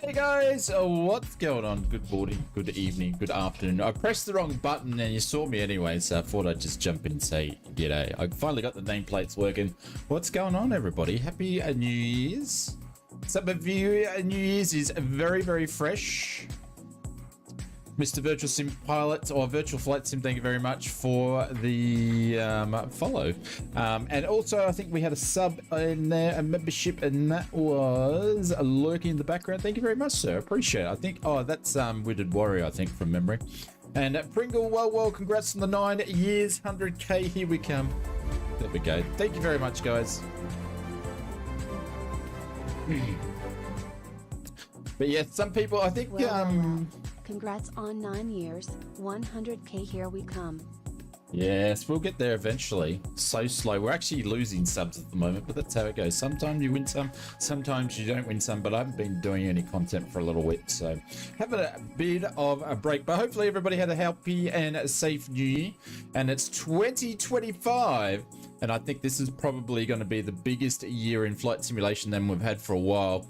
Hey guys, what's going on? Good morning, good evening, good afternoon. I pressed the wrong button and you saw me anyway, so I thought I'd just jump in and say g'day. I finally got the nameplates working. What's going on, everybody? Happy New Year's. Some of you, New Year's is very, very fresh. Mr. Virtual Sim Pilot or Virtual Flight Sim, thank you very much for the follow. And also, I think we had a sub in there, a membership, and that was lurking in the background. Thank you very much, sir. Appreciate it. I think, oh, that's Witted Warrior, I think, from memory. And Pringle, well, congrats on the 9 years, 100K. Here we come. There we go. Thank you very much, guys. But yeah, some people, I think, Congrats on 9 years, 100K, here we come. Yes, we'll get there eventually. So slow. We're actually losing subs at the moment, but that's how it goes. Sometimes you win some, sometimes you don't win some, but I haven't been doing any content for a little bit, so having a bit of a break. But hopefully everybody had a happy and a safe new year, and it's 2025, and I think this is probably going to be the biggest year in flight simulation than we've had for a while.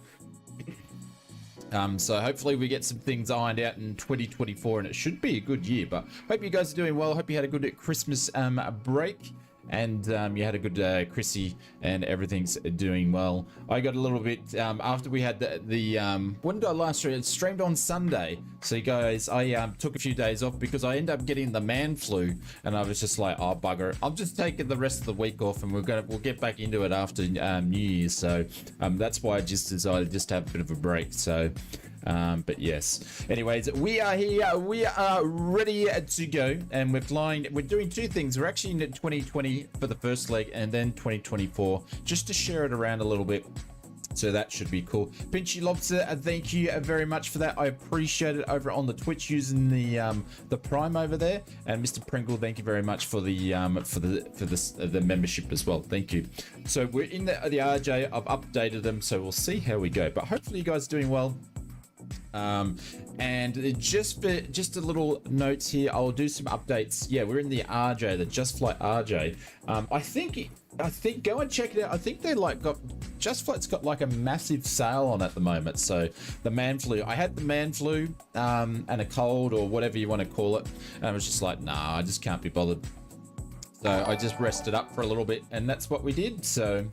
So hopefully we get some things ironed out in 2024, and it should be a good year. But hope you guys are doing well. Hope you had a good Christmas break, and you had a good Chrissy, and everything's doing well. I got a little bit after we had the when did I last stream? It streamed on Sunday. So guys, I took a few days off because I ended up getting the man flu, and I was just like, oh bugger, I'm just taking the rest of the week off, and we'll get back into it after New Year's. So that's why I just decided just to have a bit of a break. So but yes, anyways, we are here, we are ready to go, and we're doing two things. We're actually in 2020 for the first leg, and then 2024 just to share it around a little bit. So that should be cool. Pinchy Lobster, thank you very much for that. I appreciate it over on the Twitch using the Prime over there. And Mr. Pringle, thank you very much for the membership as well. Thank you. So we're in the RJ. I've updated them, so we'll see how we go. But hopefully you guys are doing well. And just a little notes here, I'll do some updates. Yeah, we're in the RJ, the Just Flight RJ. I think go and check it out. I think they Just Flight's got like a massive sale on at the moment. So the man flu, I had the man flu and a cold or whatever you want to call it, and I was just like, nah, I just can't be bothered. So I just rested up for a little bit, and that's what we did. So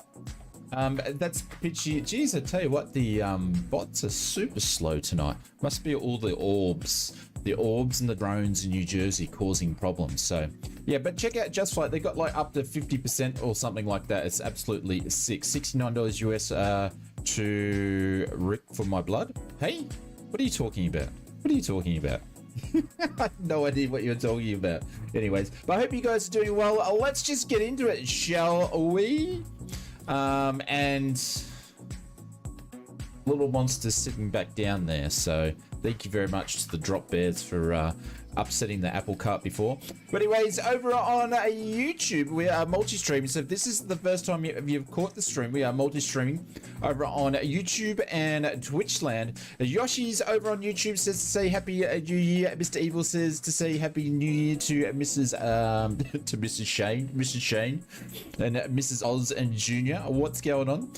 that's pitchy. Geez, I tell you what, the bots are super slow tonight. Must be all the orbs and the drones in New Jersey causing problems. So yeah, but check out Just Flight. They got like up to 50% or something like that. It's absolutely sick. $69 US to Rick for my blood. Hey, what are you talking about? What are you talking about? I have no idea what you're talking about. Anyways, but I hope you guys are doing well. Let's just get into it, shall we? And little monster sitting back down there. So thank you very much to the Drop Bears for upsetting the apple cart before. But anyways, over on YouTube, we are multi-streaming. So if this is the first time you've caught the stream, we are multi-streaming over on YouTube and Twitch land. Yoshi's over on YouTube says to say Happy New Year. Mr. Evil says to say Happy New Year to Mrs. Mrs. Shane, and Mrs. Oz and Junior. What's going on?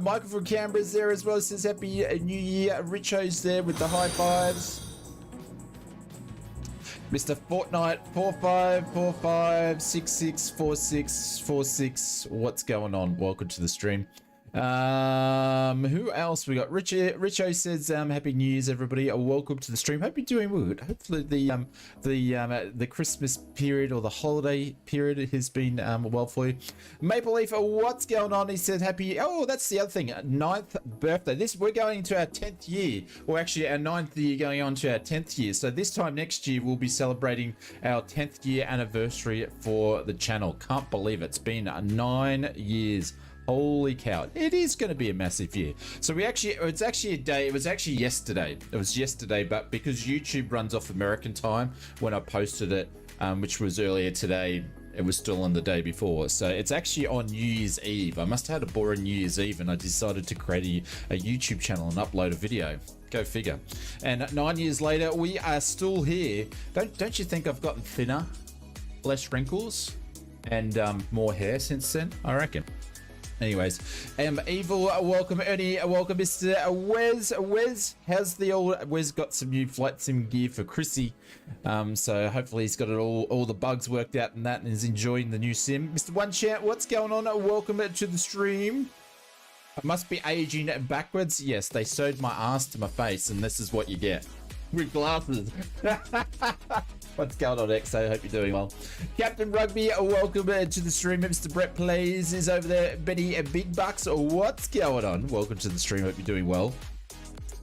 Michael from Canberra's there as well. Says Happy New Year. Richo's there with the high fives. Mr. Fortnite 4545664646. What's going on? Welcome to the stream. Who else we got? Richo says Happy New Year's, everybody. Welcome to the stream. Hope you're doing good. Hopefully the Christmas period or the holiday period has been well for you. Maple Leaf, what's going on? He said happy. Oh, that's the other thing. 9th birthday. We're going into our 10th year, or actually our 9th year going on to our 10th year. So this time next year we'll be celebrating our 10th year anniversary for the channel. Can't believe it. It's been 9 years. Holy cow, it is going to be a massive year. So it was actually yesterday, but because YouTube runs off American time when I posted it, which was earlier today, it was still on the day before. So it's actually on New Year's Eve. I must have had a boring New Year's Eve, and I decided to create a YouTube channel and upload a video. Go figure. And 9 years later, we are still here. Don't you think I've gotten thinner, less wrinkles, and more hair since then? I reckon. Anyways, Evil, welcome. Ernie, welcome. Mr. Wes, how's the old Wes? Got some new flight sim gear for Chrissy, so hopefully he's got it all the bugs worked out and that, and is enjoying the new sim. Mr. One Chat, what's going on? Welcome to the stream. I must be aging backwards. Yes, they sewed my ass to my face, and this is what you get with glasses. What's going on, XO? Hope you're doing well. Captain Rugby, welcome to the stream. Mr. Brett Plays is over there. Benny Big Bucks, what's going on? Welcome to the stream. Hope you're doing well.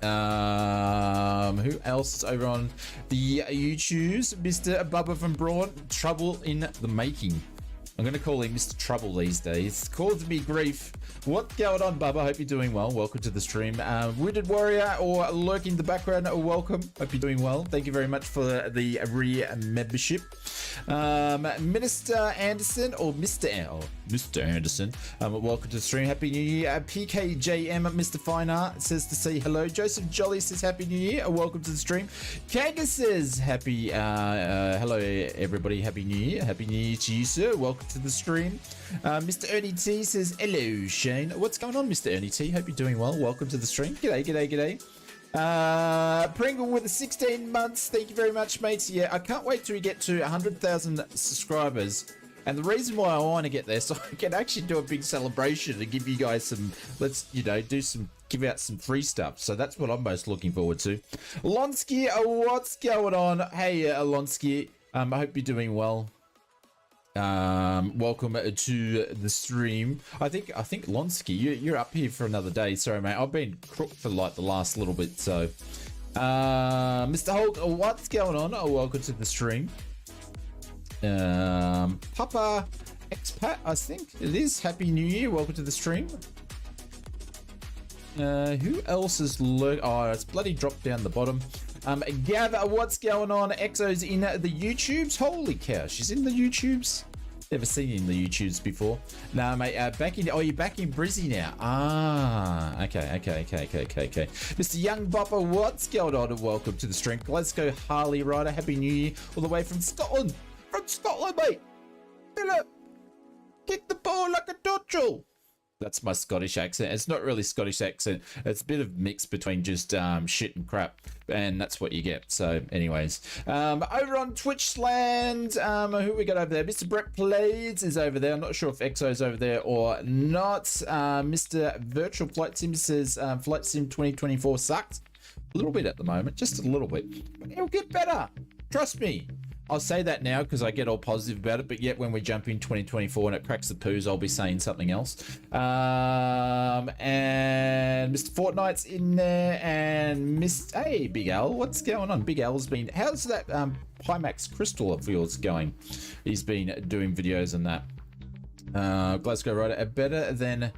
Who else is over on the YouTubes? Mr. Bubba from Braun, Trouble in the Making. I'm going to call him Mr. Trouble these days. Calls me grief. What's going on, Bubba? Hope you're doing well. Welcome to the stream. Wounded Warrior or lurking in the background, welcome. Hope you're doing well. Thank you very much for the re-membership. Minister Anderson or Mr. Anderson, welcome to the stream. Happy New Year. PKJM, Mr. Fine Art says to say hello. Joseph Jolly says Happy New Year. Welcome to the stream. Candace says happy, hello everybody. Happy New Year. Happy New Year to you, sir. Welcome to the stream. Mr. Ernie T says hello, Shane. What's going on, Mr. Ernie T? Hope you're doing well. Welcome to the stream. G'day. Pringle with the 16 months. Thank you very much, mates. Yeah, I can't wait till we get to 100,000 subscribers. And the reason why I want to get there, so I can actually do a big celebration and give you guys some, give out some free stuff. So that's what I'm most looking forward to. Lonsky, what's going on? Hey, Lonsky, I hope you're doing well. Welcome to the stream. I think Lonsky, you're up here for another day. Sorry, mate. I've been crooked for like the last little bit. So, Mr. Hulk, what's going on? Welcome to the stream. Papa Expat, I think it is. Happy New Year. Welcome to the stream. Who else is oh, it's bloody dropped down the bottom. Gav, what's going on? Exo's in the YouTubes. Holy cow, she's in the YouTubes. Never seen you in the YouTubes before. No, mate, back in. Oh, you're back in Brizzy now. Ah, okay. Mr. Young Bopper, what's going on? And welcome to the stream. Let's go, Harley Rider. Happy New Year, all the way from Scotland. From Scotland, mate. Philip, kick the ball like a dodgel. That's my Scottish accent. It's not really Scottish accent. It's a bit of mix between just shit and crap, and that's what you get. So, anyways, over on Twitchland, who we got over there? Mr. Brett Plays is over there. I'm not sure if EXO's over there or not. Mr. Virtual Flight Sim says Flight Sim 2024 sucks. A little bit at the moment, just a little bit. But it'll get better. Trust me. I'll say that now because I get all positive about it, but yet when we jump in 2024 and it cracks the poos, I'll be saying something else. And Mr. Fortnite's in there, and hey, Big Al, what's going on? Big Al's been, how's that Pimax Crystal of yours going? He's been doing videos on that. Glasgow Rider, better than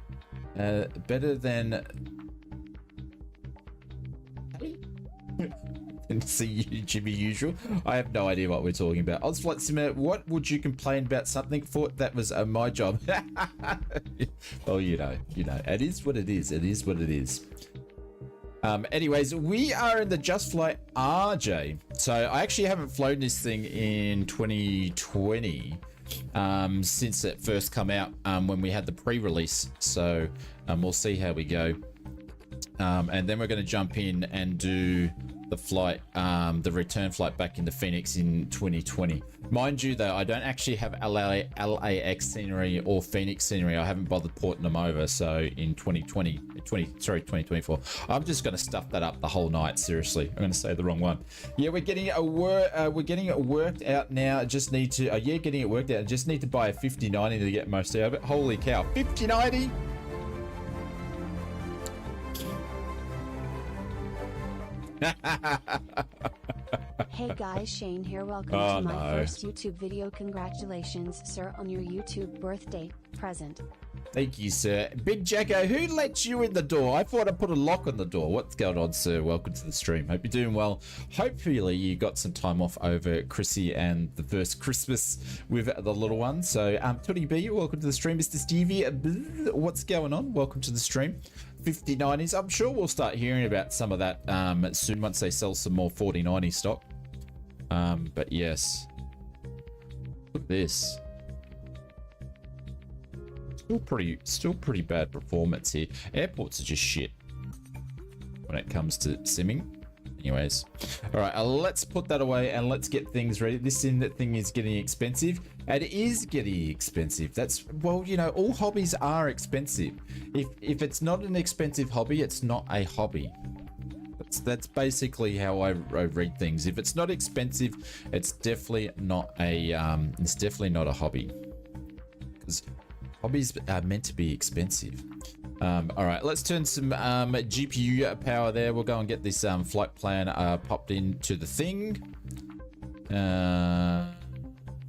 and see Jimmy usual. I have no idea what we're talking about. Ausflightsimmer, what would you complain about something for? That was my job. Well, you know, it is what it is. It is what it is. Anyways, we are in the Just Flight RJ. So I actually haven't flown this thing in 2020 since it first come out when we had the pre-release. So we'll see how we go. And then we're going to jump in and do the flight, the return flight back into Phoenix in 2020. Mind you, though, I don't actually have LAX scenery or Phoenix scenery. I haven't bothered porting them over. So in 2024, I'm just going to stuff that up the whole night. Seriously, I'm going to say the wrong one. Yeah, we're getting it worked out now. I just need to, getting it worked out. I just need to buy a 5090 to get most out of it. Holy cow, 5090. Hey guys, Shane here. Welcome to my first YouTube video. Congratulations, sir, on your YouTube birthday present. Thank you, sir. Big Jacko, who let you in the door? I thought I put a lock on the door. What's going on, sir? Welcome to the stream. Hope you're doing well. Hopefully you got some time off over Chrissy and the first Christmas with the little one. So, Tony B, welcome to the stream. Mr. Stevie, what's going on? Welcome to the stream. 5090s. I'm sure we'll start hearing about some of that soon once they sell some more 4090 stock. But yes. Look at this. still pretty bad performance here. Airports are just shit when it comes to simming. Anyways, all right, let's put that away and let's get things ready. This thing is getting expensive. It is getting expensive. That's, well, you know, all hobbies are expensive. If it's not an expensive hobby, it's not a hobby. That's basically how I read things. If it's not expensive, it's definitely not a hobby. Because hobbies are meant to be expensive. All right, let's turn some GPU power there. We'll go and get this flight plan popped into the thing.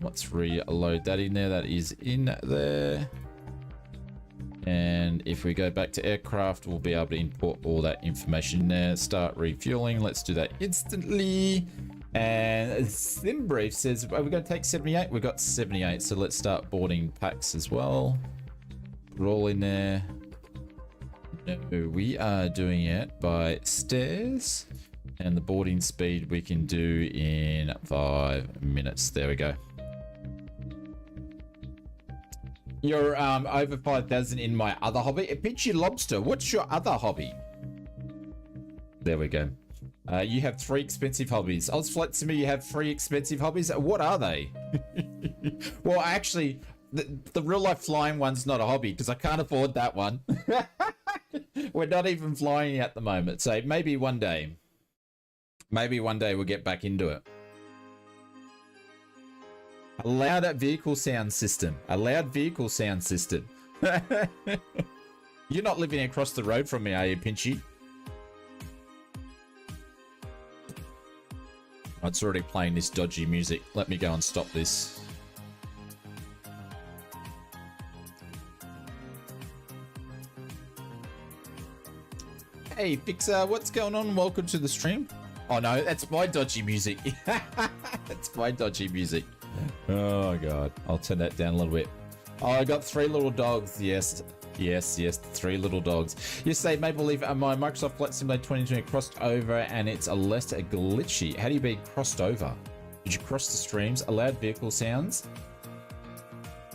Let's reload that in there. That is in there. And if we go back to aircraft, we'll be able to import all that information there. Start refueling. Let's do that instantly. And SimBrief says, are we going to take 78? We've got 78, so let's start boarding packs as well. Put it all in there. No, we are doing it by stairs. And the boarding speed we can do in 5 minutes. There we go. You're over 5,000 in my other hobby. A Pinchy Lobster, what's your other hobby? There we go. You have 3 expensive hobbies. ausflightsimmer, you have 3 expensive hobbies. What are they? Well, actually, the real life flying one's not a hobby because I can't afford that one. We're not even flying at the moment. So maybe one day we'll get back into it. A loud vehicle sound system. A loud vehicle sound system. You're not living across the road from me, are you, Pinchy? It's already playing this dodgy music. Let me go and stop this. Hey, Fixer, what's going on? Welcome to the stream. Oh no, that's my dodgy music. That's my dodgy music. Oh god, I'll turn that down a little bit. Oh, I got 3 little dogs. Yes, 3 little dogs. Yesterday, made believe my Microsoft Flight Simulator 2020 crossed over and it's a less glitchy. How do you be crossed over? Did you cross the streams? Allowed vehicle sounds.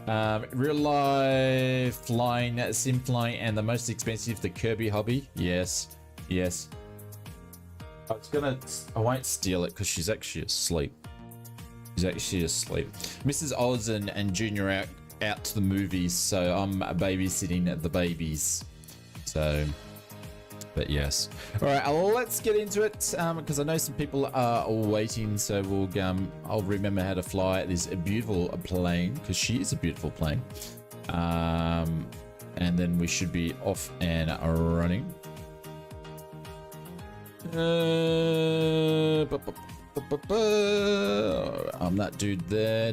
Real life flying, sim flying, and the most expensive, the Kirby hobby. Yes. I won't steal it because she's actually asleep. Mrs. Oz and Junior are out to the movies, so I'm babysitting the babies. So, but yes. All right, let's get into it because I know some people are waiting. So I'll remember how to fly this beautiful plane because she is a beautiful plane. And then we should be off and running. I'm that dude there.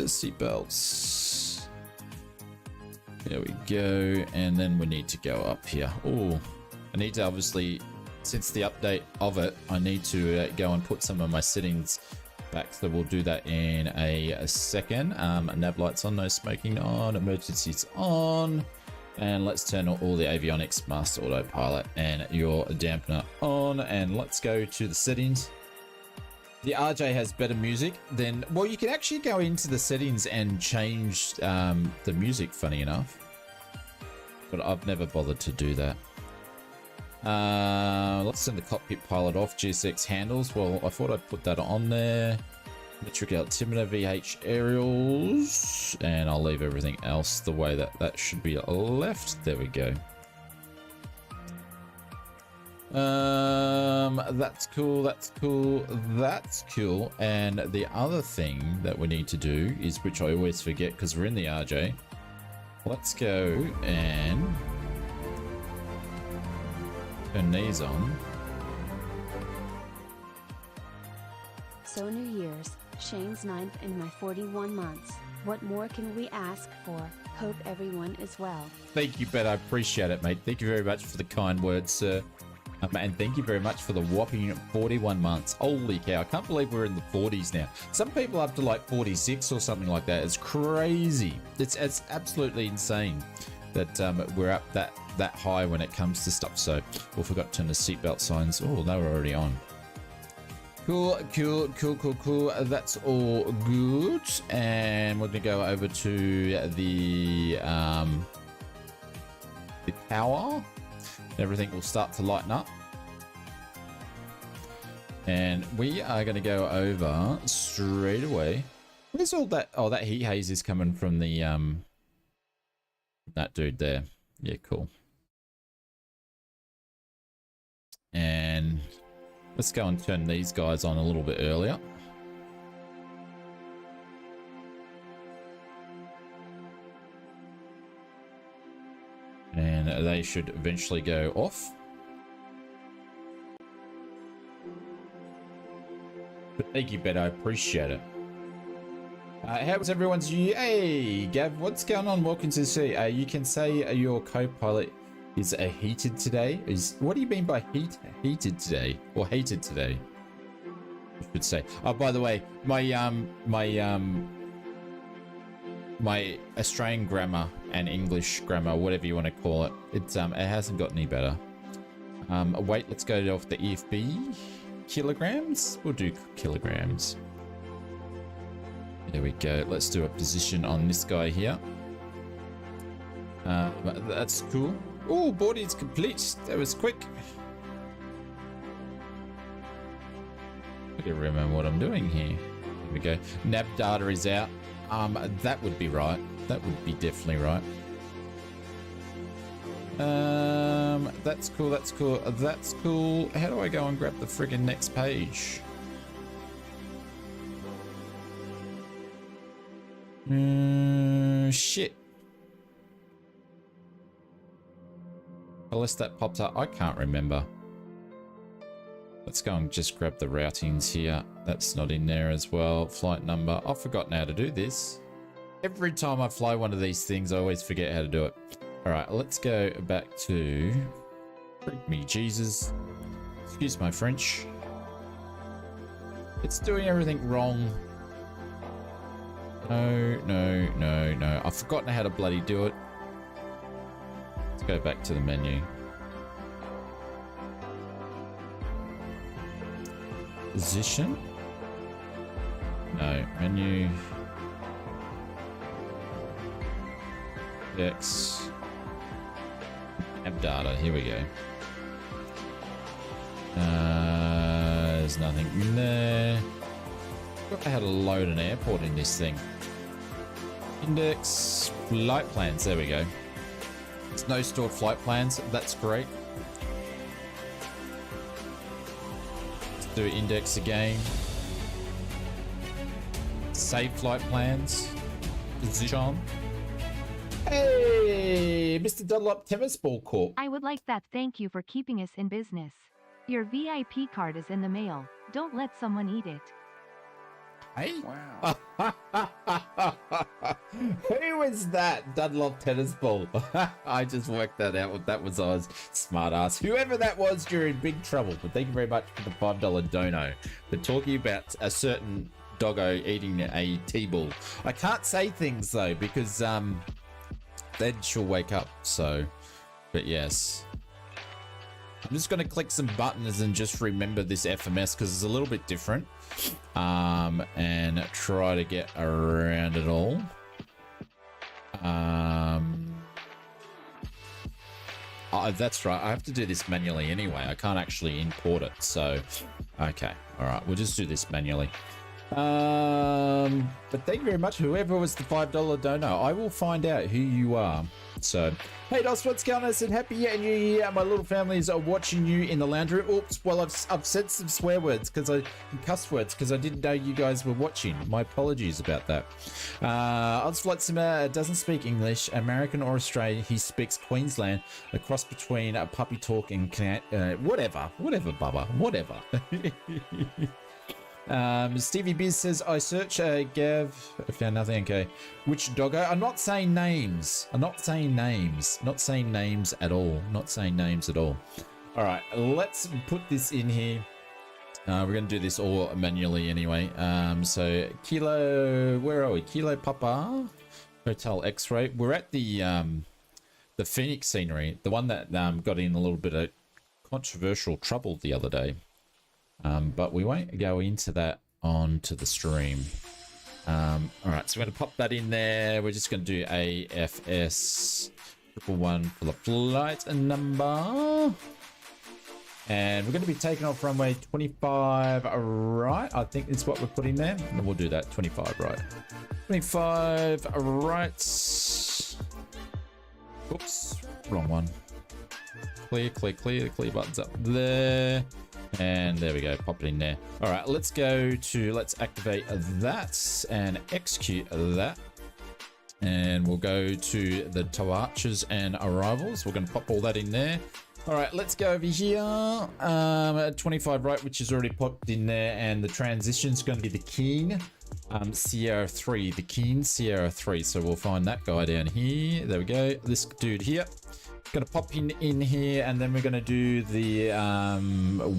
Seatbelts. There we go. And then we need to go up here. Oh, I need to obviously, since the update of it, I need to go and put some of my settings back. So we'll do that in a second. Nav lights on, no smoking on, emergencies on. And let's turn all the avionics, master autopilot, and your dampener on. And let's go to the settings. The RJ has better music than, well, you can actually go into the settings and change the music, funny enough. But I've never bothered to do that. Let's send the cockpit pilot off. GSX handles. Well, I thought I'd put that on there. Metric altimeter, VH aerials, and I'll leave everything else the way that should be left. There we go. That's cool. And the other thing that we need to do is, which I always forget because we're in the RJ, let's go and turn these on. So New Year's, Shane's 9th in my 41 months. What more can we ask for? Hope everyone is well. Thank you, Ben. I appreciate it, mate. Thank you very much for the kind words, sir. And thank you very much for the whopping 41 months. Holy cow, I can't believe we're in the 40s now. Some people up to like 46 or something like that. It's crazy. It's absolutely insane that we're up that high when it comes to stuff. So, we forgot to turn the seatbelt signs. Oh, they were already on. Cool. That's all good. And we're gonna go over to the tower. Everything will start to lighten up. And we are gonna go over straight away. Where's all that? Oh, that heat haze is coming from the that dude there. Yeah, cool. And let's go and turn these guys on a little bit earlier. And they should eventually go off. But thank you, Bet. I appreciate it. How was everyone's year? Hey, Gav, what's going on? Welcome to see. You can say your co-pilot is heated today. What do you mean by heated today or hated today? I should say. Oh, by the way, my Australian grammar and English grammar, whatever you want to call it, it hasn't got any better. Wait, let's go off the EFB. Kilograms? We'll do kilograms. There we go. Let's do a position on this guy here. That's cool. Oh, body's complete. That was quick. I gotta remember what I'm doing here. There we go. Nav data is out. That would be right. That would be definitely right. That's cool. That's cool. That's cool. How do I go and grab the friggin' next page? Shit. Unless that popped up, I can't remember. Let's go and just grab the routings here. That's not in there as well. Flight number. I've forgotten how to do this. Every time I fly one of these things, I always forget how to do it. All right, let's go back to... Freak me, Jesus. Excuse my French. It's doing everything wrong. No. I've forgotten how to bloody do it. Let's go back to the menu. Position? No. Menu. X. Add data. Here we go. There's nothing in there. I forgot how to load an airport in this thing. Index. Flight plans. There we go. There's no stored flight plans. That's great. Let's do index again. Save flight plans. Position. Hey, Mr. Dunlop Tennis Ball Corp. I would like that. Thank you for keeping us in business. Your VIP card is in the mail. Don't let someone eat it. Hey? Wow. Who was that? Dunlop Tennis Ball. I just worked that out. That was I was smart ass. Whoever that was, you're in big trouble. But thank you very much for the $5 dono. But talking about a certain doggo eating a T-ball. I can't say things though because then she'll wake up. So, but yes. I'm just going to click some buttons and just remember this FMS because it's a little bit different. And try to get around it all. Oh, that's right. I have to do this manually anyway. I can't actually import it. So, okay. All right. We'll just do this manually. But thank you very much. Whoever was the $5 dono, I will find out who you are. So, hey Dos, what's going on? I said happy New Year. My little families are watching you in the lounge room. Oops, well I've said some swear words cuss words because I didn't know you guys were watching. My apologies about that. Ausflightsimmer doesn't speak English, American or Australian. He speaks Queensland, a cross between a puppy talk and whatever, Bubba, whatever. Stevie Biz says, I search Gav, I found nothing. Okay. Which doggo? I'm not saying names. Not saying names at all. All right. Let's put this in here. We're going to do this all manually anyway. So Kilo, where are we? Kilo Papa, Hotel X-Ray. We're at the Phoenix scenery, the one that got in a little bit of controversial trouble the other day. but we won't go into that onto the stream. All right, so we're going to pop that in there. We're just going to do AFS 111 for the flight number. And we're going to be taking off runway 25 right. I think is what we're putting there. And we'll do that 25 right. 25 right. Oops, wrong one. Clear, clear, clear. Clear buttons up there. And there we go, pop it in there. All right, let's activate that and execute that. And we'll go to the departures and arrivals. We're going to pop all that in there. All right, let's go over here. 25 right, which is already popped in there. And the transition is going to be the Keen Sierra 3, the Keen Sierra 3. So we'll find that guy down here. There we go. This dude here. Going to pop in here, and then we're going to do the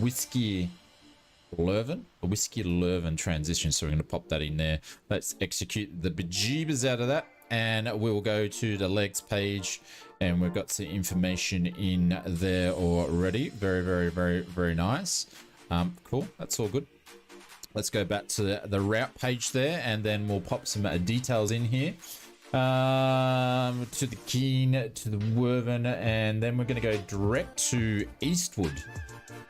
whiskey Leuven transition. So we're going to pop that in there. Let's execute the bejeebers out of that, and we'll go to the legs page, and we've got some information in there already. Very, very, very, very nice. Cool. That's all good. Let's go back to the route page there, and then we'll pop some details in here. To the Keen, to the Werven, and then we're going to go direct to Eastwood.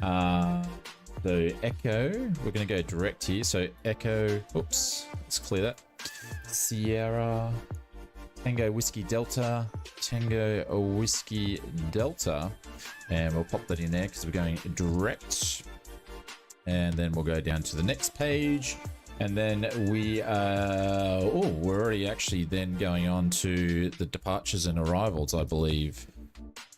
So Echo, we're going to go direct here. So Echo, oops, let's clear that. Sierra, Tango Whiskey Delta, Tango Whiskey Delta, and we'll pop that in there because we're going direct. And then we'll go down to the next page. And then we're already actually then going on to the departures and arrivals, I believe.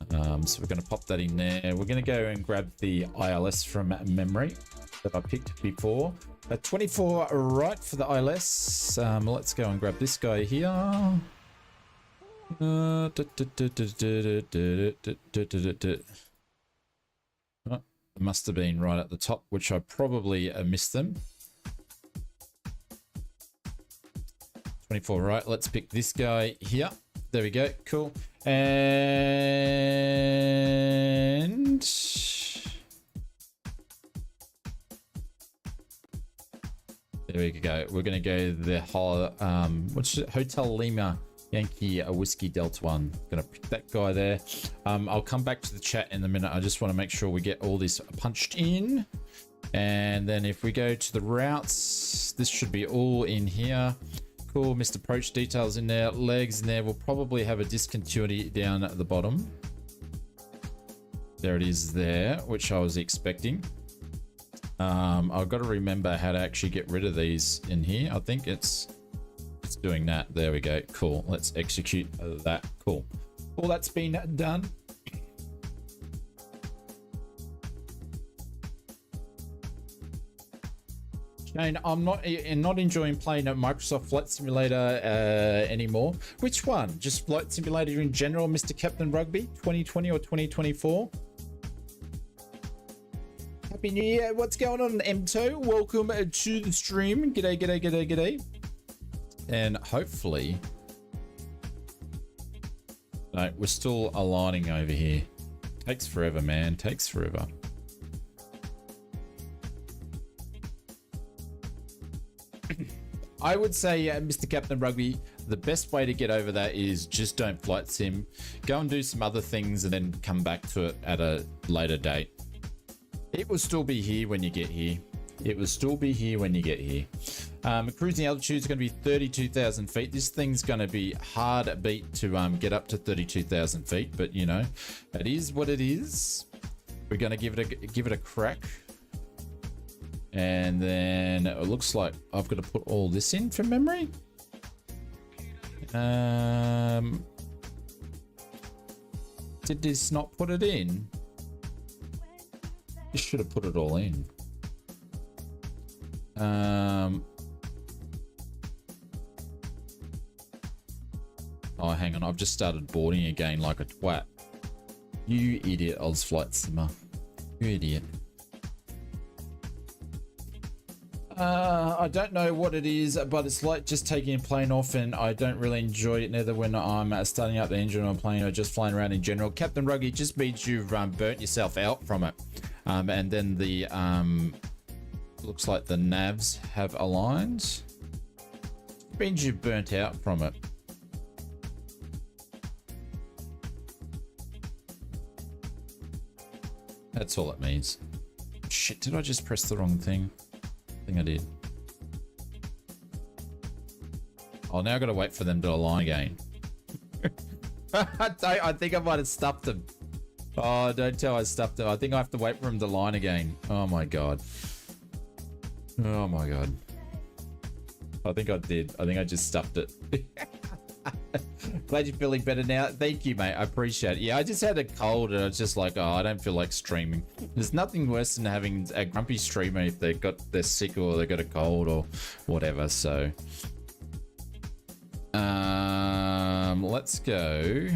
So we're going to pop that in there. We're going to go and grab the ILS from memory that I picked before. 24 right for the ILS. Let's go and grab this guy here. Must have been right at the top, which I probably missed them. 24 right, let's pick this guy here. There we go, cool. And there we go. We're gonna go the whole what's it? Hotel Lima Yankee Whiskey Delta 1. Gonna pick that guy there. I'll come back to the chat in a minute. I just want to make sure we get all this punched in. And then if we go to the routes, this should be all in here. Cool, missed approach details in there, legs in there. We'll probably have a discontinuity down at the bottom. There it is there, which I was expecting. I've got to remember how to actually get rid of these in here. I think it's doing that. There we go. Cool. Let's execute that. Cool. All that's been done. Shane, I'm not enjoying playing a Microsoft Flight Simulator anymore. Which one? Just Flight Simulator in general, Mr. Captain Rugby, 2020 or 2024? Happy New Year. What's going on, M2? Welcome to the stream. G'day, g'day, g'day, g'day. And hopefully... No, we're still aligning over here. Takes forever, man. Takes forever. I would say, Mr. Captain Rugby, the best way to get over that is just don't flight sim. Go and do some other things and then come back to it at a later date. It will still be here when you get here. It will still be here when you get here. Cruising altitude is going to be 32,000 feet. This thing's going to be hard beat to get up to 32,000 feet, but you know, it is what it is. We're going to give it a crack. And then it looks like I've got to put all this in from memory. Did this not put it in? You should have put it all in. Oh, hang on. I've just started boarding again like a twat. You idiot, ausflightsimmer. You idiot. I don't know what it is, but it's like just taking a plane off, and I don't really enjoy it neither when I'm starting up the engine on a plane or just flying around in general. Captain Ruggy, just means you've burnt yourself out from it. And then the Looks like the navs have aligned. Means you've burnt out from it. That's all it means. Shit, did I just press the wrong thing? I think I did. Oh, now I've got to wait for them to align again. I think I might have stuffed them. Oh, don't tell I stuffed them. I think I have to wait for them to line again. Oh my god. Oh my god. I think I did. I think I just stuffed it. Glad you're feeling better now. Thank you, mate. I appreciate it. Yeah, I just had a cold and I was just like, oh, I don't feel like streaming. There's nothing worse than having a grumpy streamer if they're sick or they got a cold or whatever. So, let's go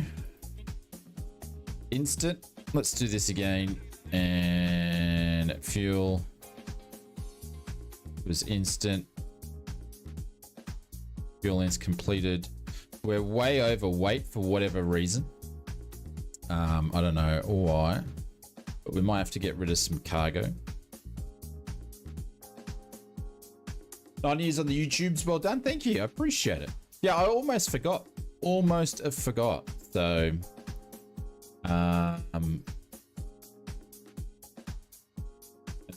instant. Let's do this again. And fuel was instant. Fuel is completed. We're way overweight for whatever reason. I don't know why, but we might have to get rid of some cargo. 9 years on the YouTubes, well done. Thank you. I appreciate it. Yeah, I almost forgot. Almost forgot. So, and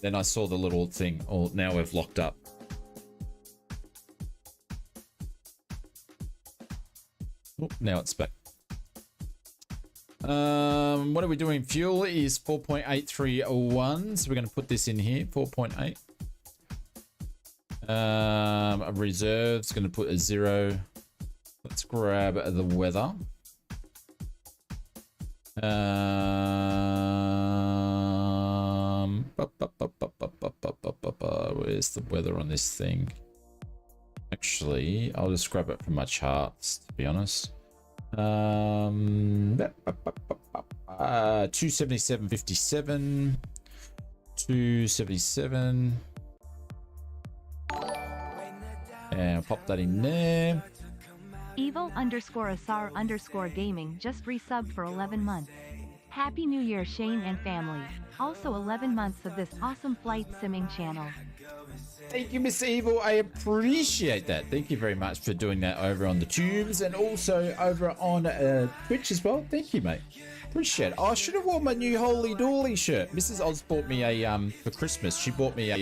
then I saw the little thing. Oh, now we've locked up. Oh, now it's back. What are we doing? Fuel is 4.831, so we're going to put this in here. 4.8. Reserves going to put a 0. Let's grab the weather. Where's the weather on this thing? Actually, I'll just grab it from my charts, to be honest. 277.57. 277. And I'll pop that in there. Evo_Asar_gaming just resubbed for 11 months. Happy New Year, Shane and family. Also 11 months of this awesome flight simming channel. Thank you, Miss Evil. I appreciate that. Thank you very much for doing that over on the tubes and also over on Twitch as well. Thank you, mate. Appreciate it. Oh, I should have worn my new Holy Dooly shirt. Mrs. Oz bought me a for Christmas. She bought me a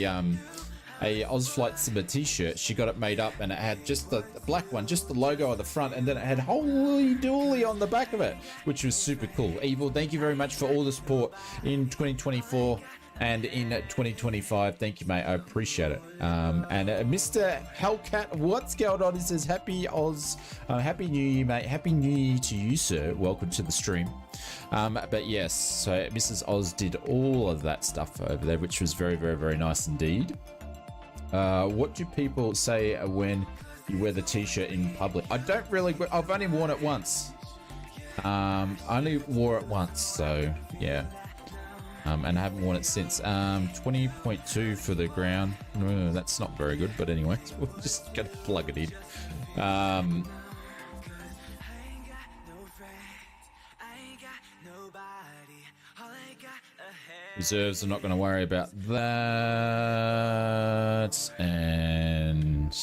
ausflightsimmer t-shirt. She got it made up and it had just the black one, just the logo on the front, and then it had Holy Dooly on the back of it, which was super cool. Evil, thank you very much for all the support in 2024 and in 2025. Thank you, mate. I appreciate it. And Mr. Hellcat, what's going on? He says, Happy Oz, Happy New Year, mate. Happy New Year to you, sir. Welcome to the stream. But yes, so Mrs. Oz did all of that stuff over there, which was very, very, very nice indeed. What do people say when you wear the t-shirt in public? I don't really, I've only worn it once. I only wore it once, so yeah. And I haven't worn it since. 20.2 for the ground. That's not very good, but anyway, we're just gonna plug it in. Reserves, I'm not going to worry about that. And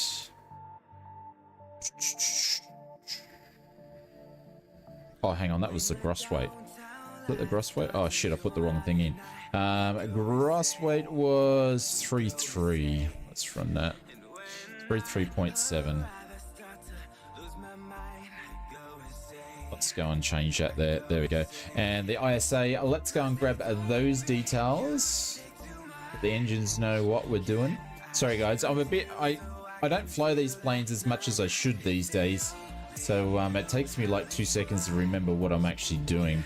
oh, hang on, that was the gross weight. Is that the gross weight? Oh shit, I put the wrong thing in. Gross weight was 3.3. Let's run that. 3.7. Let's go and change that there. There we go. And the ISA, let's go and grab those details. The engines know what we're doing. Sorry guys, I'm a bit, I don't fly these planes as much as I should these days. So it takes me like 2 seconds to remember what I'm actually doing.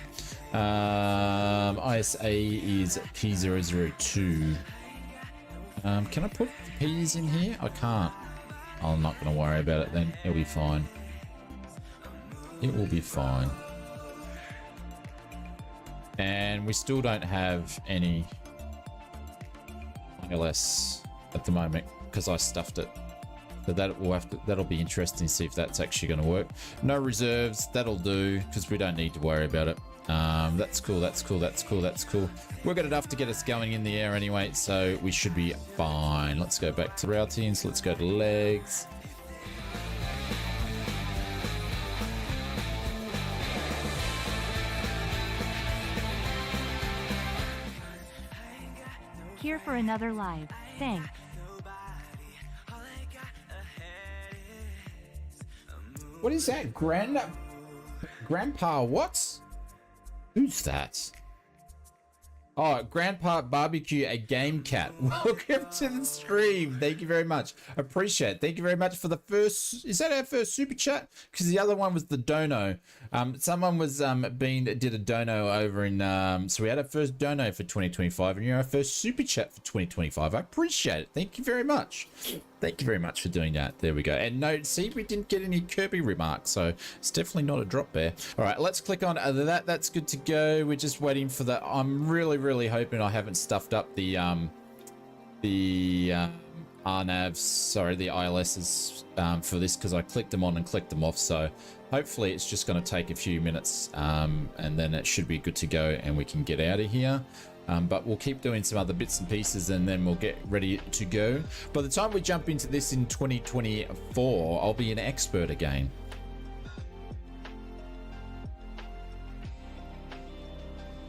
ISA is P002. Can I put the P's in here? I can't. I'm not going to worry about it then. It'll be fine. It will be fine. And we still don't have any ILS at the moment because I stuffed it. So that'll be interesting to see if that's actually going to work. No reserves, that'll do, because we don't need to worry about it. That's cool, that's cool, that's cool, that's cool. We've got enough to get us going in the air anyway, so we should be fine. Let's go back to routines, let's go to legs. Here for another live. Thanks. What is that? Grandpa what? Who's that? Oh, Grandpa Barbecue, a game cat. Welcome to the stream. Thank you very much. Appreciate it. Thank you very much for the first. Is that our first super chat? Because the other one was the dono. Someone was did a dono over in. So we had our first dono for 2025, and you're our first super chat for 2025. I appreciate it. Thank you very much. Thank you very much for doing that. There we go. And no, see, we didn't get any Kirby remarks, so it's definitely not a drop there. All right, let's click on that. That's good to go. We're just waiting for the. I'm really hoping I haven't stuffed up the RNAVs, sorry, the ILSs for this, because I clicked them on and clicked them off. So hopefully it's just going to take a few minutes, and then it should be good to go, and we can get out of here. But we'll keep doing some other bits and pieces, and then we'll get ready to go. By the time we jump into this in 2024, I'll be an expert again.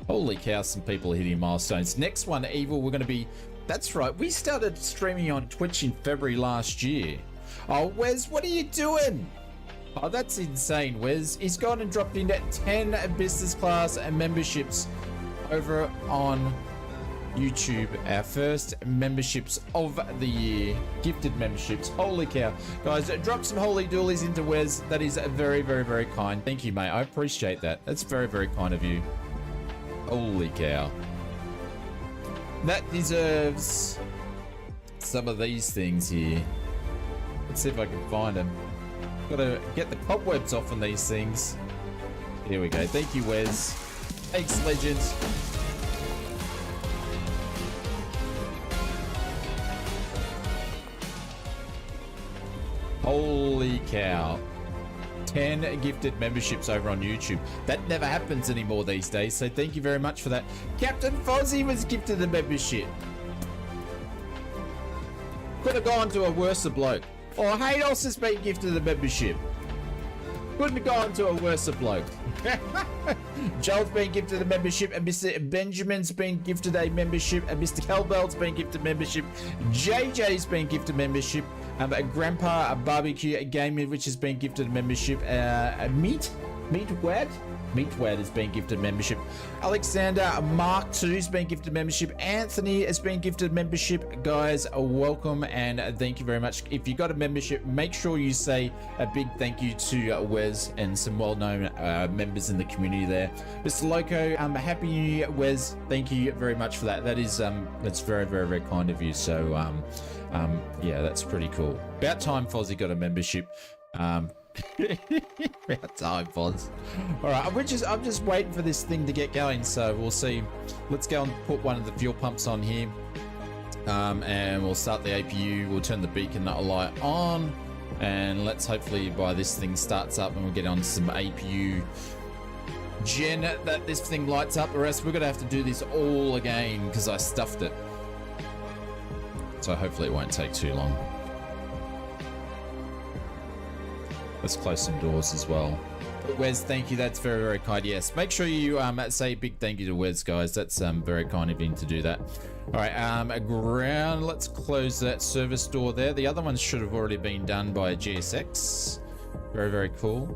Holy cow, some people are hitting milestones. Next one, Evil, we're going to be... That's right, we started streaming on Twitch in February last year. Oh, Wes, what are you doing? Oh, that's insane, Wes. He's gone and dropped in 10 business class and memberships over on YouTube. Our first memberships of the year, gifted memberships. Holy cow, guys, drop some holy doolies into Wes. That is very kind. Thank you, mate. I appreciate that. That's very kind of you. Holy cow, that deserves some of these things here. Let's see if I can find them. Gotta get the cobwebs off on these things. Here we go. Thank you, Wes. Thanks, legends. Holy cow. 10 gifted memberships over on YouTube. That never happens anymore these days, so thank you very much for that. Captain Fozzie was gifted a membership. Could have gone to a worse bloke. Or Haydos has been gifted a membership. Couldn't have gone to a worse bloke. Joel's been gifted a membership, and Mr. Benjamin's been gifted a membership, and Mr. Kelbell's been gifted membership. JJ's been gifted membership. Grandpa Barbecue Gaming, which has been gifted a membership. Meatwad has been gifted membership. Alexander Mark II has been gifted membership. Anthony has been gifted membership. Guys, welcome and thank you very much. If you got a membership, make sure you say a big thank you to Wes and some well-known members in the community there. Mr. Loco, happy New Year, Wes. Thank you very much for that. That is that's very kind of you. So yeah, that's pretty cool. About time Fozzie got a membership. About time, Foz. All right, I'm just waiting for this thing to get going, so we'll see. Let's go and put one of the fuel pumps on here, and we'll start the APU. We'll turn the beacon light on, and let's hopefully by this thing starts up and we'll get on some APU gen that this thing lights up, or else we're gonna have to do this all again because I stuffed it. So hopefully it won't take too long. Let's close some doors as well. Wes, thank you. That's very kind. Yes, make sure you say a big thank you to Wes, guys. That's very kind of him to do that. All right, ground. Let's close that service door there. The other ones should have already been done by GSX. Very cool.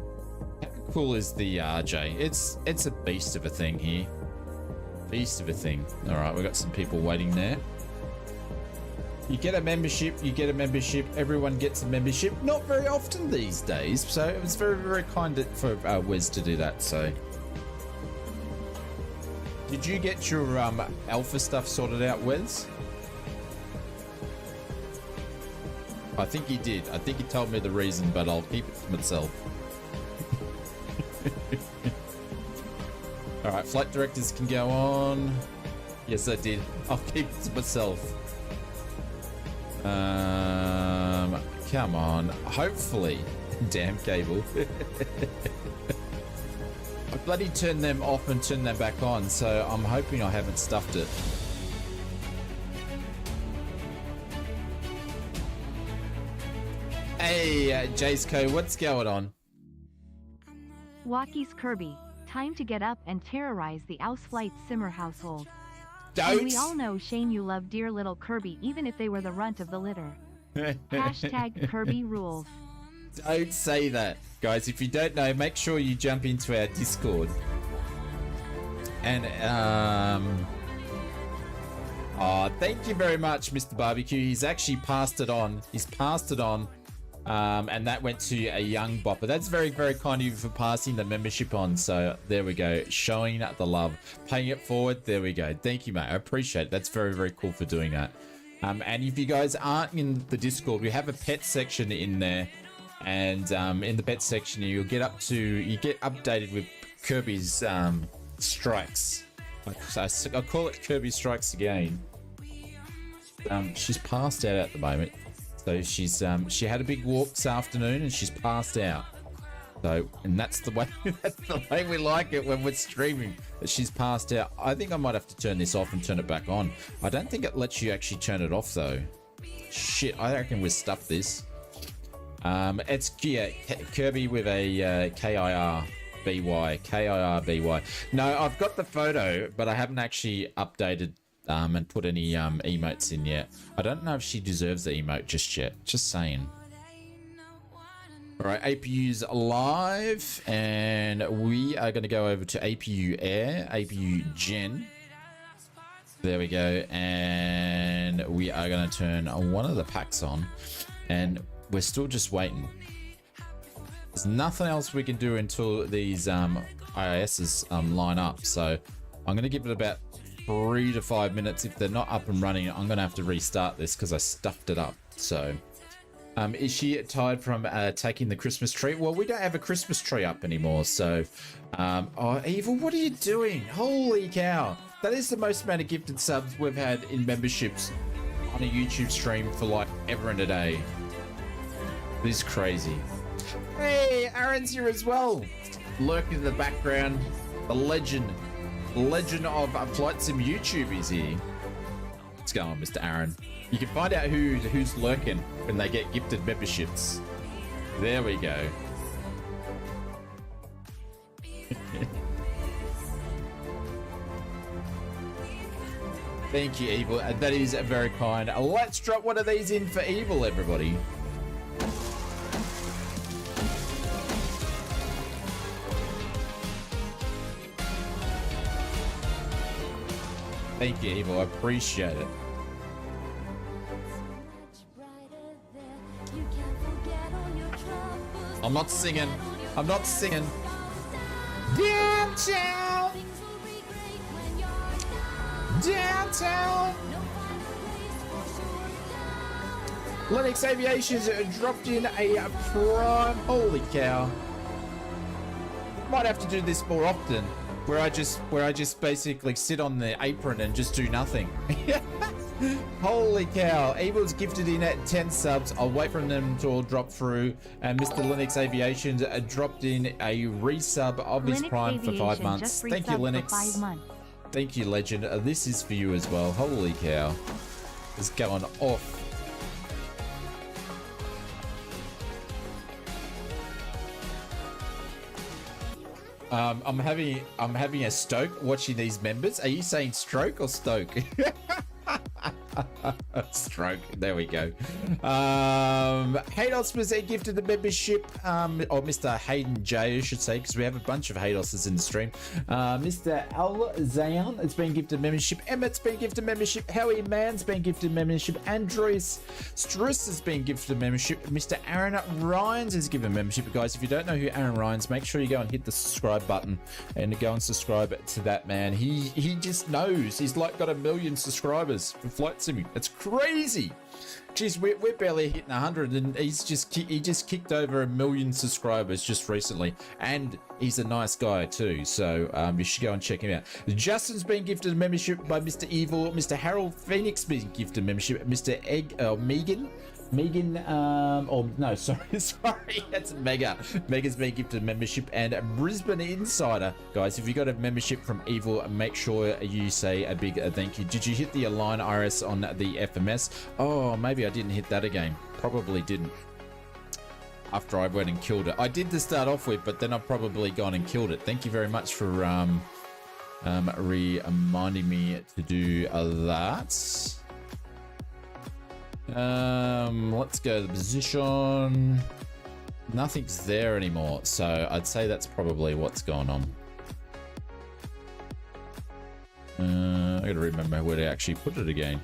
How cool is the RJ? It's a beast of a thing here. Beast of a thing. All right, we've got some people waiting there. You get a membership, everyone gets a membership. Not very often these days, so it was very kind for Wes to do that. So did you get your alpha stuff sorted out, Wes? I think he did. I think he told me the reason, but I'll keep it for myself. All right, flight directors can go on. Yes, I did. I'll keep it to myself. Come on. Hopefully. Damn cable. I bloody turned them off and turned them back on, so I'm hoping I haven't stuffed it. Hey, Jaceco, what's going on? Walkies Kirby, time to get up and terrorize the ausflightsimmer household. Don't. And we all know, Shane, you love dear little Kirby even if they were the runt of the litter. Hashtag Kirby rules. Don't say that. Guys, if you don't know, make sure you jump into our Discord. And, oh, thank you very much, Mr. Barbecue. He's actually passed it on. He's passed it on. And that went to a young bopper. That's very, very kind of you for passing the membership on. So there we go. Showing the love. Paying it forward. There we go. Thank you, mate. I appreciate it. That's very, very cool for doing that. And if you guys aren't in the Discord, we have a pet section in there. And in the pet section, you get updated with Kirby's strikes. I call it Kirby strikes again. She's passed out at the moment. So she had a big walk this afternoon and she's passed out. So, and that's the way we like it when we're streaming. That she's passed out. I think I might have to turn this off and turn it back on. I don't think it lets you actually turn it off though. Shit, I reckon we've stuffed this. It's Kirby with a K-I-R-B-Y. No, I've got the photo, but I haven't actually updated and put any emotes in yet. I don't know if she deserves the emote just yet. Just saying. All right, APU's live, and we are going to go over to APU Air, APU Gen. There we go, and we are going to turn one of the packs on, and we're still just waiting. There's nothing else we can do until these IISs line up, so I'm going to give it about 3 to 5 minutes. If they're not up and running, I'm going to have to restart this because I stuffed it up. So, is she tired from taking the Christmas tree? Well, we don't have a Christmas tree up anymore, so... oh, Evil, what are you doing? Holy cow. That is the most amount of gifted subs we've had in memberships on a YouTube stream for like ever and a day. This is crazy. Hey, Aaron's here as well. Lurking in the background, the legend of Flight Sim YouTube is here. What's going on, Mr. Aaron? You can find out who's lurking when they get gifted memberships. There we go. Thank you, Evil. That is very kind. Let's drop one of these in for Evil, everybody. Thank you, Evil. I appreciate it. I'm not singing. I'm not singing. Downtown. Downtown. Linux Aviation's dropped in a prime. Holy cow. Might have to do this more often. Where I just basically sit on the apron and just do nothing. Holy cow. Evil's gifted in at 10 subs. I'll wait for them to all drop through. And Mr. Linux Aviation's dropped in a resub of his Prime for 5 months. Thank you, Linux. Thank you, Legend. This is for you as well. Holy cow. It's going off. I'm having a stoke watching these members. Are you saying stroke or stoke? Stroke. There we go. Haydos was gifted the membership, or Mr. Hayden J, I should say, because we have a bunch of Haydoses in the stream. Mr. Al Zayan has been gifted membership. Emmett's been gifted membership. Howie Mann's been gifted membership. Andreas Struss has been gifted membership. Mr. Aaron Ryans has given membership. Guys, if you don't know who Aaron Ryans, make sure you go and hit the subscribe button and go and subscribe to that man. He just knows. He's like got 1 million subscribers for Flight Simming. It's crazy. Jeez, we're barely hitting 100, and he just kicked over 1 million subscribers just recently, and he's a nice guy too. So you should go and check him out. Justin's been gifted a membership by Mr. Evil. Mr. Harold Phoenix been gifted a membership. Mr. Megan Megan, or no, sorry, sorry, that's Mega. Mega's been gifted a membership, and Brisbane Insider. Guys, if you got a membership from Evil, make sure you say a big thank you. Did you hit the Align IRS on the FMS? Oh, maybe I didn't hit that again. Probably didn't. After I went and killed it. I did to start off with, but then I've probably gone and killed it. Thank you very much for reminding me to do that. Let's go to the position. Nothing's there anymore, so I'd say that's probably what's going on. I gotta remember where to actually put it again.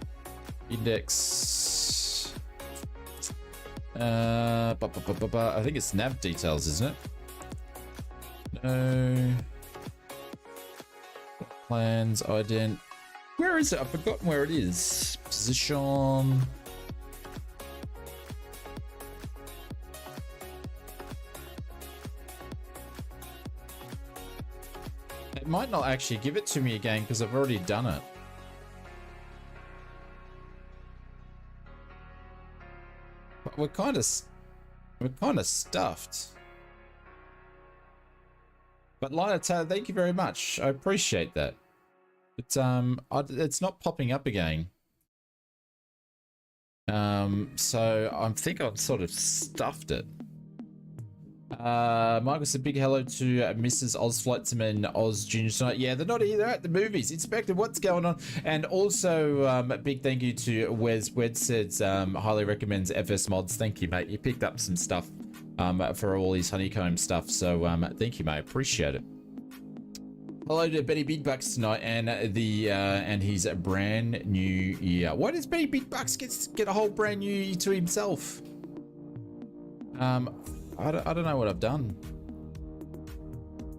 Index. I think it's nav details, isn't it? No. Plans, ident. Where is it? I've forgotten where it is. Position. It might not actually give it to me again because I've already done it. But we're kind of stuffed. But Lina Taylor, thank you very much. I appreciate that. It's not popping up again. So I think I've sort of stuffed it. Michael said big hello to Mrs. Ausflightsimmer and Oz Junior tonight. Yeah, they're not here. They're at the movies. Inspector, what's going on? And also, a big thank you to Wes. Wes says highly recommends FS mods. Thank you, mate. You picked up some stuff for all his honeycomb stuff. So thank you, mate. Appreciate it. Hello to Benny Big Bucks tonight and and his brand new year. Why does Benny Big Bucks get a whole brand new year to himself? I don't know what I've done.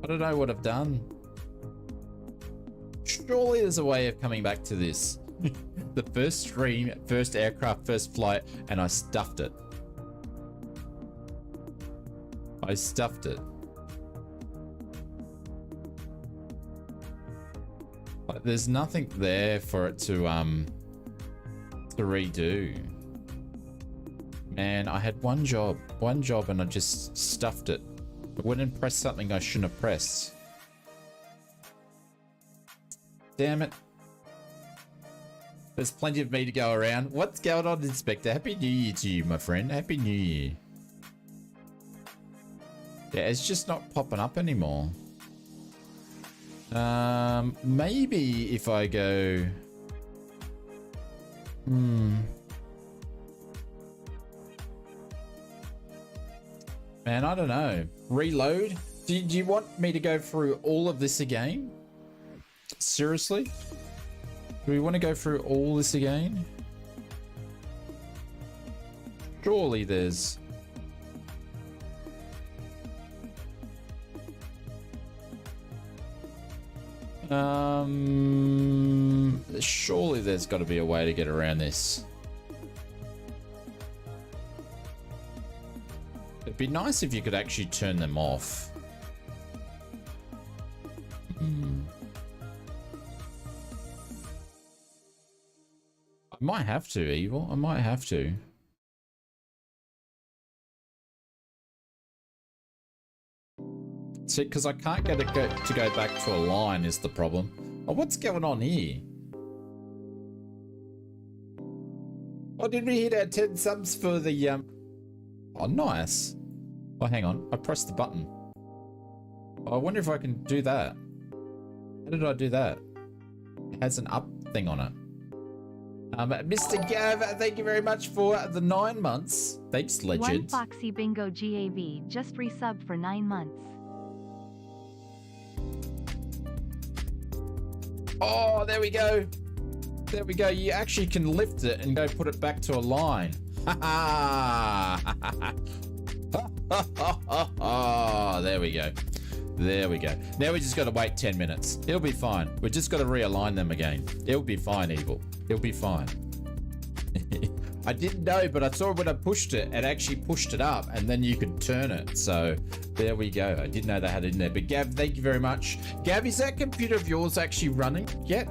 I don't know what I've done. Surely there's a way of coming back to this. The first stream, first aircraft, first flight, and I stuffed it. I stuffed it. Like, there's nothing there for it to redo. Man, I had one job and I just stuffed it. I went and pressed something I shouldn't have pressed. Damn it. There's plenty of me to go around. What's going on, Inspector? Happy New Year to you, my friend. Happy New Year. Yeah, it's just not popping up anymore. Maybe if I go... Man, I don't know. Reload? Do you want me to go through all of this again? Seriously? Do we want to go through all this again? Surely there's... Surely there's got to be a way to get around this. It'd be nice if you could actually turn them off. I might have to, Evil. I might have to. See, because I can't get it to go back to a line is the problem. Oh, what's going on here? Oh, did we hit our 10 subs for the... Oh, nice. Oh, hang on. I pressed the button. Oh, I wonder if I can do that. How did I do that? It has an up thing on it. Mr. Gav, thank you very much for the 9 months. Thanks, legend. One Foxy Bingo GAV just resubbed for 9 months. Oh, there we go. There we go. You actually can lift it and go put it back to a line. Ha ha! There we go. There we go. Now we just got to wait 10 minutes. It'll be fine. We just got to realign them again. It'll be fine, Evil. It'll be fine. I didn't know, but I saw when I pushed it, it actually pushed it up, and then you could turn it. So there we go. I didn't know they had it in there. But Gav, thank you very much. Gav, is that computer of yours actually running yet?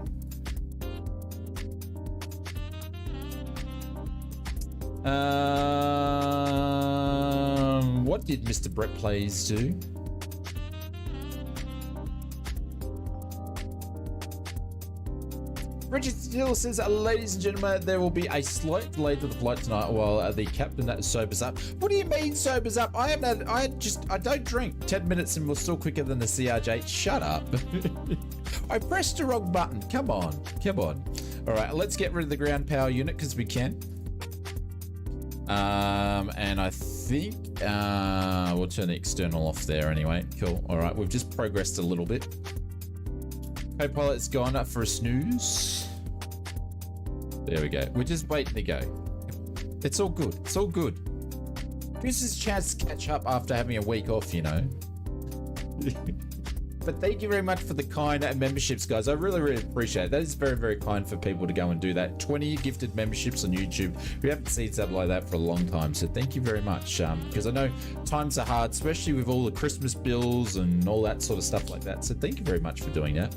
What did Mr. Brett Plays do? Richard still says, ladies and gentlemen, there will be a slight delay to the flight tonight while the captain sobers up. What do you mean sobers up? I don't drink. 10 minutes and we're still quicker than the CRJ. Shut up. I pressed the wrong button. Come on. Come on. All right, let's get rid of the ground power unit because we can. And I think we'll turn the external off there anyway. Cool. All right, we've just progressed a little bit. Co-pilot's gone up for a snooze. There we go. We're just waiting to go. It's all good. It's all good. This is a chance to catch up after having a week off, you know. But thank you very much for the kind memberships, guys. I really, really appreciate it. That is very, very kind for people to go and do that. 20 gifted memberships on YouTube. We haven't seen something like that for a long time. So thank you very much. Because I know times are hard, especially with all the Christmas bills and all that sort of stuff like that. So thank you very much for doing that.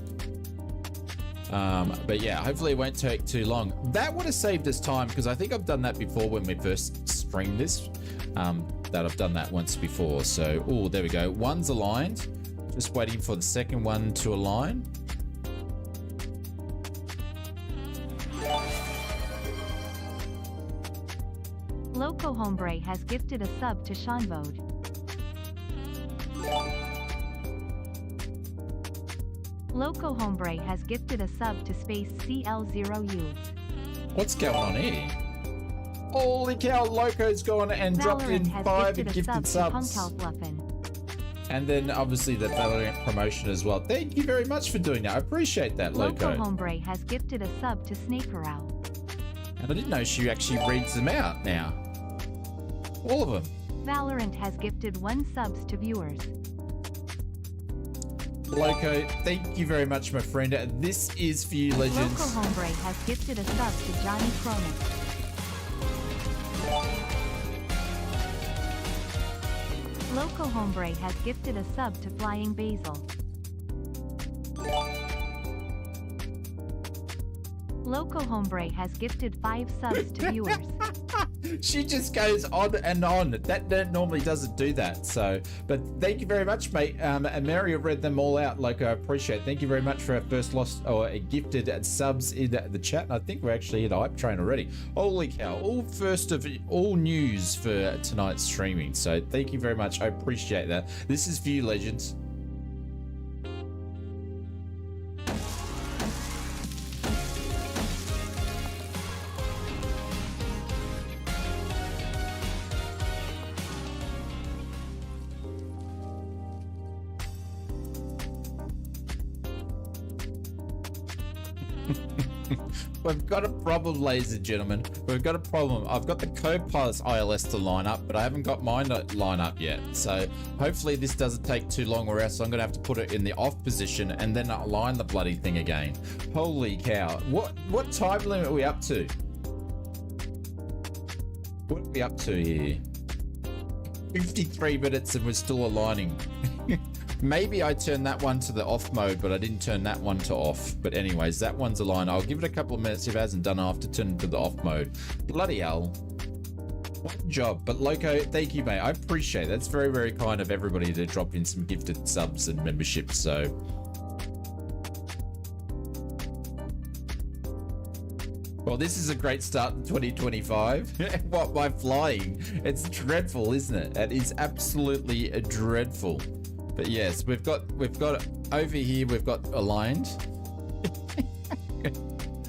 But yeah, hopefully it won't take too long. That would have saved us time because I think I've done that before when we first streamed this. That I've done that once before. So, oh, there we go. One's aligned. Just waiting for the second one to align. Loco Hombre has gifted a sub to Sean Bode. Loco Hombre has gifted a sub to Space CL0U. What's going on here? Holy cow, Loco's gone and dropped in 5 gifted subs. And then obviously the Valorant promotion as well. Thank you very much for doing that. I appreciate that, Loco. Loco Hombre has gifted a sub to Snake Corral. And I didn't know she actually reads them out now. All of them. Valorant has gifted 1 subs to viewers. Loco, thank you very much, my friend. This is for you, legends. Loco Hombre has gifted a sub to Johnny Cronin. Loco Hombre has gifted a sub to Flying Basil. Loco Hombre has gifted 5 subs to viewers. She just goes on and on. That normally doesn't do that. So, but thank you very much, mate. And Mary read them all out. Like, I appreciate it. Thank you very much for our first lost or gifted subs in the chat. And I think we're actually hit a hype train already. Holy cow. All news for tonight's streaming. So thank you very much. I appreciate that. This is for you, legends. We've got a problem, ladies and gentlemen. We've got a problem. I've got the co-pilot's ILS to line up, but I haven't got mine to line up yet. So hopefully this doesn't take too long, or else I'm going to have to put it in the off position and then align the bloody thing again. Holy cow. What time limit are we up to? What are we up to here? 53 minutes and we're still aligning. Maybe I turned that one to the off mode, but I didn't turn that one to off. But anyways, that one's aligned. I'll give it a couple of minutes. If it hasn't done, I'll have to turn it to the off mode. Bloody hell. What job. But Loco, thank you, mate. I appreciate it. That's very, very kind of everybody to drop in some gifted subs and memberships. So well, this is a great start in 2025. What, by flying? It's dreadful, isn't it? It is absolutely dreadful. But yes, we've got over here, we've got aligned.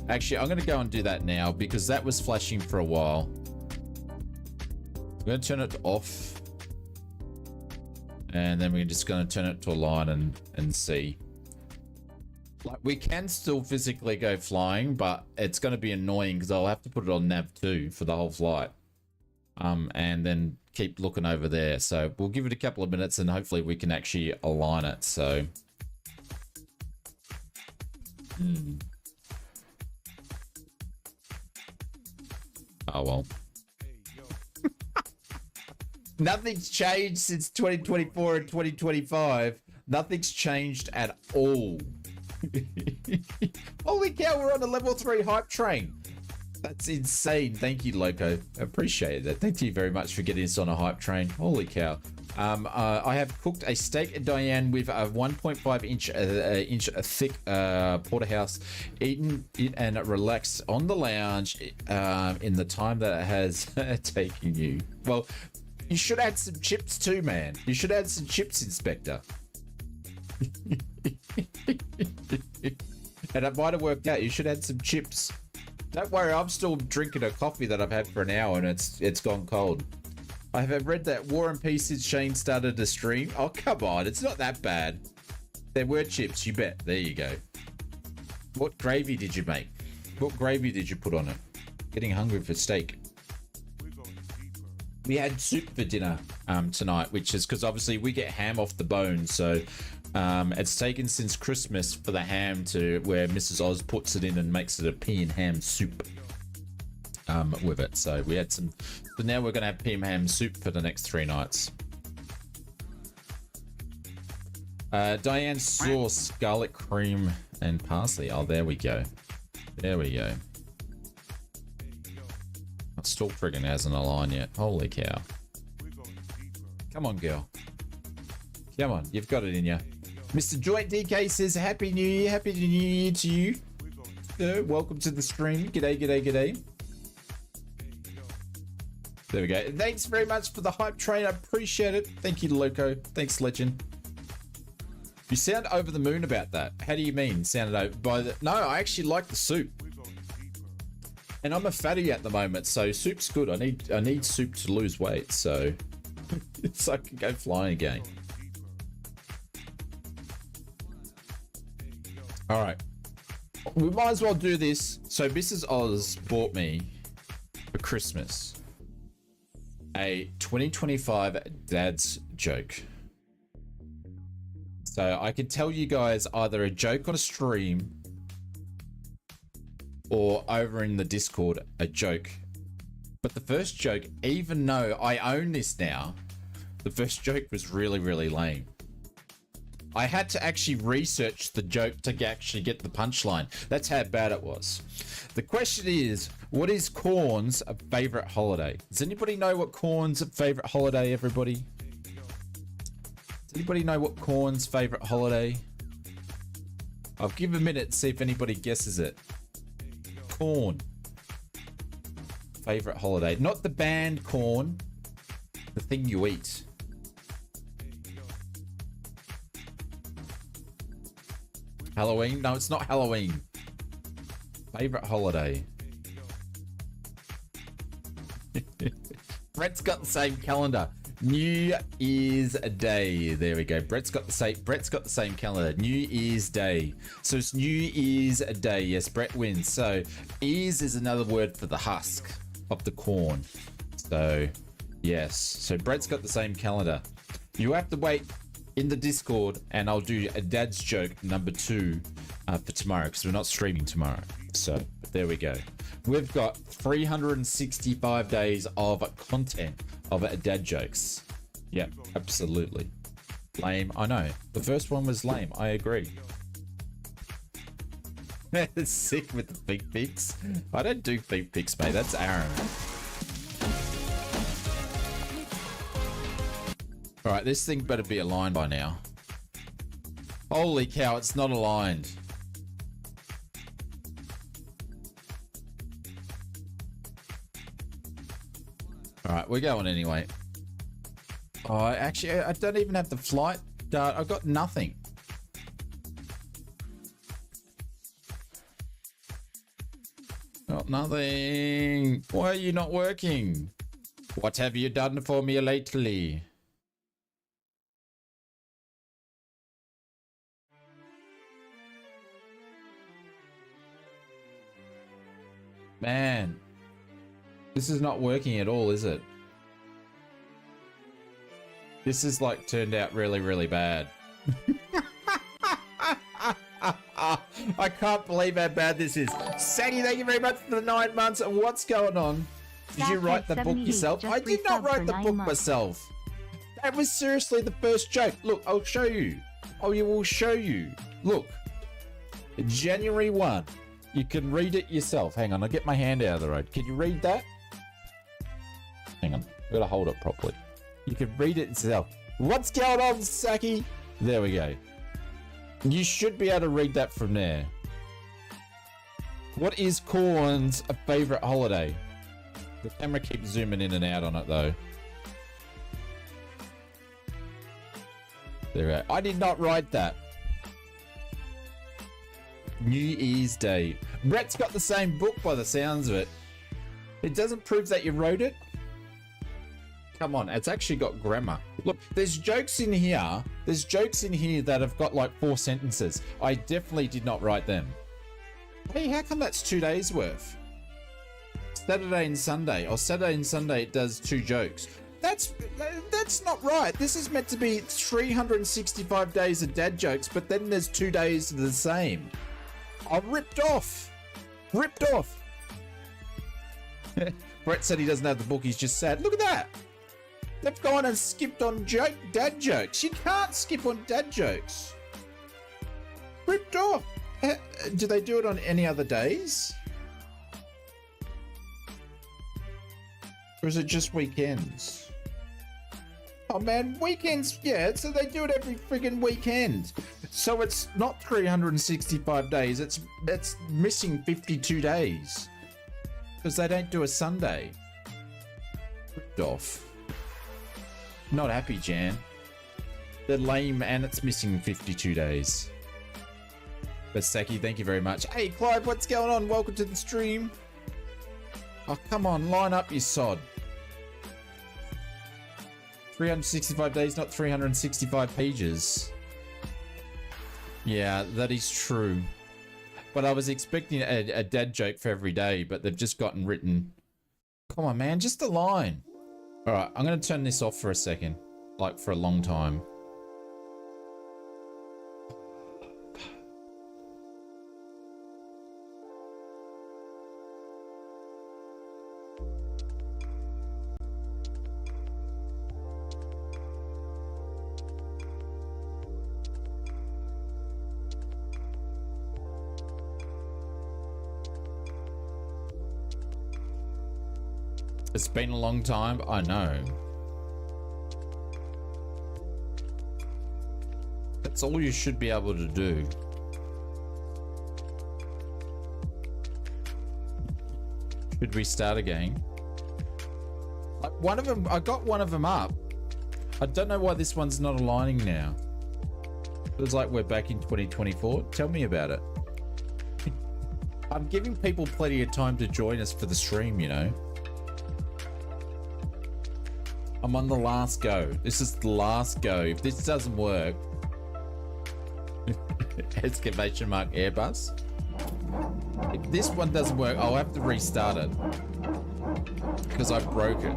Actually, I'm going to go and do that now because that was flashing for a while. I'm going to turn it off. And then we're just going to turn it to align and see. Like, we can still physically go flying, but it's going to be annoying because I'll have to put it on nav 2 for the whole flight. And then keep looking over there. So we'll give it a couple of minutes and hopefully we can actually align it. So oh well. Nothing's changed since 2024 and 2025. Nothing's changed at all. Holy cow, we're on a level 3 hype train. That's insane. Thank you, Loco. Appreciate that. Thank you very much for getting us on a hype train. Holy cow. I have cooked a steak at Diane with a 1.5 inch thick porterhouse, eaten it and relaxed on the lounge in the time that it has taken you. Well, you should add some chips too, man. You should add some chips, Inspector. And it might have worked out. You should add some chips. Don't worry, I'm still drinking a coffee that I've had for an hour and it's gone cold. I have read that War and Peace since Shane started to stream. Oh, come on. It's not that bad. There were chips, you bet. There you go. What gravy did you make? What gravy did you put on it? Getting hungry for steak. We had soup for dinner tonight, which is because obviously we get ham off the bone. So it's taken since Christmas for the ham to where Mrs. Oz puts it in and makes it a pea and ham soup. With it, so we had some. So now we're gonna have pea and ham soup for the next 3 nights. Diane sauce, garlic cream, and parsley. Oh, there we go. There we go. It still friggin' hasn't aligned yet. Holy cow! Come on, girl. Come on, you've got it in you. Mr. Joint DK says, "Happy New Year, Happy New Year to you." Welcome to the stream. G'day, g'day, g'day. There we go. Thanks very much for the hype train. I appreciate it. Thank you, Loco. Thanks, Legend. You sound over the moon about that. How do you mean sounded over by the... No, I actually like the soup. And I'm a fatty at the moment, so soup's good. I need soup to lose weight, so so I can go flying again. All right. We might as well do this. So Mrs. Oz bought me for Christmas a 2025 dad's joke. So I could tell you guys either a joke on a stream or over in the Discord a joke. But the first joke, even though I own this now, the first joke was really, really lame. I had to actually research the joke to actually get the punchline. That's how bad it was. The question is, what is Corn's favorite holiday? Does anybody know what Corn's favorite holiday, everybody? Does anybody know what Corn's favorite holiday? I'll give a minute to see if anybody guesses it. Corn. Favorite holiday. Not the band Corn. The thing you eat. Halloween? No, it's not Halloween. Favorite holiday. Brett's got the same calendar. New Year's Day. There we go. Brett's got the same calendar. New Year's Day. So it's New Year's Day. Yes, Brett wins. So ears is another word for the husk of the corn. So yes. So Brett's got the same calendar. You have to wait in the Discord and I'll do a dad's joke number 2 for tomorrow because we're not streaming tomorrow. So there we go. We've got 365 days of content of dad jokes. Yeah, absolutely. Lame. I know. The first one was lame. I agree. Sick with the feet pics. I don't do feet pics, mate. That's Aaron. All right, this thing better be aligned by now. Holy cow, it's not aligned. All right, we're going anyway. Oh, actually, I don't even have the flight data. I've got nothing. Got nothing. Why are you not working? What have you done for me lately? Man, this is not working at all, is it? This is like turned out really, really bad. I can't believe how bad this is. Sadie, thank you very much for the 9 months. And what's going on? Did you write the book yourself? I did not write the book myself. That was seriously the first joke. Look, I'll show you. Oh, you will show you. Look, January 1, You can read it yourself. Hang on, I'll get my hand out of the road. Can you read that? Hang on, I've got to hold it properly. You can read it yourself. What's going on, Saki? There we go. You should be able to read that from there. What is Corn's favorite holiday? The camera keeps zooming in and out on it, though. There we go. I did not write that. New Year's Day. Brett's got the same book by the sounds of it. It doesn't prove that you wrote it. Come on, it's actually got grammar. Look, there's jokes in here. There's jokes in here that have got like 4 sentences. I definitely did not write them. Hey, how come that's 2 days worth? Saturday and Sunday. Or Saturday and Sunday it does 2 jokes. That's not right. This is meant to be 365 days of dad jokes, but then there's 2 days of the same. I ripped off. Ripped off. Brett said he doesn't have the book. He's just sad. Look at that. They've gone and skipped on dad jokes. You can't skip on dad jokes. Ripped off. Do they do it on any other days? Or is it just weekends? Oh man, weekends, yeah, so they do it every friggin' weekend. So it's not 365 days, it's missing 52 days. Because they don't do a Sunday. Ripped off. Not happy, Jan. They're lame and it's missing 52 days. But Saki, thank you very much. Hey Clive, what's going on? Welcome to the stream. Oh, come on, line up, you sod. 365 days, not 365 pages. Yeah, that is true. But I was expecting a dad joke for every day, but they've just gotten written. Come on, man, just a line. All right, I'm going to turn this off for a second, like for a long time. It's been a long time, I know. That's all you should be able to do. Should we start again? Like one of them, I got one of them up. I don't know why this one's not aligning now. Feels like we're back in 2024. Tell me about it. I'm giving people plenty of time to join us for the stream, you know. I'm on the last go. This is the last go. If this doesn't work, exclamation mark Airbus. If this one doesn't work, I'll have to restart it because I broke it.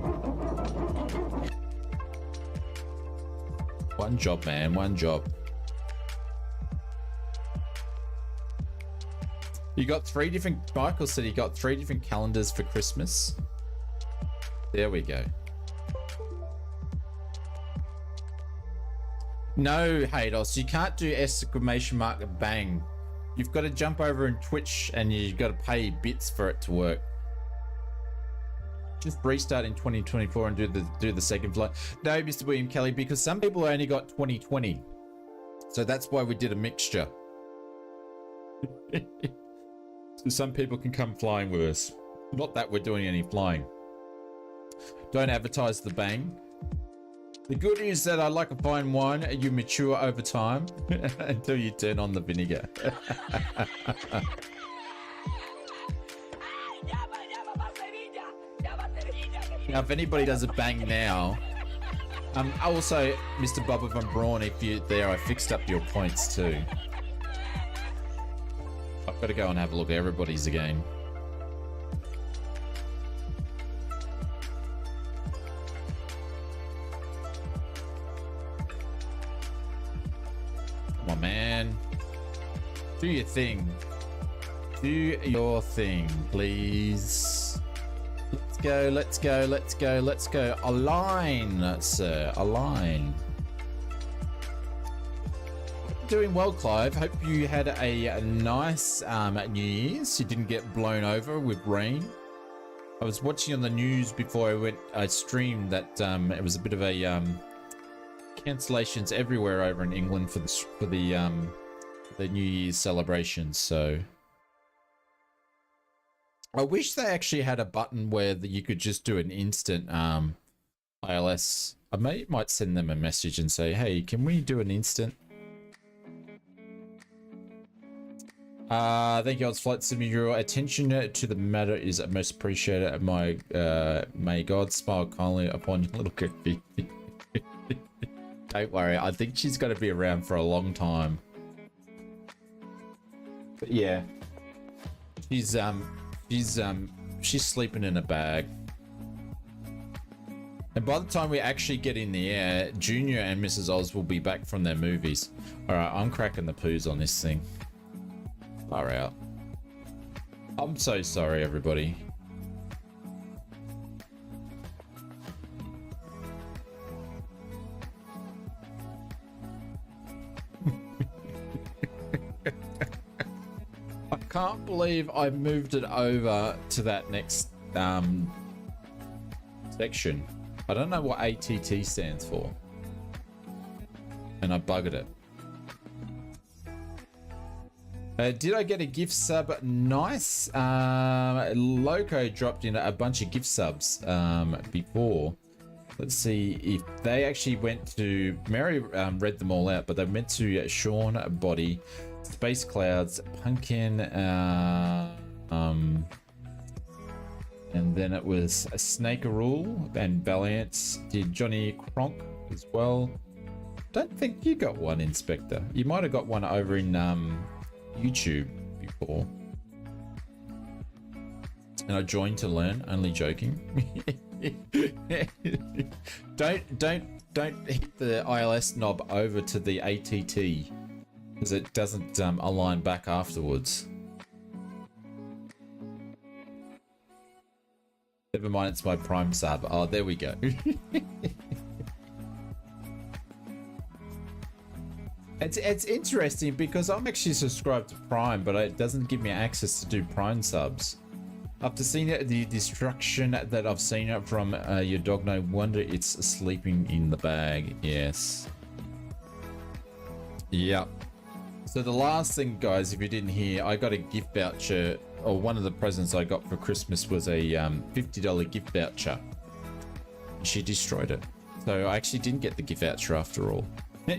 One job, man. One job. You got 3 different. Michael said he got 3 different calendars for Christmas. There we go. No, Haydos, you can't do exclamation mark bang. You've got to jump over in Twitch and you've got to pay bits for it to work. Just restart in 2024 and do the second flight. No, Mr. William Kelly, because some people only got 2020. So that's why we did a mixture. So some people can come flying with us. Not that we're doing any flying. Don't advertise the bang. The good news is that I like a fine wine, you mature over time until you turn on the vinegar. Now, if anybody does a bang now, also, Mr. Bubba Van Braun, if you're there, I fixed up your points too. I've got to go and have a look at everybody's again. Come on, man. Do your thing. Do your thing, please. Let's go, let's go, let's go, let's go. Align, sir. Align. doing well, Clive. Hope you had a nice New Year's. You didn't get blown over with rain. I was watching on the news before I streamed that it was a bit of a cancellations everywhere over in England for the New Year's celebrations. So I wish they actually had a button where you could just do an instant ILS. I might send them a message and say, hey, can we do an instant? Thank you, ausflightsimmer. Your attention to the matter is most appreciated. May God smile kindly upon your little cookie. Don't worry, I think she's going to be around for a long time. But yeah, she's sleeping in a bag. And by the time we actually get in the air, Junior and Mrs. Oz will be back from their movies. All right, I'm cracking the poos on this thing. Far out. I'm so sorry, everybody. I can't believe I moved it over to that next section. I don't know what ATT stands for. And I buggered it. Did I get a gift sub? Nice. Loco dropped in a bunch of gift subs before. Let's see if they actually went to... Mary read them all out, but they went to Sean, Body, Space Clouds, Pumpkin, and then it was a Snakerule and Valiant. Did Johnny Cronk as well. Don't think you got one, Inspector. You might have got one over in YouTube before. And I joined to learn, only joking. don't hit the ILS knob over to the ATT because it doesn't align back afterwards. Never mind, it's my Prime sub. Oh, there we go. It's interesting because I'm actually subscribed to Prime, but it doesn't give me access to do Prime subs. After seeing the destruction that I've seen from your dog, no wonder it's sleeping in the bag. Yes. Yep. So the last thing, guys, if you didn't hear, I got a gift voucher, or one of the presents I got for Christmas was a $50 gift voucher. She destroyed it. So I actually didn't get the gift voucher after all.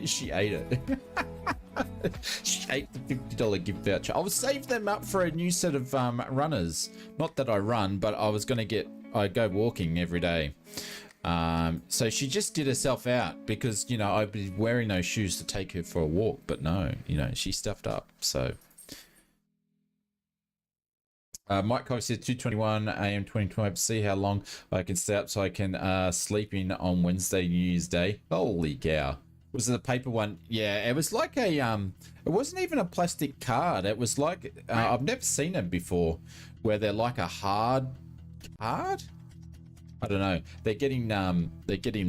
She ate it. She ate the $50 gift voucher. I will save them up for a new set of runners. Not that I run, but I was going to I go walking every day. So she just did herself out because, you know, I'd be wearing those shoes to take her for a walk. But no, you know, she stuffed up. So Mike Cox said 2:21 a.m. 2025. See how long I can stay up so I can sleep in on Wednesday, New Year's Day. Holy cow. Was it a paper one? Yeah, it was like a it wasn't even a plastic card. It was like I've never seen them before where they're like a hard card. I don't know. They're getting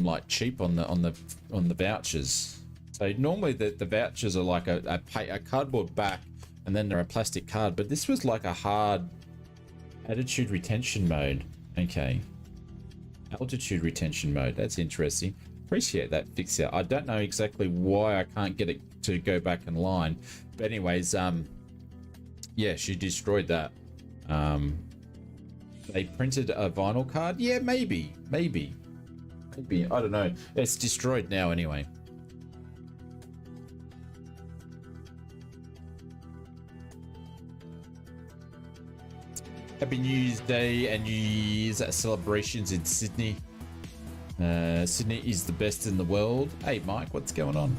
like cheap on the vouchers. So normally the vouchers are like a cardboard back and then they're a plastic card, but this was like a hard attitude retention mode. Okay. Altitude retention mode. That's interesting. Appreciate that fix out. I don't know exactly why I can't get it to go back in line, but anyways, yeah, she destroyed that. They printed a vinyl card. Yeah, maybe I don't know. It's destroyed now anyway. Happy New Year's Day and New Year's celebrations in Sydney. Sydney is the best in the world. Hey Mike, what's going on?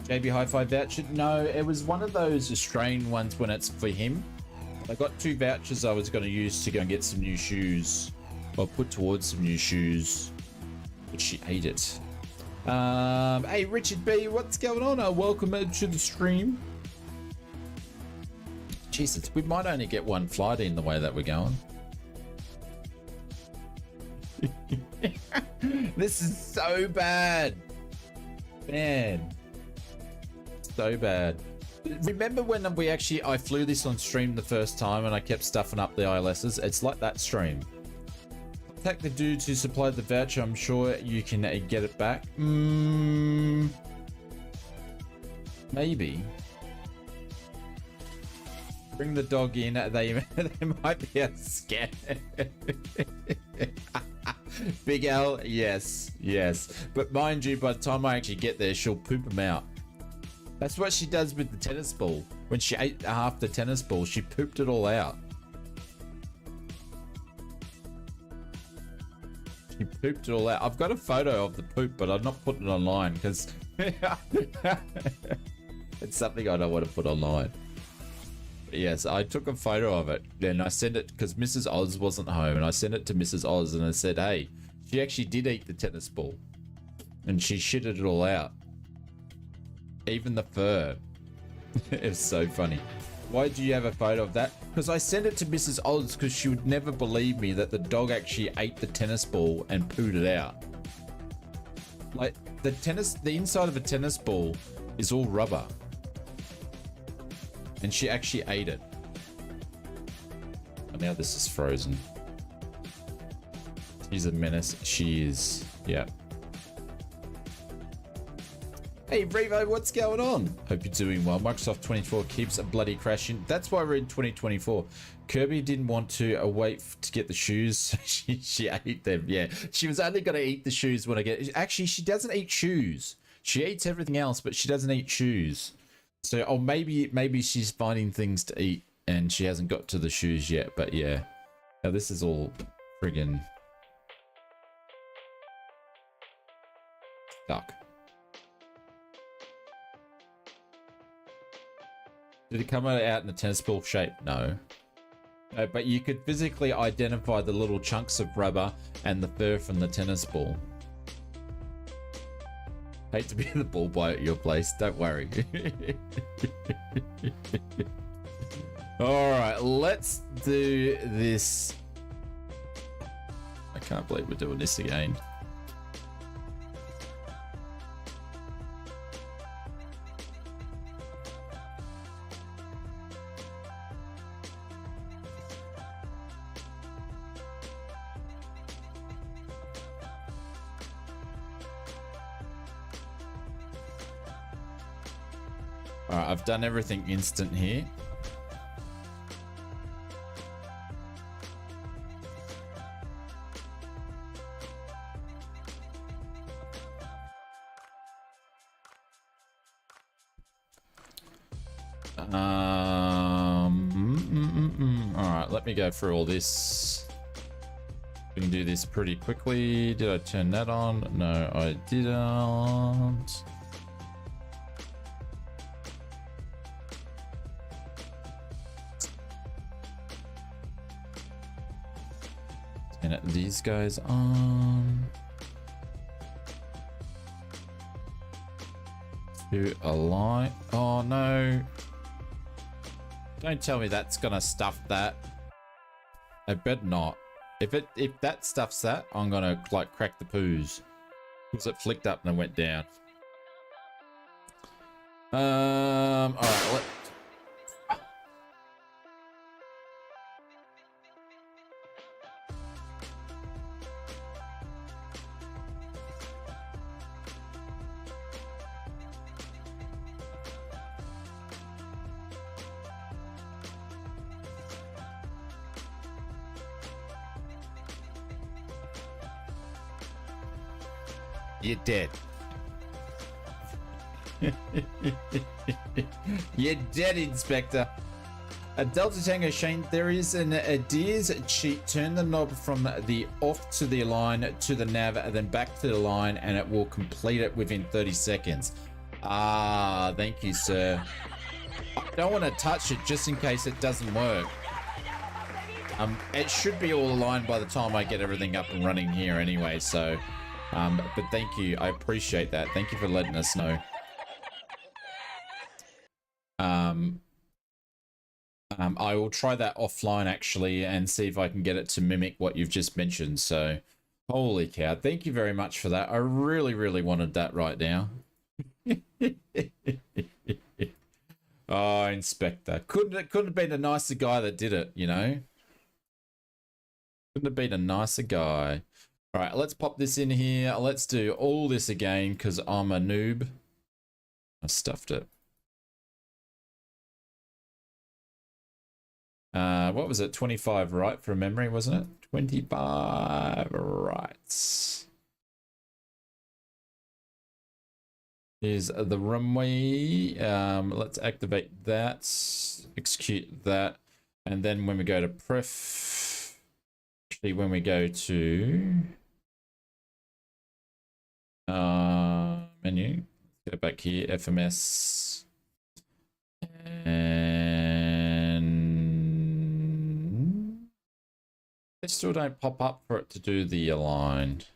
JB Hi-Fi voucher? No, it was one of those Australian ones when it's for him. I got 2 vouchers I was going to use to go and get some new shoes. Or put towards some new shoes. But she ate it. Hey Richard B, what's going on? Welcome to the stream. Jesus, we might only get one flight in the way that we're going. This is so bad. Man, so bad. Remember when I flew this on stream the first time and I kept stuffing up the ILSs? It's like that stream. Contact the dude who supplied the voucher. I'm sure you can get it back. Maybe. Bring the dog in. They might be a scam. Big L, yes. But mind you, by the time I actually get there, she'll poop them out. That's what she does with the tennis ball. When she ate half the tennis ball, she pooped it all out. She pooped it all out. I've got a photo of the poop, but I'm not putting it online because it's something I don't want to put online. But yes, I took a photo of it and I sent it because Mrs. Oz wasn't home, and I sent it to Mrs. Oz and I said, hey, she actually did eat the tennis ball and she shitted it all out. Even the fur. It's so funny. Why do you have a photo of that? Because I sent it to Mrs. Oz because she would never believe me that the dog actually ate the tennis ball and pooed it out. Like the inside of a tennis ball is all rubber. And she actually ate it. And now this is frozen. She's a menace. She is. Yeah. Hey Revo, what's going on? Hope you're doing well. Microsoft 24 keeps bloody crashing. That's why we're in 2024. Kirby didn't want to wait to get the shoes. So she ate them. Yeah, she was only going to eat the shoes when I get. Actually, she doesn't eat shoes. She eats everything else, but she doesn't eat shoes. So, or maybe she's finding things to eat and she hasn't got to the shoes yet. But yeah, now this is all friggin' stuck. Did it come out in a tennis ball shape? No. No, but you could physically identify the little chunks of rubber and the fur from the tennis ball. Hate to be the ball boy at your place. Don't worry. All right, let's do this. I can't believe we're doing this again. All right, I've done everything instant here. All right, let me go through all this. We can do this pretty quickly. Did I turn that on? No, I didn't. Turn these guys on. To align. Oh no. Don't tell me that's gonna stuff that. I bet not. If that stuffs that, I'm gonna like crack the poos. Because it flicked up and it went down. Alright, you're dead. You're dead, Inspector. A Delta Tango Shane, there is an Adir's cheat. Turn the knob from the off to the line to the nav and then back to the line and it will complete it within 30 seconds. Ah, thank you, sir. I don't want to touch it just in case it doesn't work. It should be all aligned by the time I get everything up and running here anyway, so... but thank you. I appreciate that. Thank you for letting us know. I will try that offline actually and see if I can get it to mimic what you've just mentioned. So, holy cow. Thank you very much for that. I really, really wanted that right now. Oh, Inspector. Couldn't have been a nicer guy that did it, you know? Couldn't have been a nicer guy. All right, let's pop this in here. Let's do all this again because I'm a noob. I stuffed it. What was it? 25 right from memory, wasn't it? 25 rights. Here's the runway. Let's activate that, execute that, and then when we go to pref, actually when we go to menu, go back here, FMS, and they still don't pop up for it to do the aligned.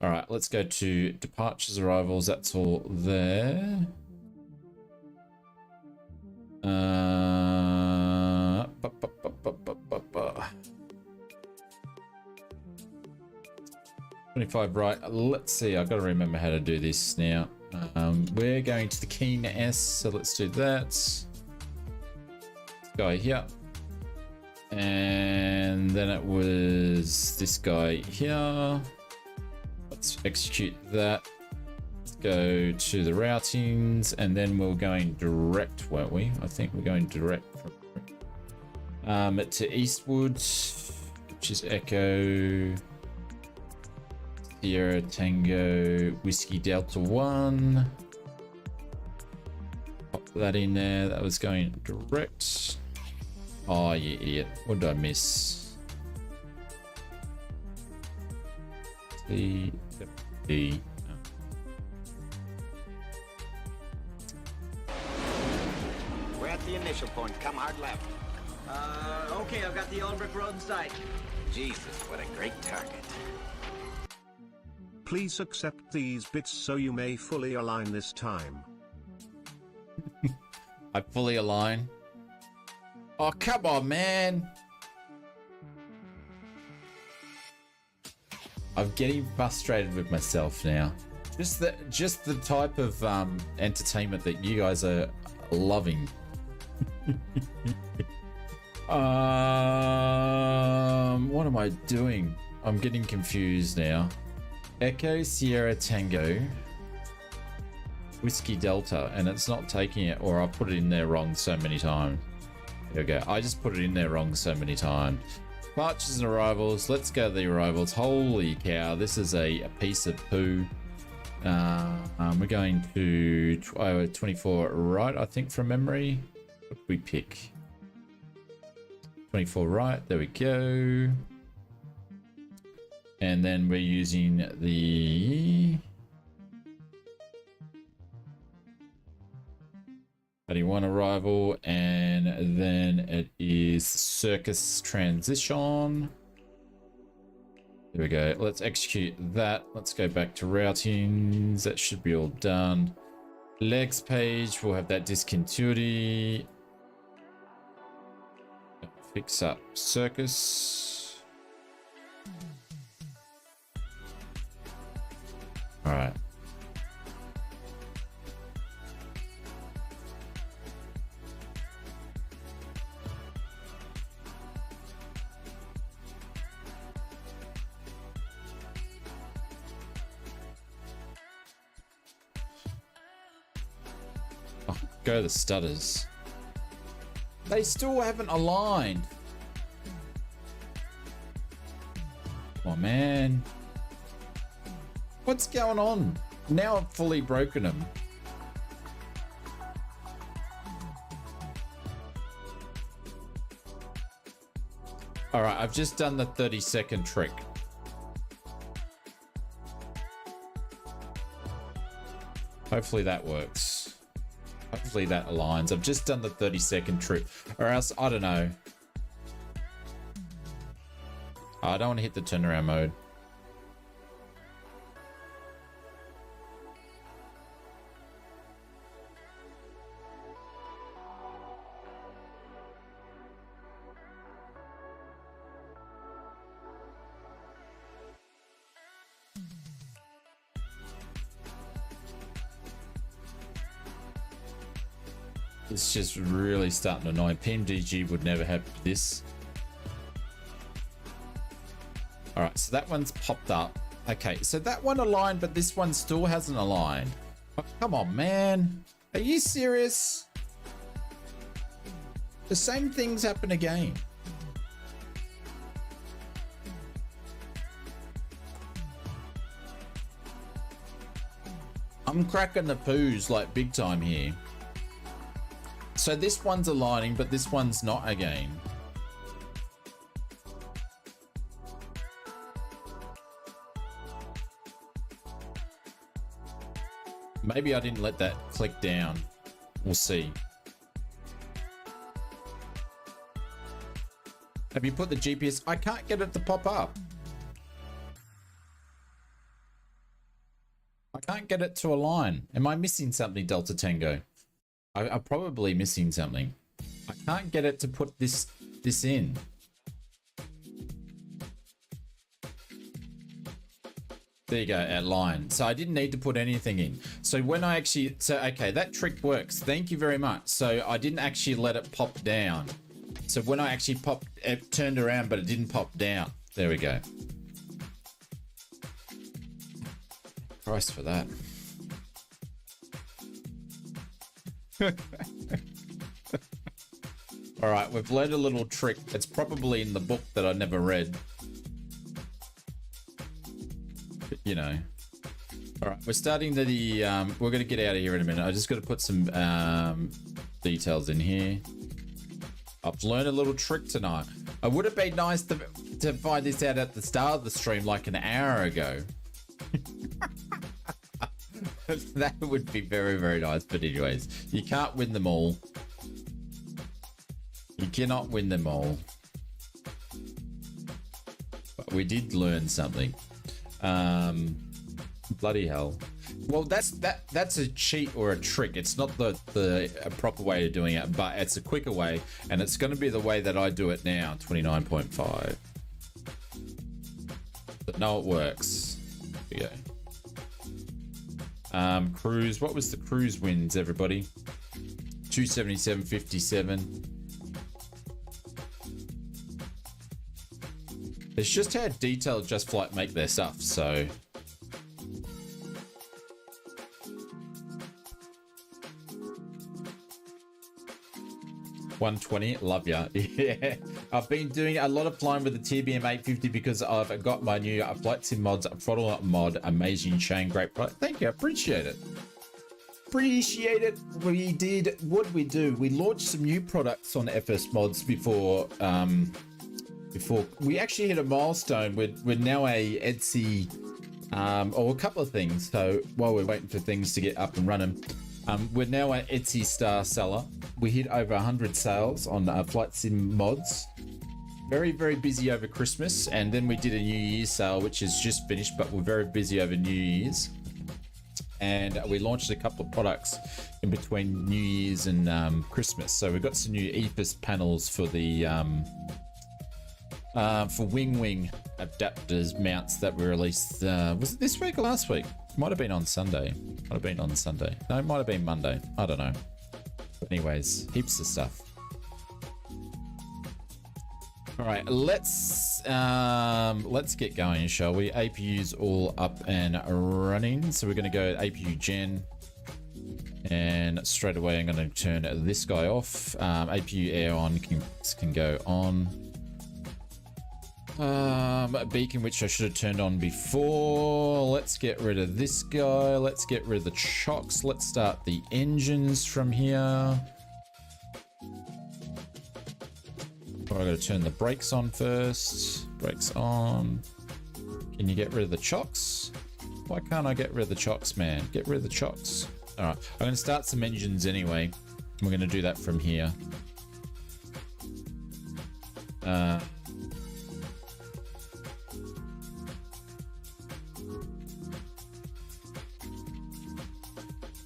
All right, let's go to departures, arrivals. That's all there. 25 right. Let's see. I've got to remember how to do this now. We're going to the Keen S, so let's do that. This guy here. And then it was this guy here. Let's execute that. Let's go to the routings, and then we're going direct, weren't we? I think we're going direct from to Eastwood, which is Echo Sierra Tango Whiskey Delta 1. Pop that in there. That was going direct. Oh, you idiot. What did I miss? The We're at the initial point. Come hard left. Okay, I've got the Albrecht Road in sight. Jesus, what a great target. Please accept these bits so you may fully align this time. I fully align. Oh, come on, man. I'm getting frustrated with myself now. Just the type of entertainment that you guys are loving. What am I doing? I'm getting confused now. Echo Sierra Tango Whiskey Delta, and it's not taking it, or I put it in there wrong so many times. There we go. I just put it in there wrong so many times. Departures and arrivals. Let's go to the arrivals. Holy cow, this is a piece of poo. We're going to 24 right, I think, from memory. What did we pick? 24 right. There we go. And then we're using the 31 arrival, and then it is circus transition. There we go. Let's execute that. Let's go back to routings. That should be all done. Legs page, we'll have that discontinuity. Fix up circus. All right. Oh, go the stutters. They still haven't aligned. Come on, man. What's going on? Now I've fully broken them. All right, I've just done the 30-second trick. Hopefully that works. Hopefully that aligns. I've just done the 30-second trick, or else I don't know. I don't want to hit the turnaround mode. It's just really starting to annoy. PMDG would never have this. All right, so that one's popped up. Okay, so that one aligned, but this one still hasn't aligned. Oh, come on, man. Are you serious? The same things happen again. I'm cracking the poos like big time here. So this one's aligning, but this one's not again. Maybe I didn't let that click down. We'll see. Have you put the GPS? I can't get it to pop up. I can't get it to align. Am I missing something, Delta Tango? I'm probably missing something. I can't get it to put this in. There you go, align. So I didn't need to put anything in. So when I actually, okay, that trick works. Thank you very much. So I didn't actually let it pop down. So when I actually popped, it turned around, but it didn't pop down. There we go. Christ for that. All right, we've learned a little trick. It's probably in the book that I never read. But, you know. All right, we're starting the, we're going to get out of here in a minute. I just got to put some details in here. I've learned a little trick tonight. It would have been nice to find this out at the start of the stream like an hour ago. That would be very, very nice. But anyways, you can't win them all. You cannot win them all. But we did learn something. Bloody hell. Well, that's a cheat or a trick. It's not the proper way of doing it, but it's a quicker way, and it's going to be the way that I do it now. 29.5. But no, it works. Here we go. Cruise. What was the cruise wins, everybody? 277.57. It's just how detailed Just Flight make their stuff, so. $120, love ya. Yeah, I've been doing a lot of flying with the TBM 850 because I've got my new flight sim mods, throttle mod, amazing chain, great product. Thank you, I appreciate it. Appreciate it. We did, what did we do? We launched some new products on FS Mods before we actually hit a milestone. We're now a Etsy, or a couple of things. So while we're waiting for things to get up and running, we're now an Etsy star seller. We hit over 100 sales on flight sim mods. Very, very busy over Christmas. And then we did a New Year's sale, which is just finished, but we're very busy over New Year's. And we launched a couple of products in between New Year's and Christmas. So we've got some new EPIS panels for the for wing adapters mounts that were released. Was it this week or last week? Might have been on Sunday. Might have been on Sunday. No, it might have been Monday. I don't know. But anyways, heaps of stuff. All right, let's get going, shall we? APU's all up and running. So we're going to go APU gen. And straight away, I'm going to turn this guy off. APU air on can go on. A beacon, which I should have turned on before. Let's get rid of this guy. Let's get rid of the chocks. Let's start the engines from here. I've got to turn the brakes on first. Brakes on. Can you get rid of the chocks? Why can't I get rid of the chocks, man? Get rid of the chocks. All right, I'm going to start some engines anyway. We're going to do that from here.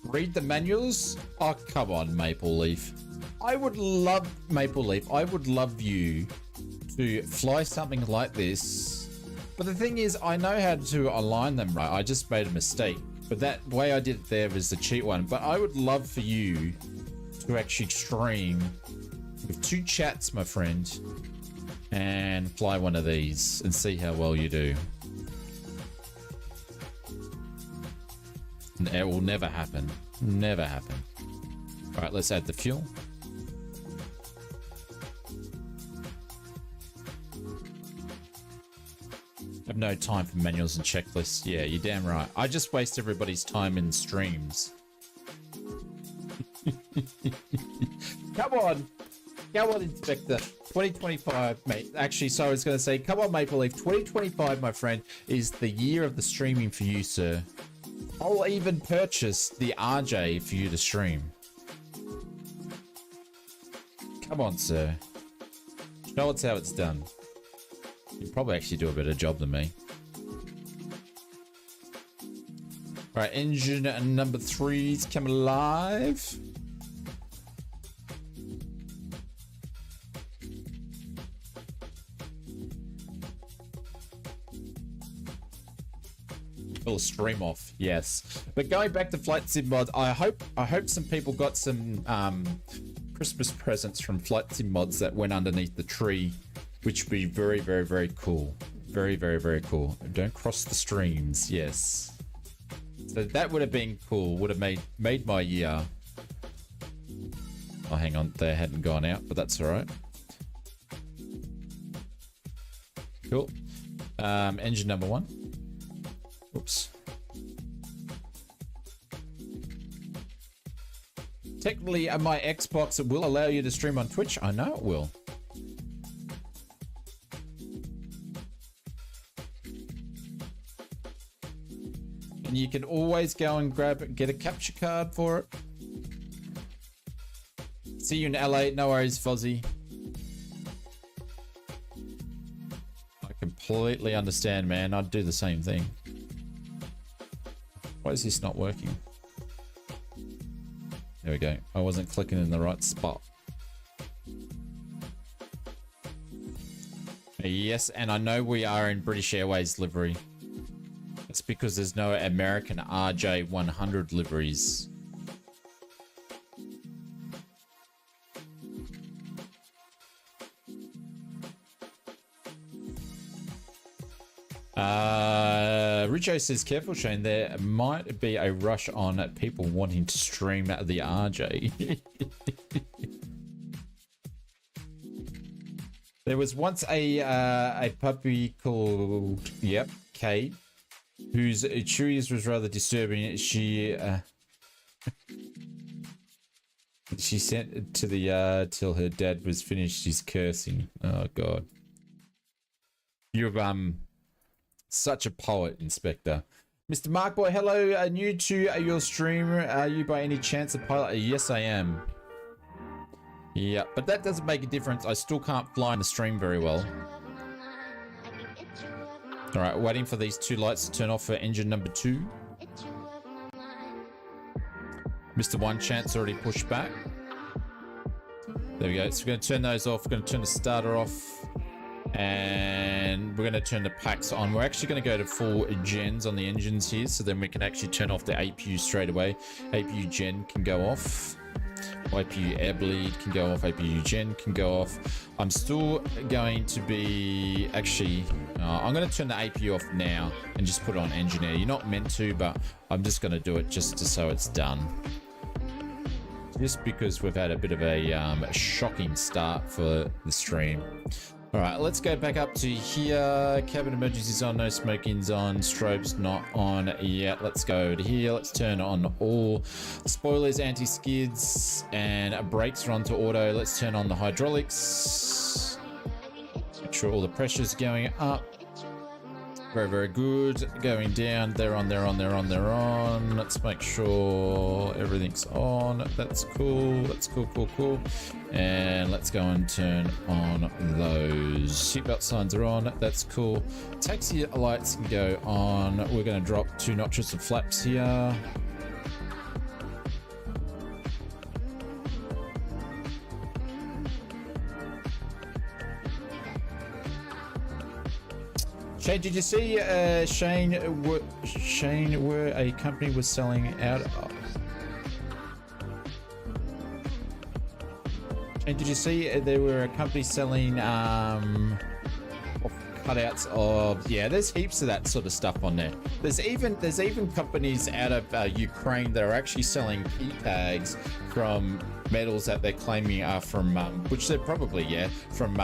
Read the manuals? Oh, come on, Maple Leaf. I would love, Maple Leaf, I would love you to fly something like this. But the thing is, I know how to align them right. I just made a mistake. But that way I did it there was the cheat one. But I would love for you to actually stream with 2 chats, my friend, and fly one of these and see how well you do. It will never happen. Never happen. All right, let's add the fuel. I have no time for manuals and checklists. Yeah, you're damn right. I just waste everybody's time in streams. Come on. Come on, Inspector. 2025, mate. Actually, so I was going to say, come on, Maple Leaf. 2025, my friend, is the year of the streaming for you, sir. I'll even purchase the RJ for you to stream. Come on, sir. Show us how it's done. You probably actually do a better job than me. Alright, engine number 3 is coming live. Will stream off, yes. But going back to Flight Sim mods, I hope some people got some Christmas presents from Flight Sim mods that went underneath the tree, which would be very, very, very cool. Very, very, very cool. Don't cross the streams, yes. So that would have been cool. Would have made my year. Oh, hang on, they hadn't gone out, but that's all right. Cool. Engine number 1. Oops. Technically, on my Xbox, it will allow you to stream on Twitch. I know it will. And you can always go and get a capture card for it. See you in LA. No worries, Fozzie. I completely understand, man. I'd do the same thing. Why is this not working? There we go. I wasn't clicking in the right spot. Yes, and I know we are in British Airways livery. It's because there's no American RJ100 liveries. Richo says, careful Shane, there might be a rush on people wanting to stream the RJ. There was once a puppy called, yep, Kate, whose chewies was rather disturbing. She sent it to the yard till her dad was finished his cursing. Oh God. You're such a poet, Inspector. Mr. Markboy, hello. New to your stream. Are you by any chance a pilot? Yes, I am. Yeah, but that doesn't make a difference. I still can't fly in the stream very well. All right, waiting for these 2 lights to turn off for engine number 2. Mr. One Chance already pushed back. There we go. So we're going to turn those off. We're going to turn the starter off. And we're going to turn the packs on. We're actually going to go to full gens on the engines here, so then we can actually turn off the APU straight away. APU gen can go off. APU air bleed can go off. APU gen can go off. I'm still going to be actually I'm going to turn the APU off now and just put it on engine air. You're not meant to, but I'm just going to do it just so it's done. Just because we've had a bit of a shocking start for the stream. All right, let's go back up to here. Cabin emergencies on, no smoking's on, strobes not on yet. Let's go to here. Let's turn on all spoilers, anti-skids, and brakes are on to auto. Let's turn on the hydraulics. Make sure all the pressure's going up. Very, very good. Going down. They're on, they're on, they're on, they're on. Let's make sure everything's on. That's cool. That's cool, cool, cool. And let's go and turn on those. Seatbelt signs are on. That's cool. Taxi lights can go on. We're going to drop 2 notches of flaps here. Shane, did you see Shane where a company was selling out? And did you see there were a company selling cutouts of, yeah, there's heaps of that sort of stuff on there. There's even companies out of Ukraine that are actually selling key tags from medals that they're claiming are from, which they're probably, yeah, from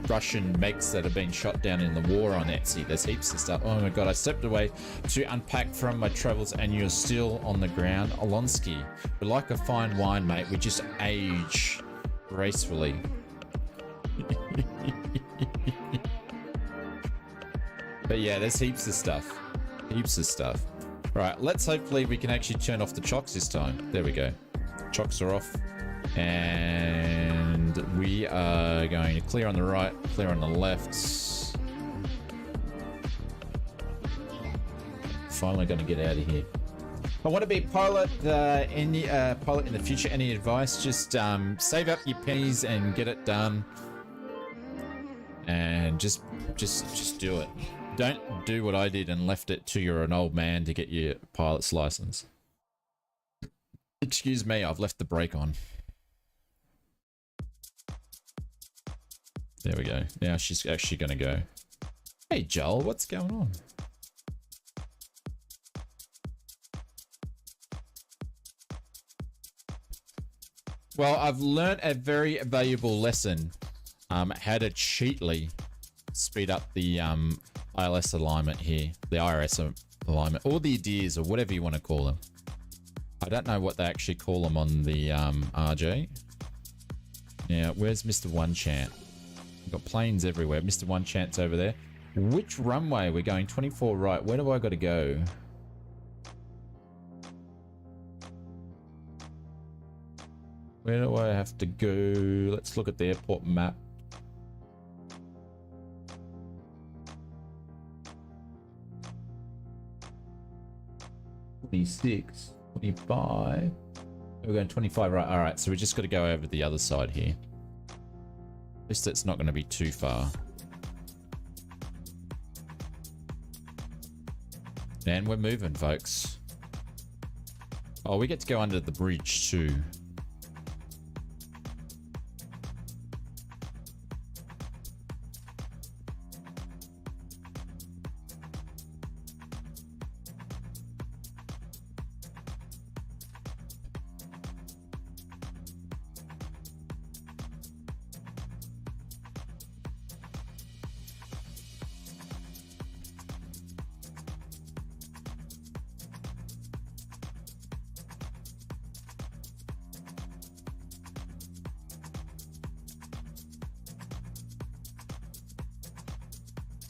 Russian makes that have been shot down in the war on Etsy. There's heaps of stuff. Oh my god, I stepped away to unpack from my travels and you're still on the ground. Alonsky, we're like a fine wine, mate. We just age gracefully. But yeah, there's heaps of stuff. Heaps of stuff. Right, let's hopefully we can actually turn off the chocks this time. There we go. Chocks are off. And we are going to clear on the right, clear on the left. Finally going to get out of here. I want to be a pilot. Any pilot in the future? Any advice? Just save up your pennies and get it done. And just do it. Don't do what I did and left it to you're an old man to get your pilot's license. Excuse me, I've left the brake on. There we go. Now she's actually going to go. Hey, Joel, what's going on? Well, I've learned a very valuable lesson. How to cheatly speed up the ILS alignment here. The IRS alignment. Or the ideas, or whatever you want to call them. I don't know what they actually call them on the RJ. Now, where's Mr. One Chant? We've got planes everywhere. Mr. One Chant's over there. Which runway? We're going 24 right. Where do I got to go? Where do I have to go? Let's look at the airport map. (26) 25. We're going 25 right. All right, so we just got to go over the other side here. At least it's not going to be too far. And we're moving, folks. Oh, we get to go under the bridge too.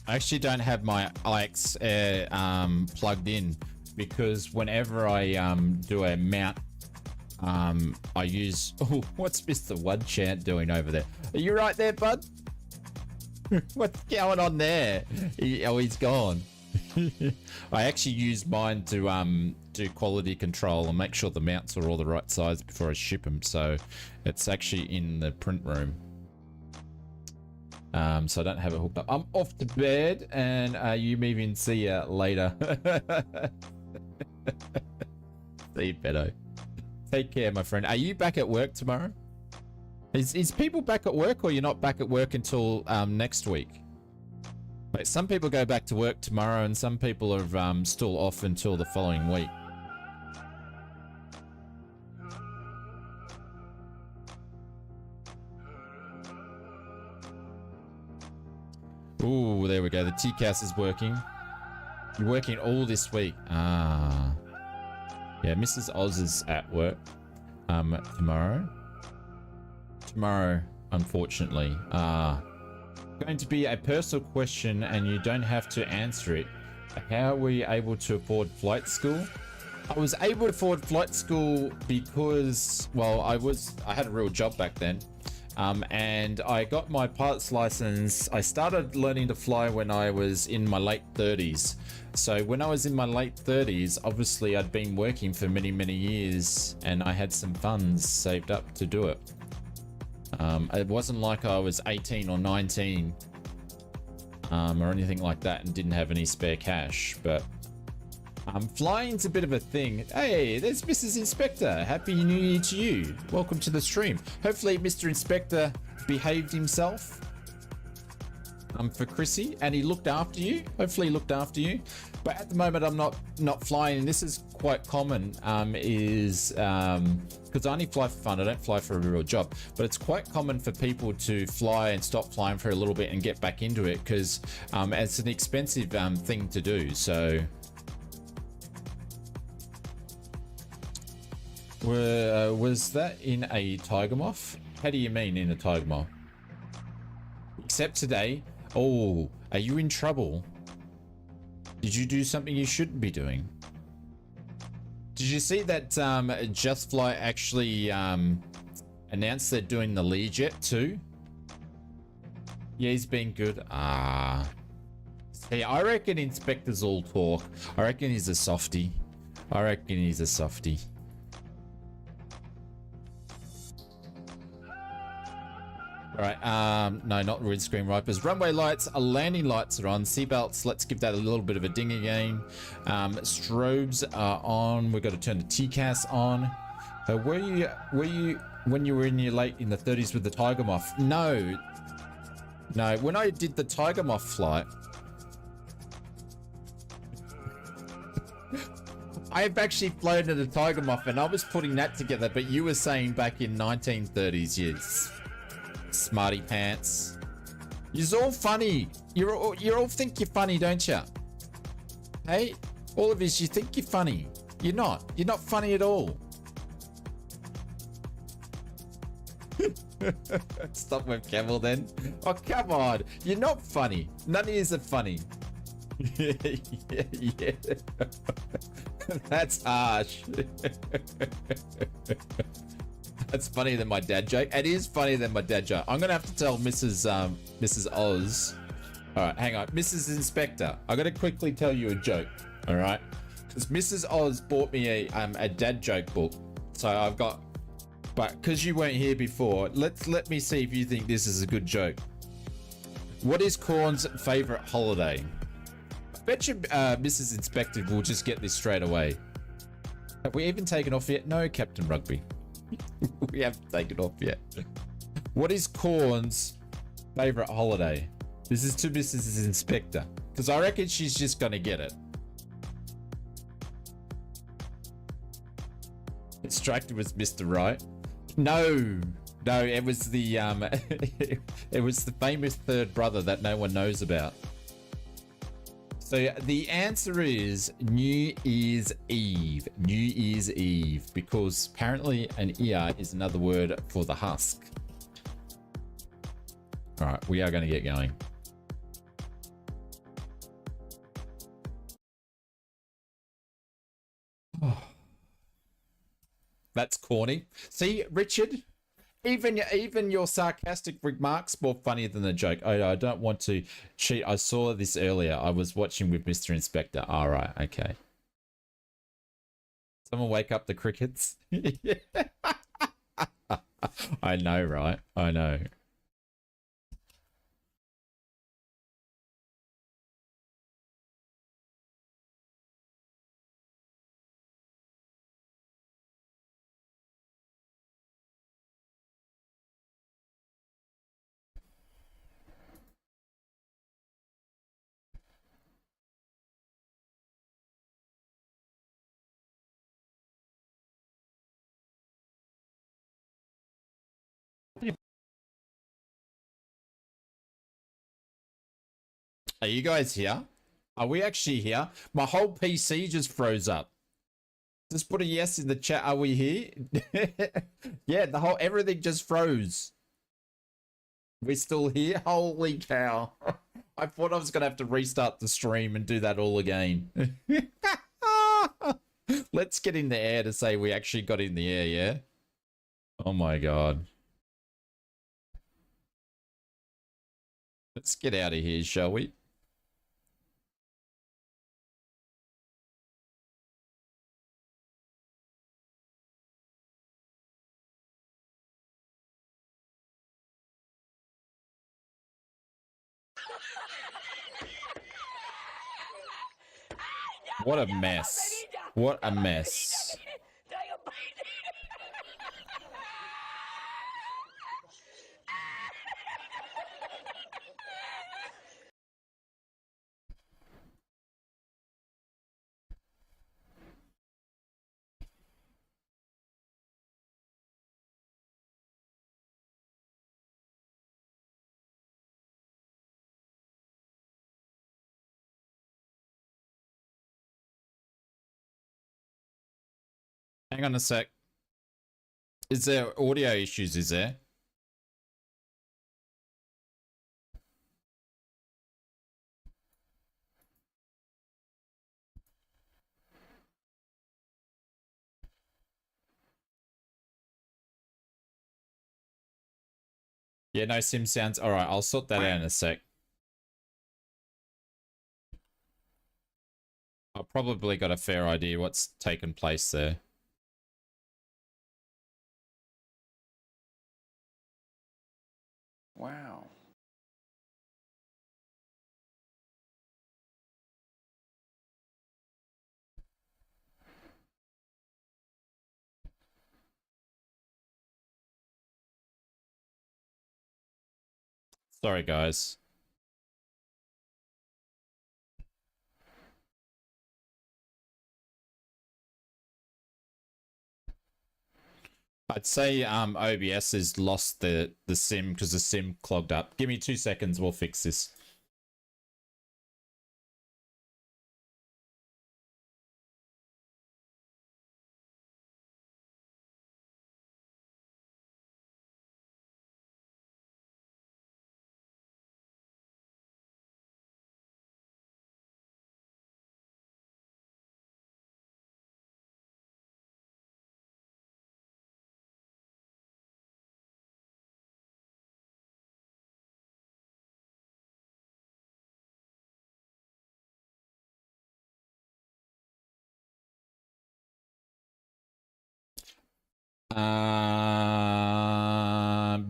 I actually don't have my KLAX plugged in because whenever I do a mount, I use... Oh, what's Mr. One Chant doing over there? Are you right there, bud? What's going on there? He's gone. I actually use mine to do quality control and make sure the mounts are all the right size before I ship them. So it's actually in the print room. So I don't have it hooked up. I'm off to bed, and you maybe see you later. See you, Beto. Take care, my friend. Are you back at work tomorrow? Is people back at work, or you're not back at work until next week? Like, some people go back to work tomorrow, and some people are still off until the following week. Ooh, there we go. The TCAS is working. You're working all this week. Ah. Yeah, Mrs. Oz is at work tomorrow. Tomorrow, unfortunately. Going to be a personal question and you don't have to answer it. How were you able to afford flight school? I was able to afford flight school because, well, I had a real job back then. And I got my pilot's license. I started learning to fly when I was in my late 30s. So when I was in my late 30s, obviously I'd been working for many, many years and I had some funds saved up to do it. It wasn't like I was 18 or 19 or anything like that and didn't have any spare cash, but Flying's a bit of a thing. Hey, there's Mrs. Inspector. Happy New Year to you. Welcome to the stream. Hopefully Mr. Inspector behaved himself for Chrissy, and he looked after you. Hopefully he looked after you. But at the moment I'm not flying, and this is quite common, because I only fly for fun. I don't fly for a real job, but it's quite common for people to fly and stop flying for a little bit and get back into it, because it's an expensive thing to do. So was that in a Tiger Moth? How do you mean in a Tiger Moth? Except today. Oh, are you in trouble? Did you do something you shouldn't be doing? Did you see that Just Fly actually announced they're doing the Learjet too? Yeah, he's been good. Hey, I reckon Inspector's all talk. I reckon he's a softie. I reckon he's a softie. All right, no, not windscreen wipers. Runway lights, landing lights are on. Seatbelts, let's give that a little bit of a ding again. Strobes are on. We've got to turn the TCAS on. Were you when you were in your late in the 30s with the Tiger Moth? No, when I did the Tiger Moth flight, I've actually flown in a Tiger Moth, and I was putting that together, but you were saying back in 1930s, yes. Smarty pants. You're all funny. You all think you're funny, don't you? Hey, all of us, you think you're funny. You're not. You're not funny at all. Stop with Camel then. Oh, come on. You're not funny. None of yous are funny. yeah. That's harsh. That's funnier than my dad joke. It is funnier than my dad joke. I'm gonna have to tell Mrs. Oz. All right, hang on, Mrs. Inspector. I gotta quickly tell you a joke. All right, because Mrs. Oz bought me a dad joke book. So I've got, but because you weren't here before, let me see if you think this is a good joke. What is Corn's favorite holiday? I bet you Mrs. Inspector will just get this straight away. Have we even taken off yet? No, Captain Rugby. We haven't taken off yet. What is Corn's favorite holiday? This is to Mrs. Inspector, because I reckon she's just gonna get it. Instructor was Mr. Right. No, it was the it was the famous third brother that no one knows about. So the answer is New Year's Eve. New Year's Eve, because apparently an ear is another word for the husk. All right, we are going to get going. Oh. That's corny. See, Richard? Even your sarcastic remarks more funnier than the joke. I don't want to cheat. I saw this earlier. I was watching with Mr. Inspector. All right, okay. Someone wake up the crickets. I know, right? I know. Are you guys here? Are we actually here? My whole PC just froze up. Just put a yes in the chat. Are we here? Yeah, everything just froze. We're still here? Holy cow. I thought I was going to have to restart the stream and do that all again. Let's get in the air to say we actually got in the air, yeah? Oh my God. Let's get out of here, shall we? What a mess. What a mess. Hang on a sec. Is there audio issues, is there? Yeah, no sim sounds. All right, I'll sort that out in a sec. I've probably got a fair idea what's taken place there. Wow. Sorry, guys. I'd say OBS has lost the sim because the sim clogged up. Give me 2 seconds, we'll fix this.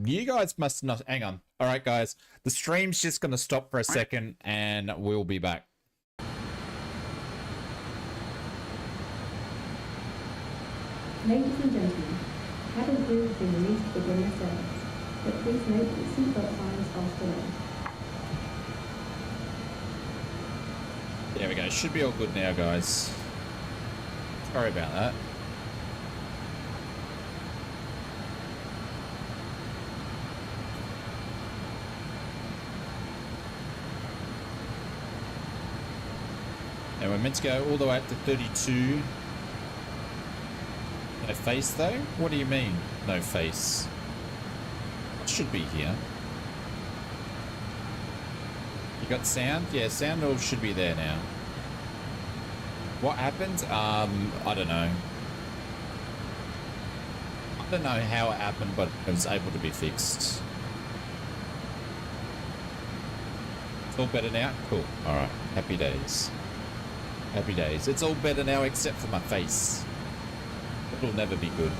You guys must not. Hang on. All right, guys. The stream's just going to stop for a second and we'll be back. Ladies and gentlemen, cabin crew has been released to begin their service, but please note that seatbelt signs are still on. There we go. Should be all good now, guys. Sorry about that. And we're meant to go all the way up to 32. No face though? What do you mean, no face? It should be here. You got sound? Yeah, sound all should be there now. What happened? I don't know. I don't know how it happened, but it was able to be fixed. It's all better now? Cool. Alright. Happy days. Happy days. It's all better now except for my face. It'll never be good.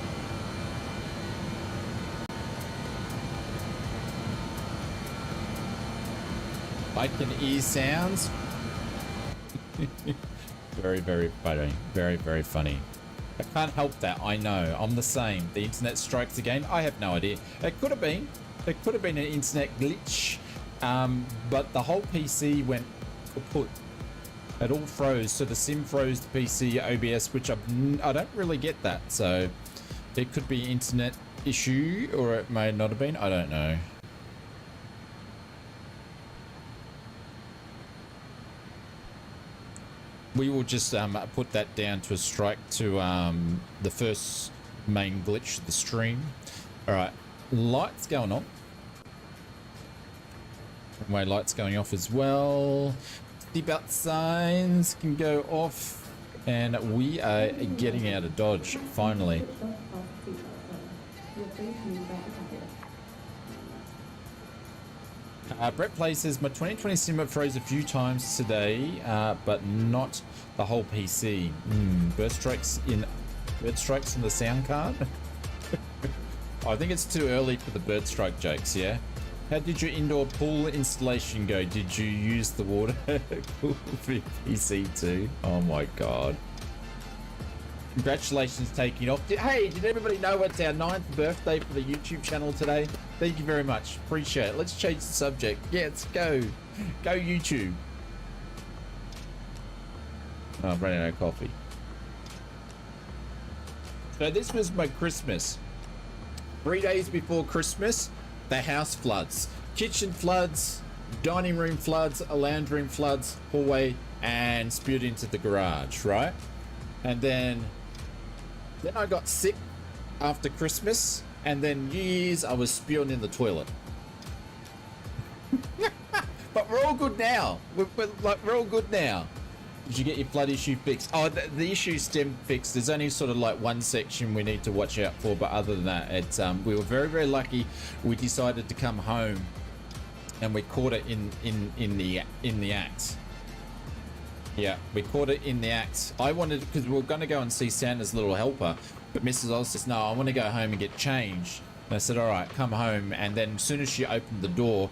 I can hear sounds. Very, very funny. Very, very funny. I can't help that. I know. I'm the same. The internet strikes again. I have no idea. It could have been. It could have been an internet glitch. But the whole PC went kaput. It all froze. So the sim froze the PC OBS, which I don't really get that. So it could be internet issue, or it may not have been. I don't know. We will just put that down to a strike to the first main glitch of the stream. All right, lights going on. Runway lights going off as well. Seatbelt signs can go off, and we are getting out of Dodge finally. Brett Play says, my 2020 sim froze a few times today, but not the whole PC. Bird strikes in the sound card. I think it's too early for the bird strike jokes, yeah? How did your indoor pool installation go? Did you use the water cool for your PC too? Oh my god. Congratulations taking off. Hey, did everybody know it's our 9th birthday for the YouTube channel today? Thank you very much. Appreciate it. Let's change the subject. Yeah, let's go. Go YouTube. Oh, I'm running out of coffee. So this was my Christmas. 3 days before Christmas, the house floods. Kitchen floods, dining room floods, a lounge room floods, hallway, and spewed into the garage, right? And then I got sick after Christmas, and then New Year's I was spewing in the toilet. But we're all good now. We're all good now. Did you get your flood issue fixed? Oh, the issue stem fixed. There's only sort of like one section we need to watch out for, but other than that, it's we were very, very lucky. We decided to come home, and we caught it in the act. Yeah, we caught it in the act. I wanted, because we were going to go and see Santa's little helper, but Mrs. Oz says, no, I want to go home and get changed. And I said, all right, come home. And then as soon as she opened the door,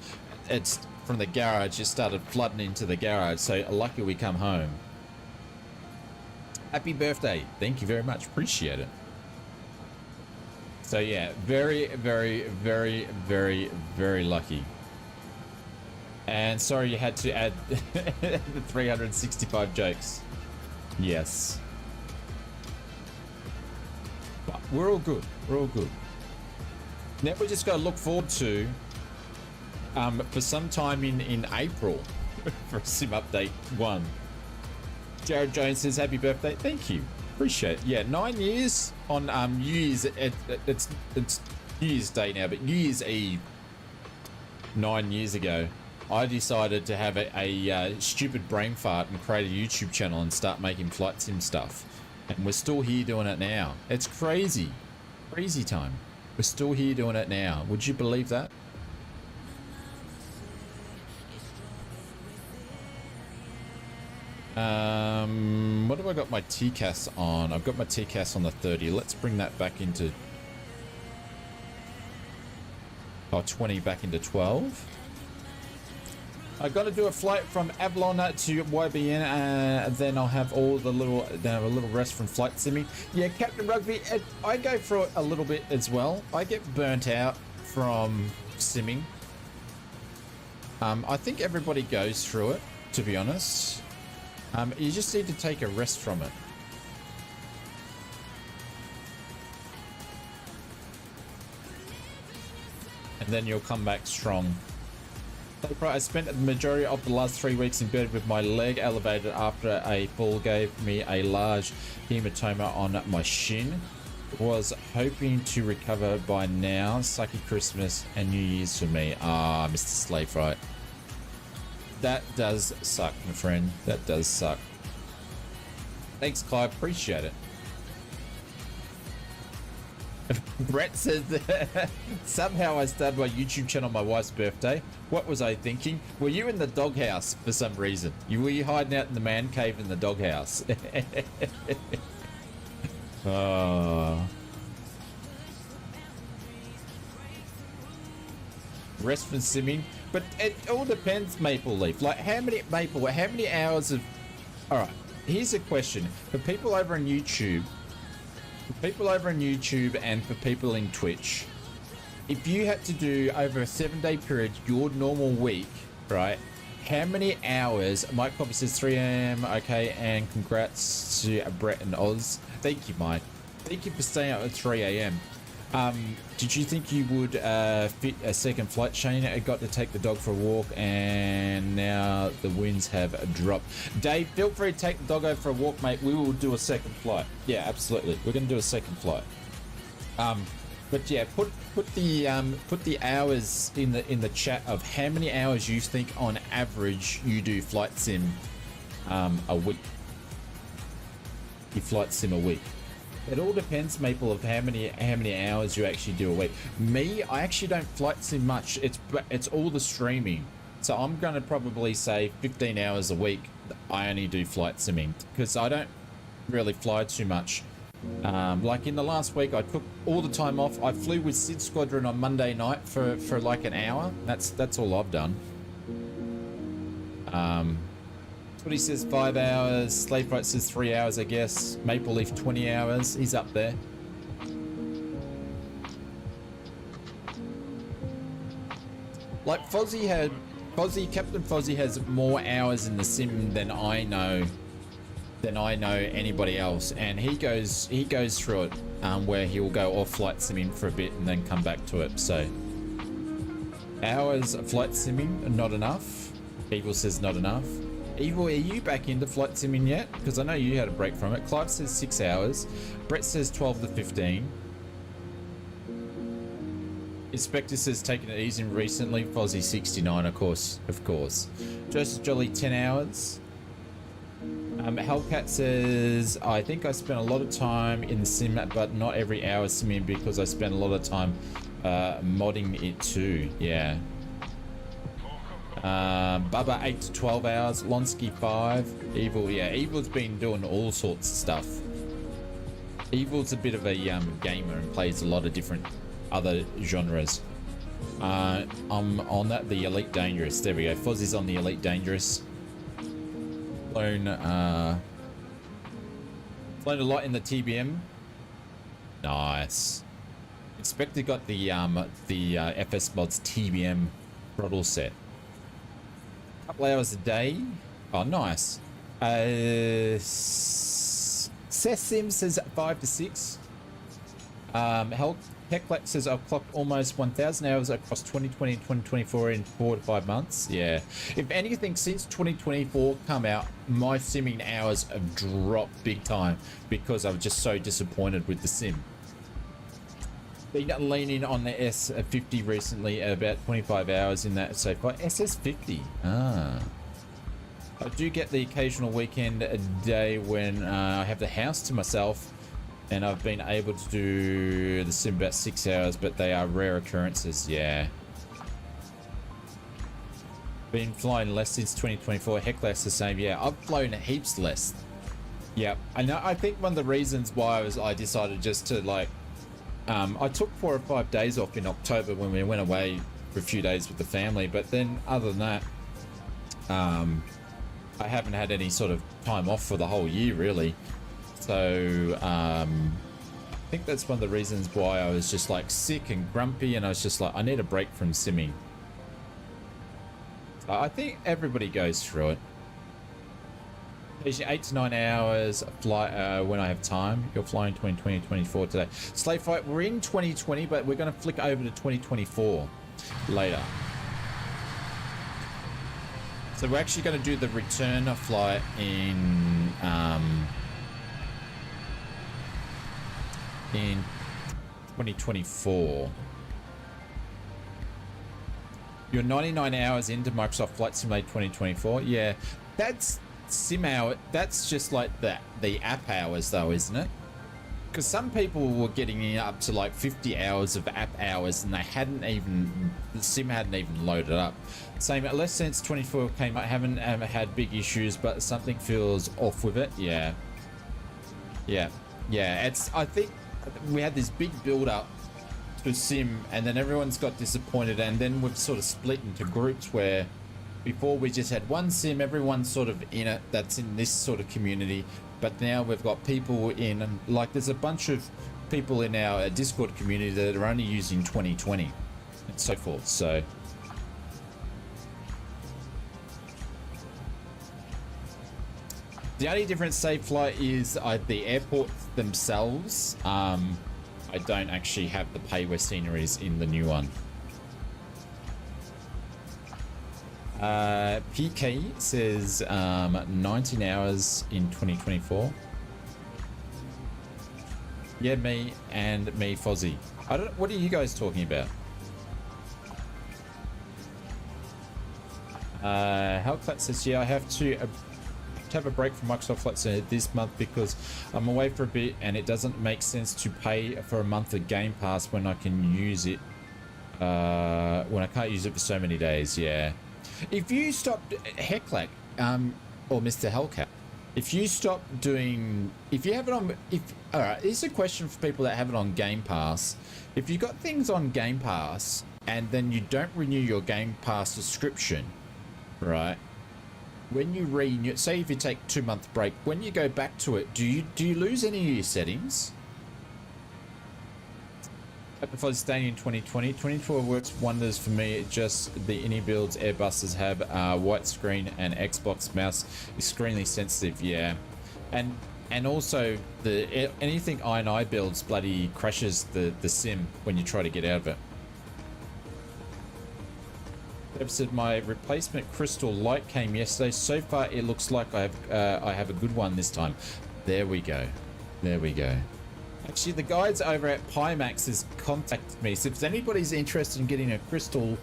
it's from the garage, it started flooding into the garage. So lucky we come home. Happy birthday. Thank you very much. Appreciate it. So yeah, very, very, very, very, very lucky. And sorry you had to add the 365 jokes. Yes. But we're all good. We're all good. Now we just got to look forward to for some time in April for Sim Update 1. Jared Jones says happy birthday. Thank you. Appreciate it. Yeah, 9 years on New Year's. It's New Year's Day now, but New Year's Eve 9 years ago, I decided to have a stupid brain fart and create a YouTube channel and start making flight sim stuff. And we're still here doing it now. It's crazy. Crazy time. We're still here doing it now. Would you believe that? What have I got my TCAS on? I've got my TCAS on the 30. Let's bring that back into 20 back into 12. I got to do a flight from Avalon to YBN, then I'll have all the little, then a little rest from flight simming. Yeah, Captain Rugby, I go through it a little bit as well. I get burnt out from simming. I think everybody goes through it, to be honest. You just need to take a rest from it. And then you'll come back strong. I spent the majority of the last 3 weeks in bed with my leg elevated after a fall gave me a large hematoma on my shin. Was hoping to recover by now. Sucky Christmas and New Year's for me. Ah, Mr. Slave Right. That does suck, my friend. That does suck. Thanks, Clive. Appreciate it. Brett says that somehow I started my YouTube channel on my wife's birthday. What was I thinking? Were you in the doghouse for some reason? Were you hiding out in the man cave in the doghouse? Oh. Rest from simming. But it all depends, Maple Leaf. Like how many hours of... Alright, here's a question. For people over on YouTube, and for people in Twitch, if you had to do over a 7-day period your normal week, right, how many hours... Mike Copper says 3 a.m. Okay, and congrats to Brett and Oz. Thank you, Mike. Thank you for staying up at 3 a.m. Did you think you would fit a second flight, Shane? I got to take the dog for a walk and now the winds have dropped. Dave, feel free to take the doggo for a walk, mate. We will do a second flight. Yeah, absolutely. We're going to do a second flight. But yeah, put the hours in the chat of how many hours you think on average you do flight sim a week. You flight sim a week. It all depends, Maple, of how many hours you actually do a week. Me, I actually don't flight sim much. It's all the streaming. So I'm going to probably say 15 hours a week I only do flight simming because I don't really fly too much. Like in the last week, I took all the time off. I flew with Sid Squadron on Monday night for like an hour. That's all I've done. That's what he says, 5 hours. Slave Fright says 3 hours, I guess. Maple Leaf 20 hours. He's up there. Like Captain Fozzie has more hours in the sim than I know anybody else, and he goes through it where he'll go off flight simming for a bit and then come back to it. So hours of flight simming, not enough. Evil says not enough. Evil, are you back into flight simming yet? Because I know you had a break from it. Clive says 6 hours. Brett says 12 to 15. Inspector says taking it easy recently. Fozzie 69, of course. Joseph Jolly 10 hours. Hellcat says, I think I spent a lot of time in the sim, but not every hour simming because I spent a lot of time modding it too. Yeah. Bubba 8 to 12 hours. Lonsky 5. Evil, yeah. Evil's been doing all sorts of stuff. Evil's a bit of a gamer and plays a lot of different other genres. I'm on that, the Elite Dangerous. There we go. Fozzie's on the Elite Dangerous. Flown a lot in the TBM. Nice. Inspector got the FS Mods TBM throttle set. Couple hours a day. Oh, nice. Sesim says 5 to 6. KLAX says I've clocked almost 1,000 hours across 2020 and 2024 in 4 to 5 months. Yeah. If anything, since 2024 come out, my simming hours have dropped big time because I was just so disappointed with the sim. Been leaning on the S50 recently at about 25 hours in that so far. SS50. Ah. I do get the occasional weekend a day when I have the house to myself. And I've been able to do the sim about 6 hours, but they are rare occurrences, yeah. Been flying less since 2024. KLAX the same, yeah. I've flown heaps less. Yeah, I know. I think one of the reasons why I decided just to like, I took 4 or 5 days off in October when we went away for a few days with the family, but then other than that, I haven't had any sort of time off for the whole year, really. So I think that's one of the reasons why I was just like sick and grumpy, and I was just like, I need a break from simming. So I think everybody goes through it. 8 to 9 hours fly when I have time. You're flying 2020 and 24 today. Slave Fight, we're in 2020, but we're going to flick over to 2024 later. So we're actually going to do the return flight in 2024. You're 99 hours into Microsoft Flight Simulator 2024. Yeah, that's sim hour. That's just like the app hours though, isn't it? Because some people were getting up to like 50 hours of app hours and the sim hadn't even loaded up. Same, less since 24 came out, haven't had big issues, but something feels off with it. Yeah. I think we had this big build up to sim, and then everyone's got disappointed, and then we've sort of split into groups where before we just had one sim, everyone's sort of in it, that's in this sort of community, but now we've got people in, and like there's a bunch of people in our Discord community that are only using 2020 and so forth. So the only difference, Safe Flight, is the airports themselves. I don't actually have the pay where CNERY is in the new one. PK says 19 hours in 2024. Yeah, me, Fozzie. I don't. What are you guys talking about? Hellcat says, yeah, I have to have a break from Microsoft Flight Simulator this month because I'm away for a bit and it doesn't make sense to pay for a month of Game Pass when I can use it when I can't use it for so many days. Yeah, if you stopped KLAX or Mr. Hellcat, If you stop doing, if you have it on, all right, here's a question for people that have it on Game Pass. If you got things on Game Pass and then you don't renew your Game Pass subscription, right? When you renew, say if you take 2-month break, when you go back to it, do you lose any of your settings? If I was staying in 2020, 2024 works wonders for me. It just the Indie builds Airbusses have white screen and Xbox mouse is extremely sensitive. Yeah, and also the anything I builds bloody crashes the sim when you try to get out of it. I've said my replacement crystal light came yesterday. So far, it looks like I have a good one this time. There we go. There we go. Actually, the guys over at Pimax has contacted me. So if anybody's interested in getting a crystal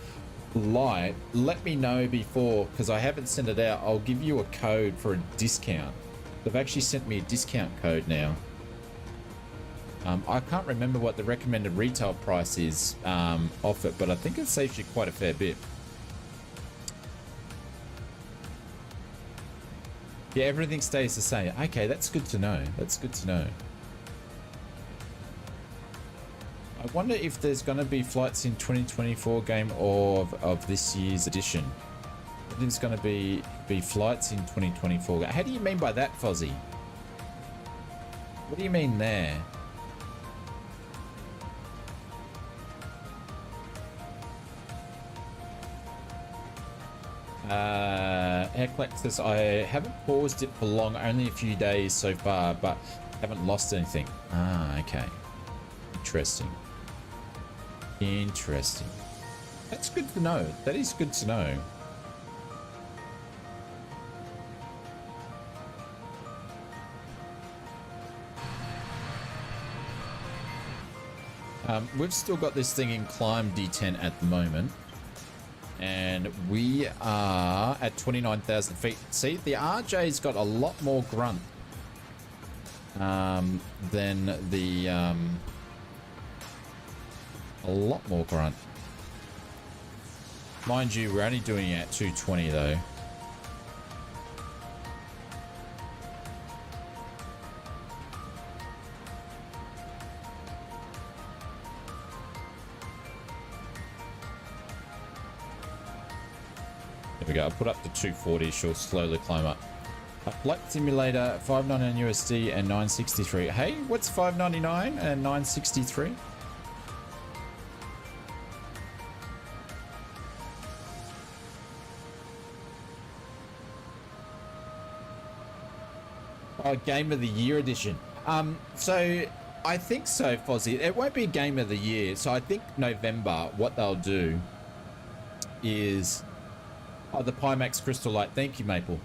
light, let me know before, because I haven't sent it out. I'll give you a code for a discount. They've actually sent me a discount code now. I can't remember what the recommended retail price is off it, but I think it saves you quite a fair bit. Yeah, everything stays the same. Okay, that's good to know. That's good to know. I wonder if there's going to be flights in 2024 game of this year's edition. I think it's going to be flights in 2024. How do you mean by that, Fozzie? What do you mean there? KLAX says, I haven't paused it for long, only a few days so far, but haven't lost anything. Ah, okay. Interesting. Interesting. That's good to know. That is good to know. We've still got this thing in climb D10 at the moment. And we are at 29,000 feet. See, the RJ's got a lot more grunt than the... a lot more grunt. Mind you, we're only doing it at 220 though. There we go. I'll put up to 240. She'll slowly climb up. A Flight Simulator, $5.99 USD and 963. Hey, what's $5.99 and 963? Oh, Game of the Year edition. So I think so, Fozzie. It won't be Game of the Year. So I think November, what they'll do is... Oh, the Pimax Crystal Light. Thank you, Maple.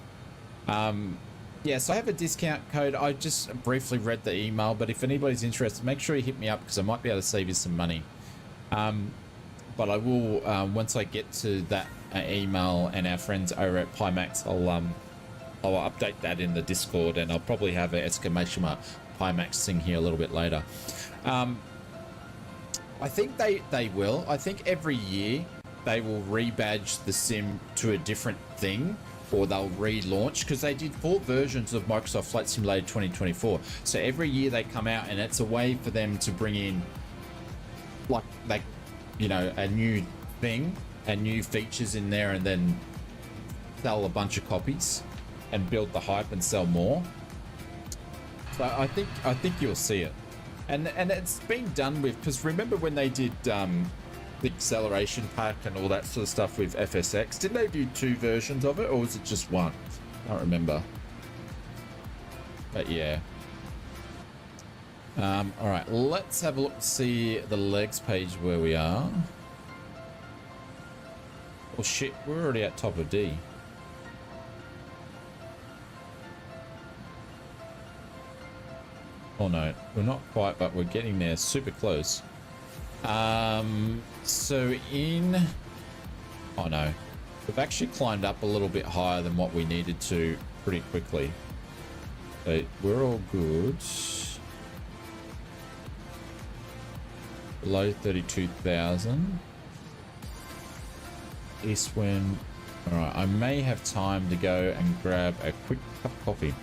Yeah, so I have a discount code. I just briefly read the email, but if anybody's interested, make sure you hit me up because I might be able to save you some money. But I will, once I get to that email and our friends over at Pimax, I'll update that in the Discord, and I'll probably have an exclamation mark Pimax thing here a little bit later. I think they will. I think every year they will rebadge the sim to a different thing, or they'll relaunch, because they did 4 versions of Microsoft Flight Simulator 2024. So every year they come out, and it's a way for them to bring in like you know, a new thing and new features in there, and then sell a bunch of copies and build the hype and sell more. So I think you'll see it, and it's been done with, because remember when they did the acceleration pack and all that sort of stuff with FSX, didn't they do 2 versions of it, or was it just 1? I don't remember, but yeah. All right, let's have a look to see the legs page where we are. Oh shit, we're already at top of D. Oh no, we're not quite, but we're getting there, super close. So in... Oh no, we've actually climbed up a little bit higher than what we needed to pretty quickly. So we're all good. Below 32,000. East wind. Alright, I may have time to go and grab a quick cup of coffee.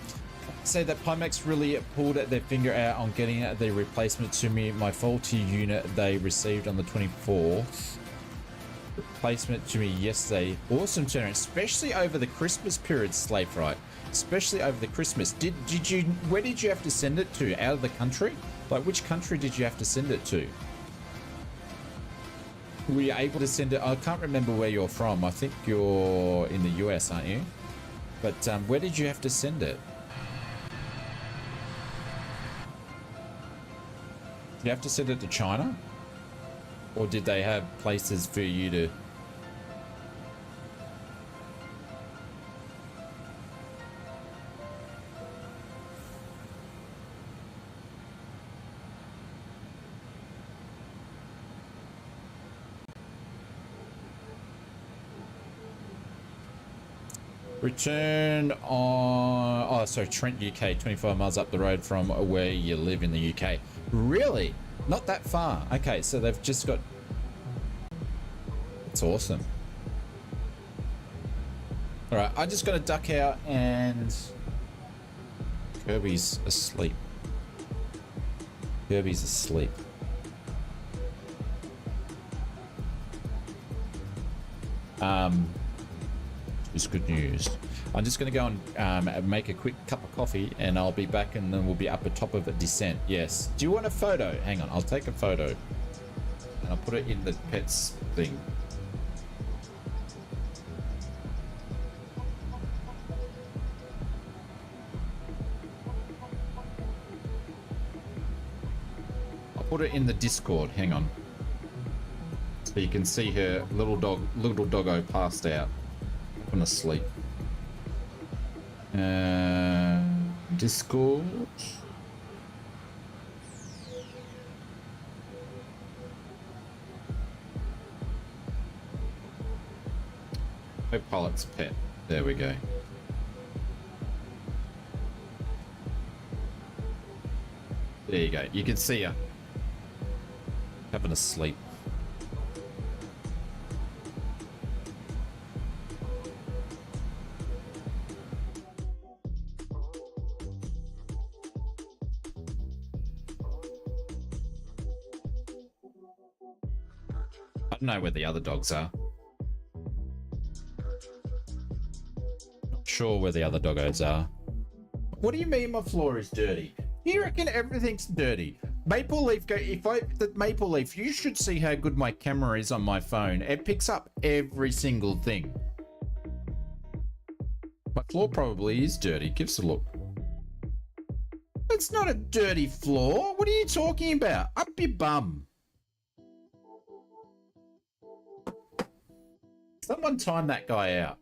say that Pimax really pulled their finger out on getting the replacement to me. My faulty unit they received on the 24th. Replacement to me yesterday. Awesome turnaround, especially over the Christmas period, Slave Right. Especially over the Christmas. Did you, where did you have to send it to? Out of the country? Like, which country did you have to send it to? Were you able to send it? I can't remember where you're from. I think you're in the US, aren't you? But where did you have to send it? Did you have to send it to China? Or did they have places for you to... Return on... Oh, sorry, Trent, UK, 25 miles up the road from where you live in the UK. Really? Not that far. Okay, so they've just got... It's awesome. All right, I'm just going to duck out and... Kirby's asleep. Kirby's asleep. It's good news. I'm just going to go and make a quick cup of coffee and I'll be back and then we'll be up at top of a descent. Yes. Do you want a photo? Hang on. I'll take a photo and I'll put it in the pets thing. I'll put it in the Discord. Hang on. So you can see her little doggo passed out. Asleep. Discord. Pilot's pet. There we go. There you go. You can see her having a sleep. I don't know where the other dogs are. Not sure where the other doggos are. What do you mean my floor is dirty? You reckon everything's dirty? Maple Leaf, the Maple Leaf, you should see how good my camera is on my phone. It picks up every single thing. My floor probably is dirty. Give us a look. It's not a dirty floor. What are you talking about? Up your bum. Someone time that guy out.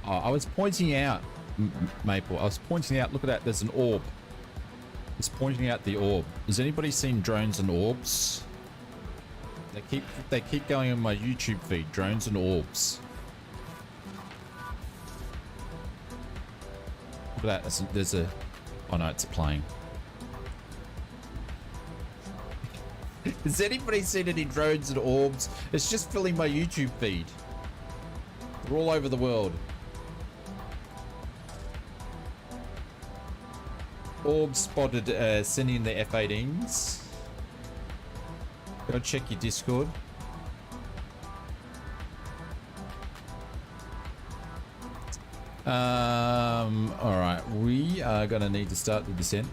Oh, I was pointing out, Maple. I was pointing out. Look at that. There's an orb. It's pointing out the orb. Has anybody seen drones and orbs? They keep going on my YouTube feed. Drones and orbs. Look at that. There's a. Oh no, it's a plane. Has anybody seen any drones and orbs? It's just filling my YouTube feed. They're all over the world. Orbs spotted sending the F-18s. Go check your Discord. Alright, we are gonna need to start the descent.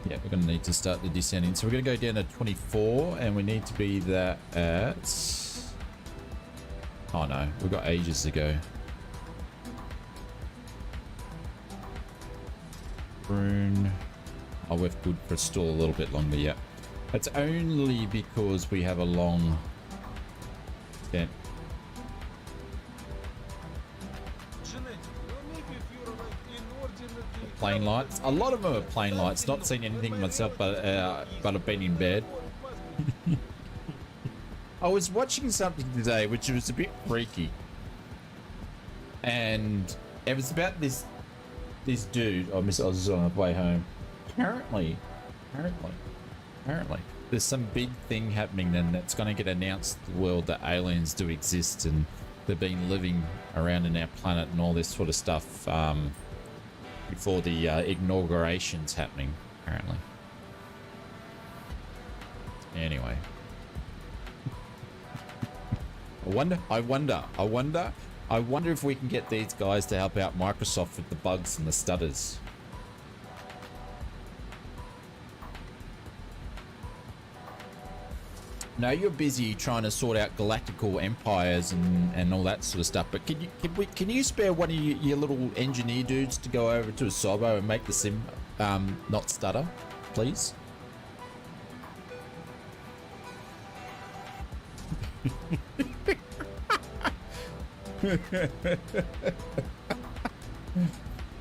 Yeah, we're gonna need to start the descending. So we're gonna go down to 24 and we need to be there at... Oh no, we've got ages to go. Rune. Oh, we're good for still a little bit longer, yeah. It's only because we have a long... Yeah. Plane lights. A lot of them are plane lights. Not seen anything myself, but I've been in bed. I was watching something today which was a bit freaky, and it was about this dude. I was on the way home. Apparently, there's some big thing happening, and it's going to get announced to the world that aliens do exist, and they've been living around in our planet and all this sort of stuff. Before the inauguration's happening, apparently. Anyway. I wonder if we can get these guys to help out Microsoft with the bugs and the stutters. Now you're busy trying to sort out galactical empires and all that sort of stuff, but can you spare one of your little engineer dudes to go over to a Sobo and make the sim not stutter, please?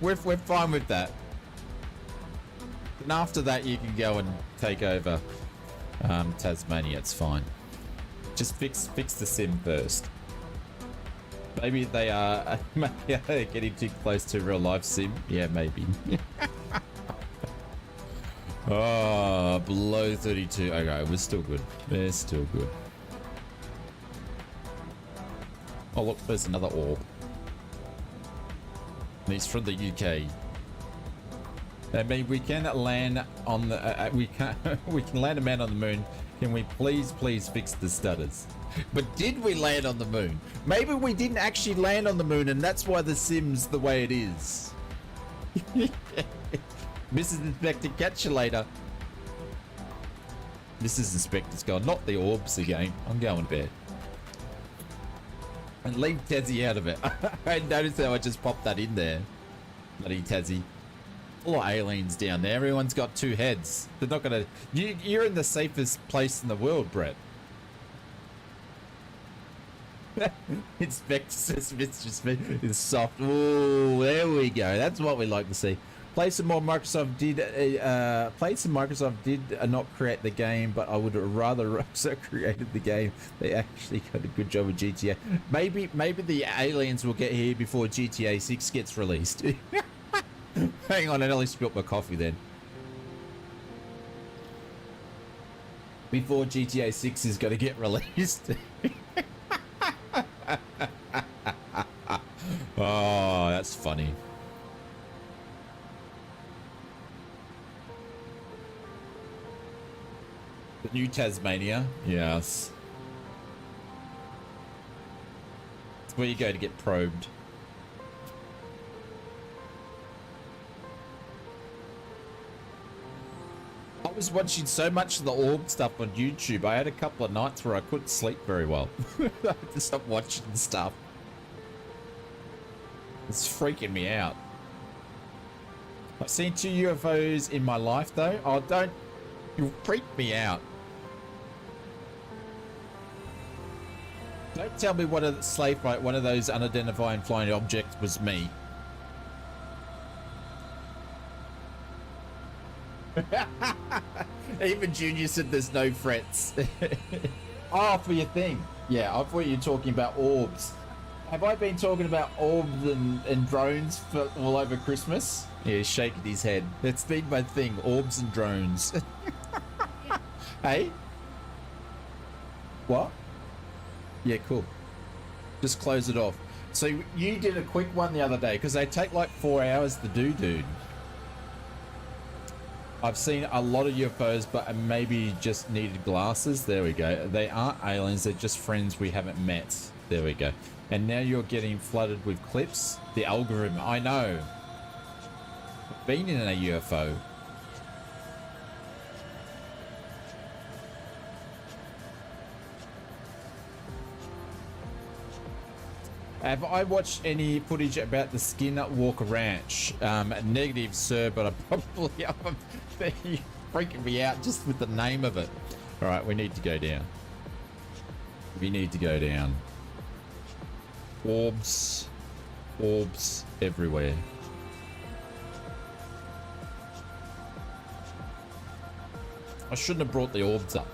We're fine with that. And after that, you can go and take over Tasmania. It's fine. Just fix the sim first. Maybe they are getting too close to real life sim. Yeah, maybe. Oh, below 32. Okay, we're still good. We're still good. Oh look, there's another orb. And he's from the UK. I mean, we can land on the we can land a man on the moon. Can we please fix the stutters? But did we land on the moon? Maybe we didn't actually land on the moon, and that's why the sim's the way it is. Mrs. Inspector, catch you later. Mrs. Inspector's gone. Not the orbs again. I'm going to bed. And leave Tassie out of it. I noticed how I just popped that in there. Bloody Tassie. All aliens down there. Everyone's got two heads. They're not gonna... You're in the safest place in the world, Brett. Inspector says Mistress is soft. Ooh, there we go. That's what we like to see. Microsoft did not create the game, but I would rather Rockstar created the game. They actually got a good job with GTA. Maybe the aliens will get here before GTA 6 gets released. Hang on, I nearly spilt my coffee then. Before GTA 6 is going to get released. Oh, that's funny. The new Tasmania, yes. It's where you go to get probed. I was watching so much of the orb stuff on YouTube. I had a couple of nights where I couldn't sleep very well. I had to stop watching stuff. It's freaking me out. I've seen 2 UFOs in my life though. Oh, don't... You freak me out. Don't tell me one of the slave flight, one of those unidentified flying objects was me. Even Junior said there's no threats. Oh, for your thing. Yeah, I thought you were talking about orbs. Have I been talking about orbs and drones for all over Christmas? Yeah, he's shaking his head. That's been my thing, orbs and drones. Hey? What? Yeah, cool. Just close it off. So you did a quick one the other day because they take like 4 hours to do, dude. I've seen a lot of UFOs, but maybe just needed glasses. There we go. They aren't aliens. They're just friends we haven't met. There we go. And now you're getting flooded with clips. The algorithm. I know. I've been in a UFO. Have I watched any footage about the Skinwalker Ranch? Negative, sir, but I probably am. You're freaking me out just with the name of it. All right, we need to go down. We need to go down. Orbs. Orbs everywhere. I shouldn't have brought the orbs up.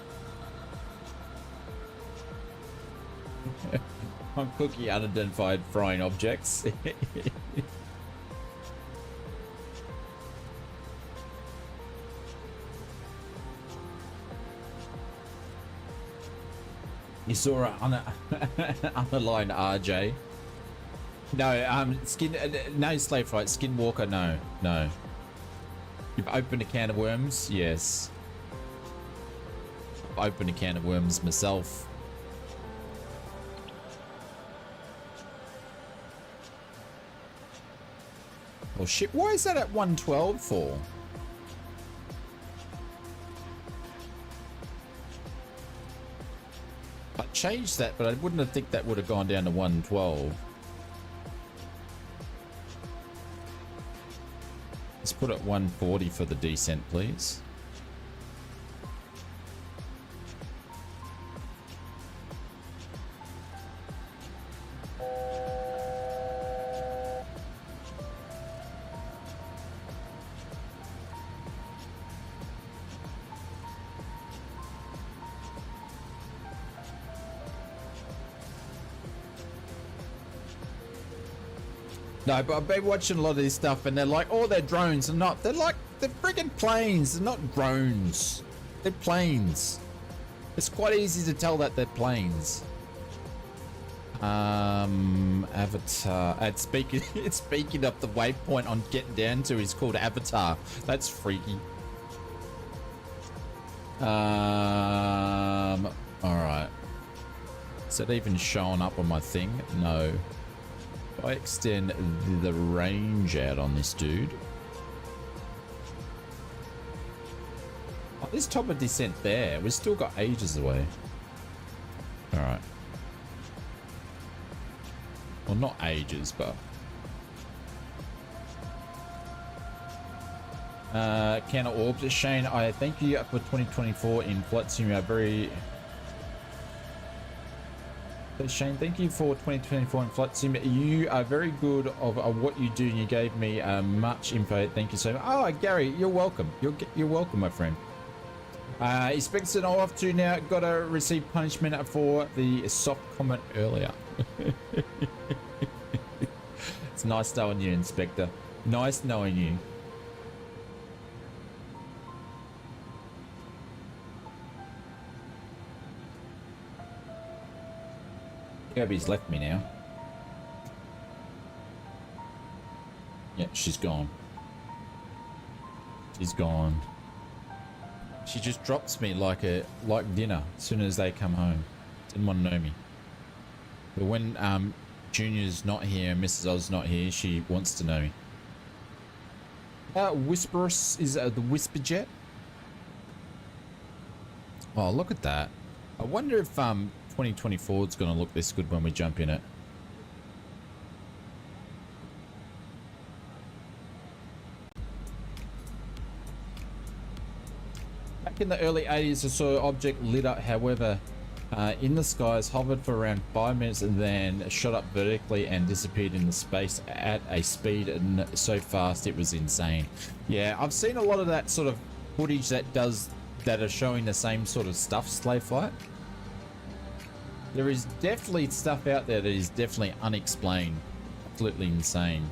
I'm cookie unidentified frying objects. You saw an underlined RJ. No, no slave flight, Skinwalker, no, no. You've opened a can of worms, yes. I've opened a can of worms myself. Oh shit, why is that at 112 for? I changed that, but I wouldn't have think that would have gone down to 112. Let's put it 140 for the descent, please. No, but I've been watching a lot of this stuff and they're like, oh, they're drones. They're not. They're like, they're friggin' planes. They're not drones. They're planes. It's quite easy to tell that they're planes. Avatar. It's speaking of the waypoint I'm getting down to is called Avatar. That's freaky. Alright. Is that even showing up on my thing? No. I extend the range out on this dude. Oh, there's top of descent there. We've still got ages away. Alright. Well, not ages, but... Can of orbs. Shane, I thank you for 2024 in Flight Simulator. Very... Shane, thank you for 2024 in Flight Sim. You are very good of what you do, and you gave me much info. Thank you so much. Oh, Gary, you're welcome. You're welcome, my friend. Expects an off to now. Got to receive punishment for the soft comment earlier. It's nice knowing you, Inspector. Nice knowing you. Gabby's left me now. Yeah, she's gone. She's gone. She just drops me like dinner as soon as they come home. Didn't want to know me. But when Junior's not here and Mrs. Oz not here, she wants to know me. Whisperous is the Whisper Jet. Oh, look at that. I wonder if 2024 is going to look this good when we jump in it. Back in the early 80s, I saw an object lit up. However, In the skies, hovered for around 5 minutes and then shot up vertically and disappeared in the space at a speed and so fast it was insane. Yeah, I've seen a lot of that sort of footage that are showing the same sort of stuff, Slave Flight. There is definitely stuff out there that is definitely unexplained, absolutely insane.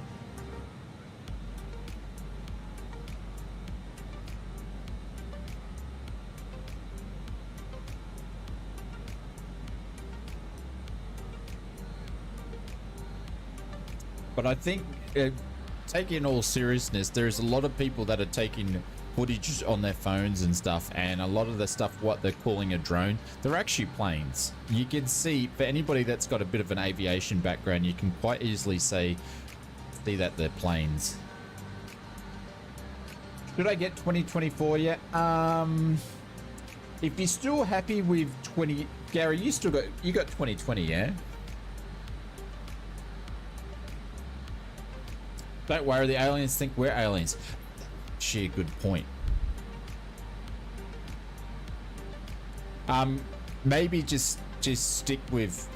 But I think, taking in all seriousness, there's a lot of people that are taking footage on their phones and stuff, and a lot of the stuff, what they're calling a drone, they're actually planes. You can see, for anybody that's got a bit of an aviation background, you can quite easily see that they're planes. Should I get 2024 yet? If you're still happy with Gary, you got 2020, yeah? Don't worry, the aliens think we're aliens. Sheer good point. Maybe just stick with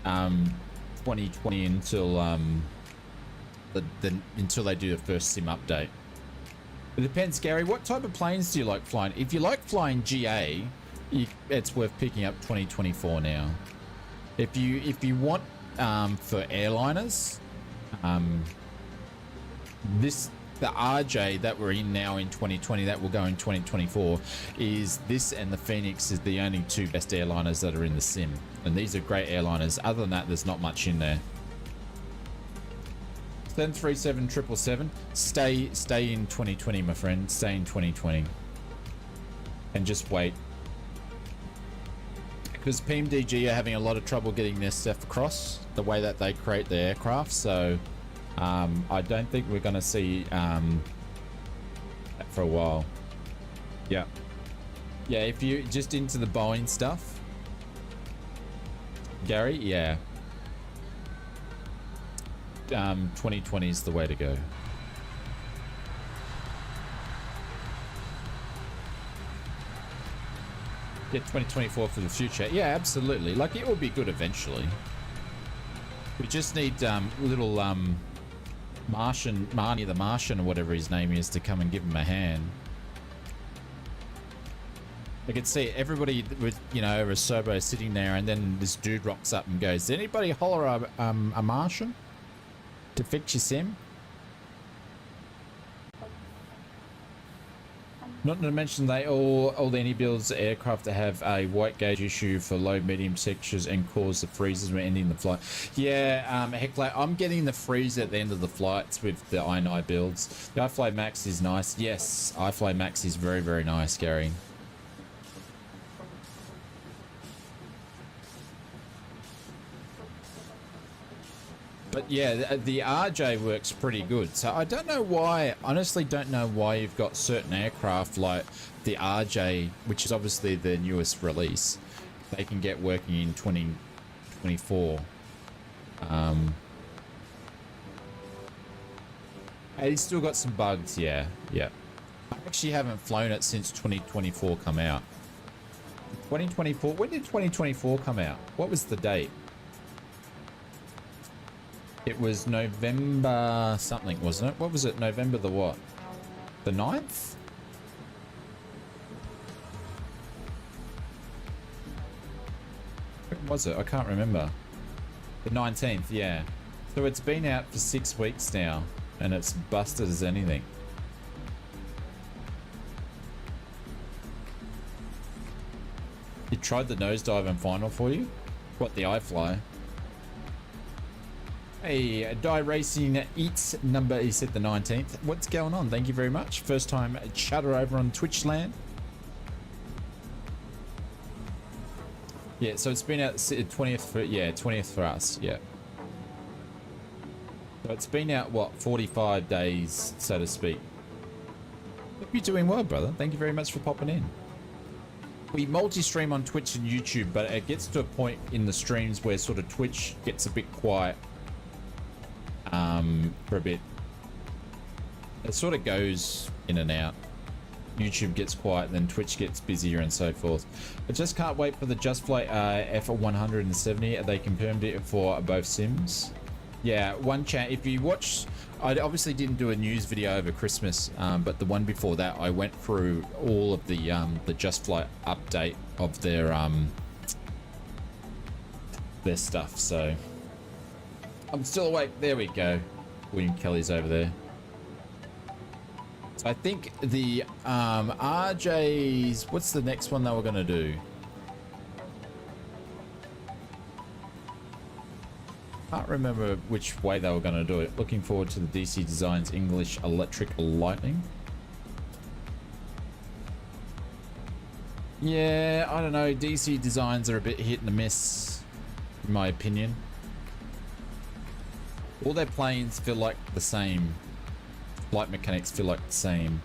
2020 until until they do the first sim update. It depends, Gary. What type of planes do you like flying? If you like flying GA, it's worth picking up 2024 now. If you want for airliners, the RJ that we're in now in 2020 that will go in 2024 is this, and the Phoenix is the only two best airliners that are in the sim, and these are great airliners. Other than that, there's not much in there. 737 777, stay in 2020, my friend. Stay in 2020 and just wait, because PMDG are having a lot of trouble getting their stuff across the way that they create their aircraft. So I don't think we're going to see that for a while. Yeah. Yeah, if you just into the Boeing stuff, Gary, yeah. 2020 is the way to go. Get 2024 for the future. Yeah, absolutely. Like, it will be good eventually. We just need little Marnie the Martian, or whatever his name is, to come and give him a hand. I could see everybody with, you know, a Serbo sitting there, and then this dude rocks up and goes, "Did anybody holler a Martian to fix your sim?" Not to mention they all the any builds aircraft that have a white gauge issue for low medium textures and cause the freezes when ending the flight. Yeah, Heckler, I'm getting the freeze at the end of the flights with the i9 builds. The iFly Max is nice. Yes, iFly Max is very, very nice, Gary. But yeah, the RJ works pretty good. So I don't know why, honestly don't know why you've got certain aircraft like the RJ, which is obviously the newest release, they can get working in 2024. It's still got some bugs, yeah. I actually haven't flown it since 2024 come out. 2024, when did 2024 come out? What was the date? It was November something, wasn't it? What was it? November the what? The 9th? When was it? I can't remember. The 19th, yeah. So it's been out for 6 weeks now, and it's busted as anything. You tried the nosedive and final for you? What, the iFly? Hey, Die Racing Eats number, he said the 19th. What's going on? Thank you very much. First time chatter over on Twitch land. Yeah, so it's been out 20th for, yeah, 20th for us, yeah. So it's been out, what, 45 days, so to speak. Hope you're doing well, brother. Thank you very much for popping in. We multi-stream on Twitch and YouTube, but it gets to a point in the streams where sort of Twitch gets a bit quiet. For a bit. It sort of goes in and out. YouTube gets quiet, then Twitch gets busier and so forth. I just can't wait for the Just Flight F170. They confirmed it for both sims. Yeah, one chat. If you watch, I obviously didn't do a news video over Christmas, but the one before that, I went through all of the Just Flight update of their stuff. So I'm still awake. There we go. William Kelly's over there. So I think the RJ's. What's the next one that we're gonna do? Can't remember which way they were going to do it. Looking forward to the DC Designs English Electric Lightning. Yeah, I don't know. DC Designs are a bit hit and miss, in my opinion. All their planes feel like the same. Flight mechanics feel like the same.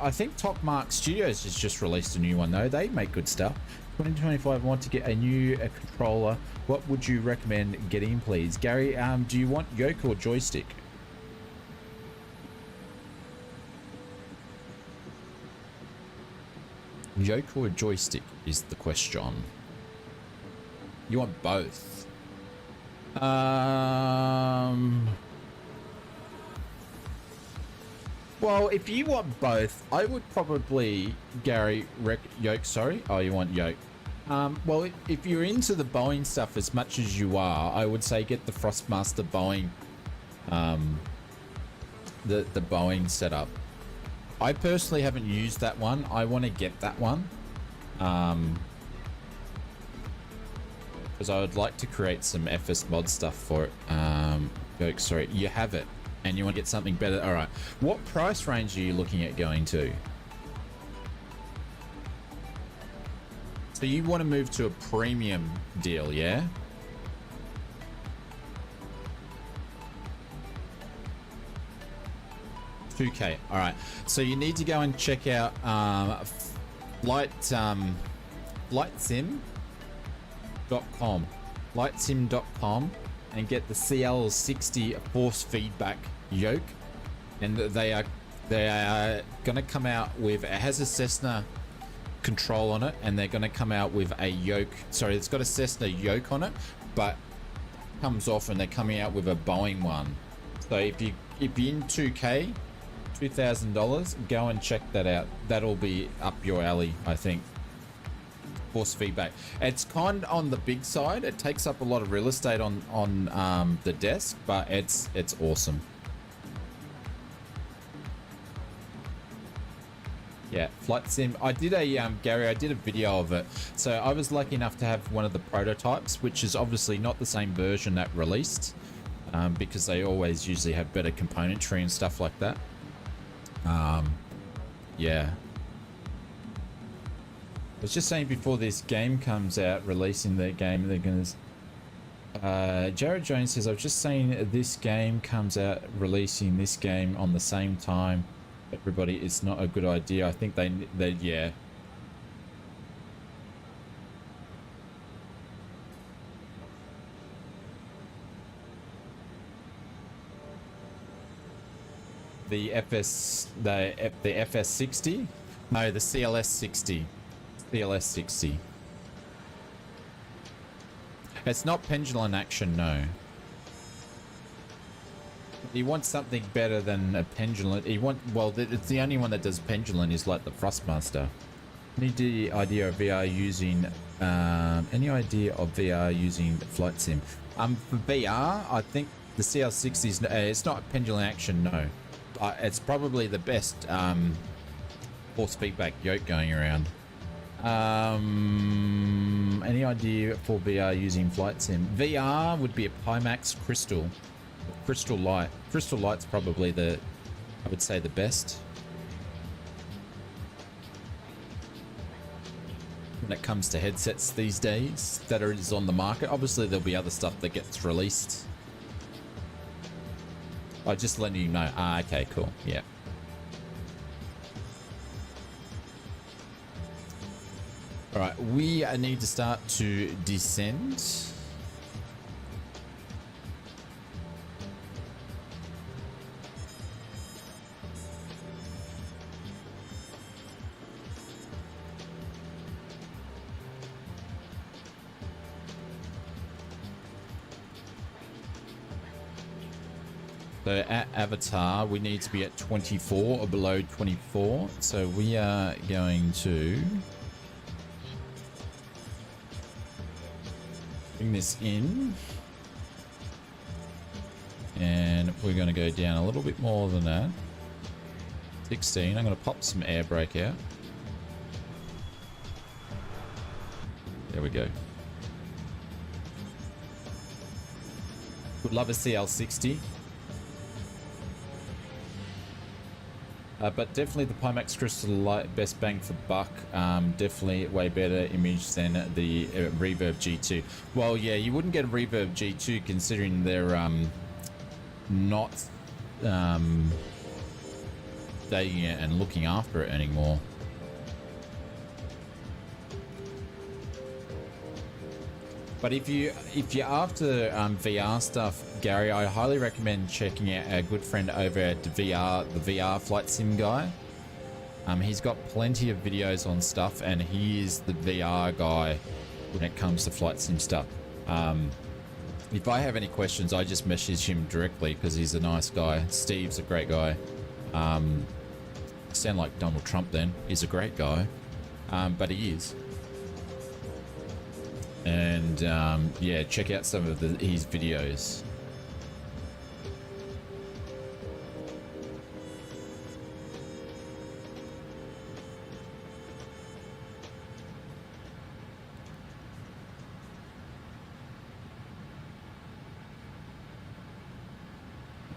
I think Top Mark Studios has just released a new one though. They make good stuff. 2025, want to get a new controller. What would you recommend getting, please? Gary, do you want yoke or joystick? Yoke or joystick is the question. You want both? Well, if you want both, I would probably, Gary, yoke, sorry. Oh, you want yoke. Well, if you're into the Boeing stuff as much as you are, I would say get the Thrustmaster Boeing, the Boeing setup. I personally haven't used that one. I want to get that one. Because I would like to create some FS mod stuff for it. Yoke, sorry, you have it. And you want to get something better. All right. What price range are you looking at going to? So you want to move to a premium deal, yeah? $2K. All right. So you need to go and check out lightsim.com and get the CL60 force feedback yoke, and they are going to come out with, it has a Cessna control on it, and they're going to come out with a yoke. Sorry, it's got a Cessna yoke on it, but comes off, and they're coming out with a Boeing one. So if you're in 2K, $2,000, go and check that out. That'll be up your alley, I think. Force feedback. It's kind of on the big side. It takes up a lot of real estate on the desk, but it's awesome. Yeah, flight sim. I did a Gary. I did a video of it. So I was lucky enough to have one of the prototypes, which is obviously not the same version that released, because they always usually have better componentry and stuff like that. Yeah. I was just saying before this game comes out, releasing the game, they're gonna. Jared Jones says, I was just saying this game comes out, releasing this game on the same time. Everybody, it's not a good idea. I think they yeah. The FS60? No, the CLS60. CLS60. It's not pendulum action, no. He wants something better than a pendulum. Well, it's the only one that does pendulum is like the Thrustmaster. Any idea of VR using flight sim? For VR, I think the CL60 is it's not pendulum action, no. It's probably the best force feedback yoke going around. Any idea for VR using flight sim? VR would be a Pimax Crystal Light. Crystal Light's probably I would say the best when it comes to headsets these days that is on the market. Obviously there'll be other stuff that gets released. I just letting you know. Okay, cool. Yeah. All right, we need to start to descend. So at avatar, we need to be at 24 or below 24. So we are going to bring this in. And we're going to go down a little bit more than that. 16. I'm going to pop some air brake out. There we go. Would love a CL60. But definitely the Pimax Crystal Light, best bang for buck. Definitely way better image than the Reverb G2. Well, yeah, you wouldn't get a Reverb G2 considering they're not dating it and looking after it anymore. But if you're after VR stuff, Gary, I highly recommend checking out our good friend over at the VR flight sim guy. He's got plenty of videos on stuff, and he is the VR guy when it comes to flight sim stuff. If I have any questions, I just message him directly because he's a nice guy. Steve's a great guy. Sound like Donald Trump then. He's a great guy, but he is. And yeah, check out some of his videos.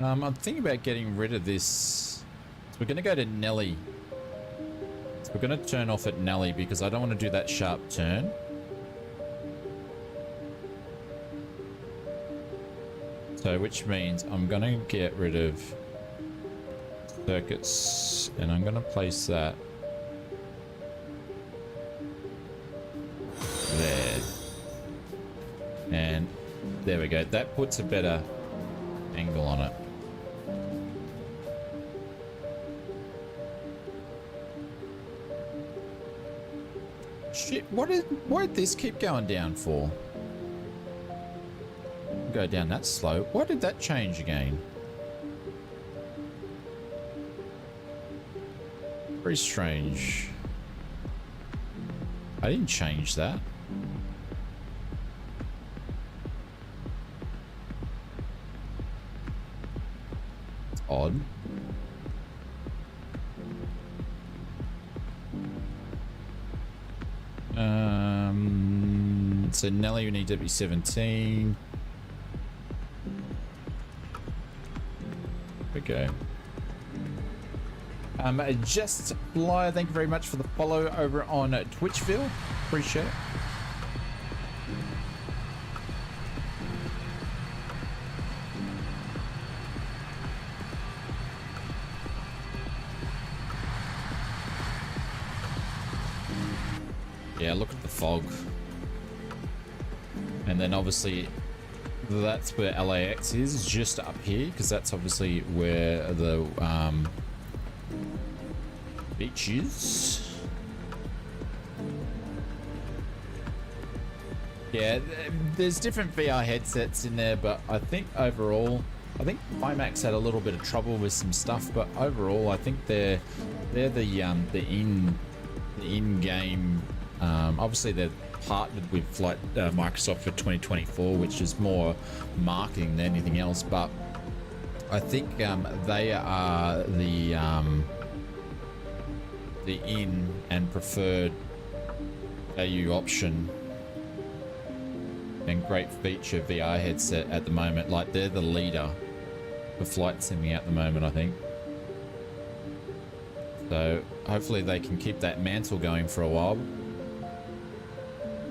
I'm thinking about getting rid of this. So we're going to go to Nelly. So we're going to turn off at Nelly because I don't want to do that sharp turn. So which means I'm going to get rid of circuits, and I'm going to place that there. And there we go. That puts a better angle on it. Shit, why did this keep going down for? Go down that slow. Why did that change again? Very strange. I didn't change that. It's odd. So Nelly, we need to be 17. Okay. Just Flyer, thank you very much for the follow over on Twitchville. Appreciate it. Yeah, look at the fog. And then obviously that's where LAX is, just up here, because that's obviously where the beach is. Yeah, there's different VR headsets in there, but I think overall, I think Pimax had a little bit of trouble with some stuff, but overall, I think they're the in-game. Obviously, they're partnered with Microsoft for 2024, which is more marketing than anything else. But I think they are the in and preferred value option and great feature VR headset at the moment. Like, they're the leader for flight simming at the moment, I think. So hopefully they can keep that mantle going for a while.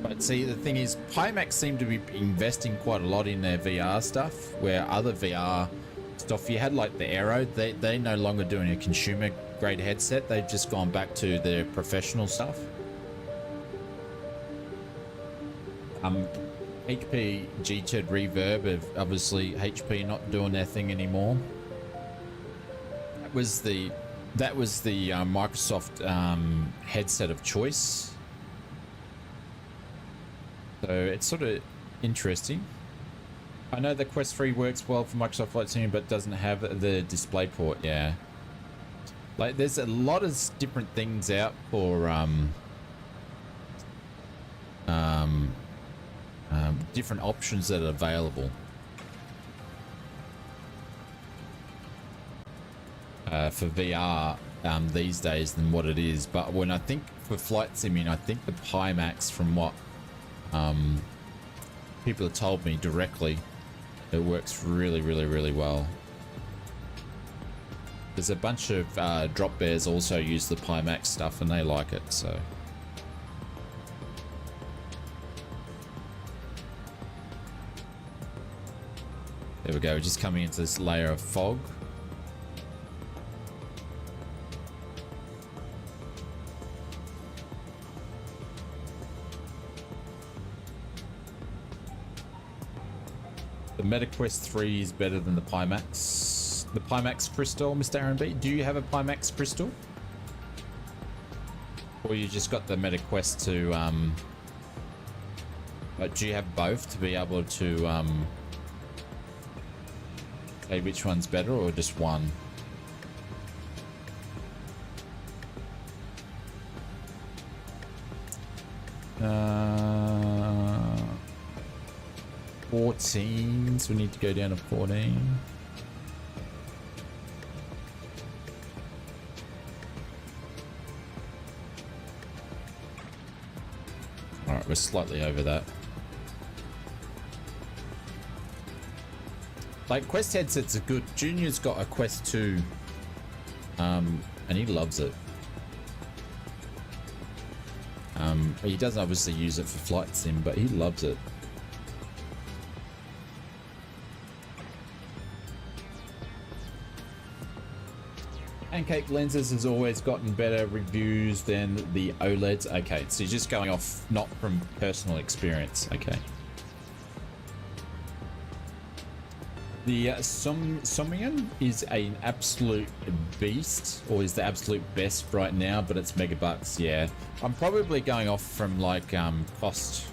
But see, the thing is, Pimax seem to be investing quite a lot in their VR stuff, where other VR stuff, you had like the Aero, they're no longer doing a consumer grade headset. They've just gone back to their professional stuff. HP G2 Reverb, have obviously HP not doing their thing anymore. That was the Microsoft headset of choice. So it's sort of interesting. I know the Quest 3 works well for Microsoft Flight Sim, but doesn't have the display port. Yeah. Like, there's a lot of different things out for different options that are available for VR these days than what it is. But when I think for flight simming, I think the Pimax, from what people have told me directly, it works really, really, really well. There's a bunch of drop bears also use the Pimax stuff and they like it, so. There we go, we're just coming into this layer of fog. The MetaQuest 3 is better than the Pimax. The Pimax Crystal, Mr. Aaron B. Do you have a Pimax Crystal? Or you just got the MetaQuest to, do you have both to be able to, say which one's better, or just one? Uh, 14, so we need to go down to 14. Alright, we're slightly over that. Like, Quest headsets are good. Junior's got a Quest 2, and he loves it. He doesn't obviously use it for flight sim, but he loves it. Pancake lenses has always gotten better reviews than the OLEDs. Okay, so you're just going off not from personal experience. Okay. The Somnium is an absolute beast, or is the absolute best right now, but it's megabucks. Yeah, I'm probably going off from like cost.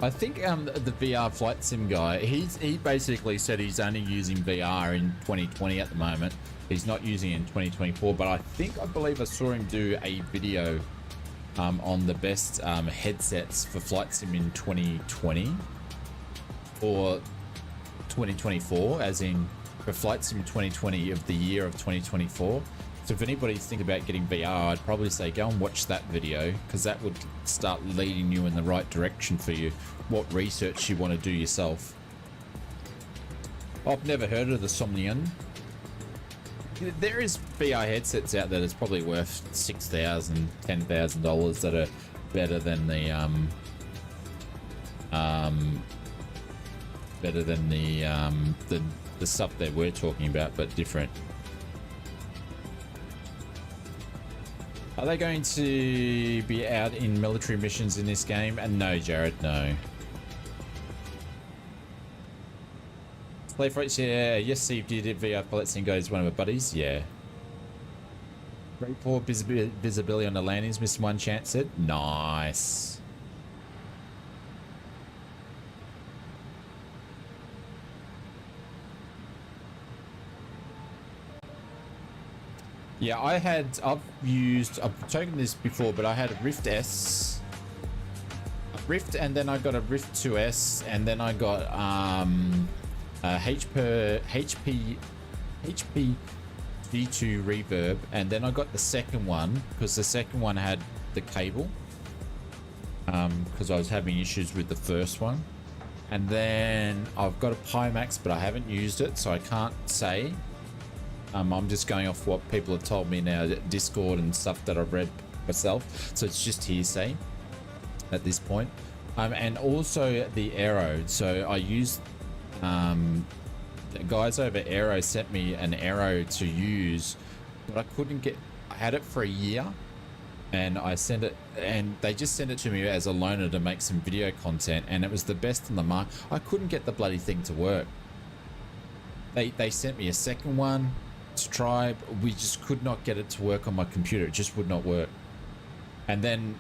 I think the VR flight sim guy, he basically said he's only using VR in 2020 at the moment. He's not using it in 2024, but I believe I saw him do a video on the best headsets for flight sim in 2020 or 2024, as in for flight sim 2020 of the year of 2024. So if anybody's thinking about getting VR, I'd probably say go and watch that video, because that would start leading you in the right direction for you, what research you want to do yourself. I've never heard of the Somnium. There is VR headsets out there that's probably worth $6,000, $10,000 that are better than the stuff that we're talking about, but different. Are they going to be out in military missions in this game? And no, Jared, no. Playfrights, yeah. Yes, Steve did it. VR Pilot Singo is one of my buddies. Yeah. Great poor visibility on the landings, Mr. One Chance said. Nice. Yeah, I've taken this before, but I had a Rift S, and then I got a Rift 2S, and then I got a HP G2 reverb, and then I got the second one because the second one had the cable, because I was having issues with the first one. And then I've got a Pimax, but I haven't used it, so I can't say. I'm just going off what people have told me now, Discord and stuff that I've read myself, so it's just hearsay at this point. And also the Aero, so I used the guys over Aero sent me an Aero to use, but I couldn't get, I had it for a year and I sent it, and they just sent it to me as a loaner to make some video content, and it was the best in the market. I couldn't get the bloody thing to work. They sent me a second one to try, but we just could not get it to work on my computer. It just would not work. And then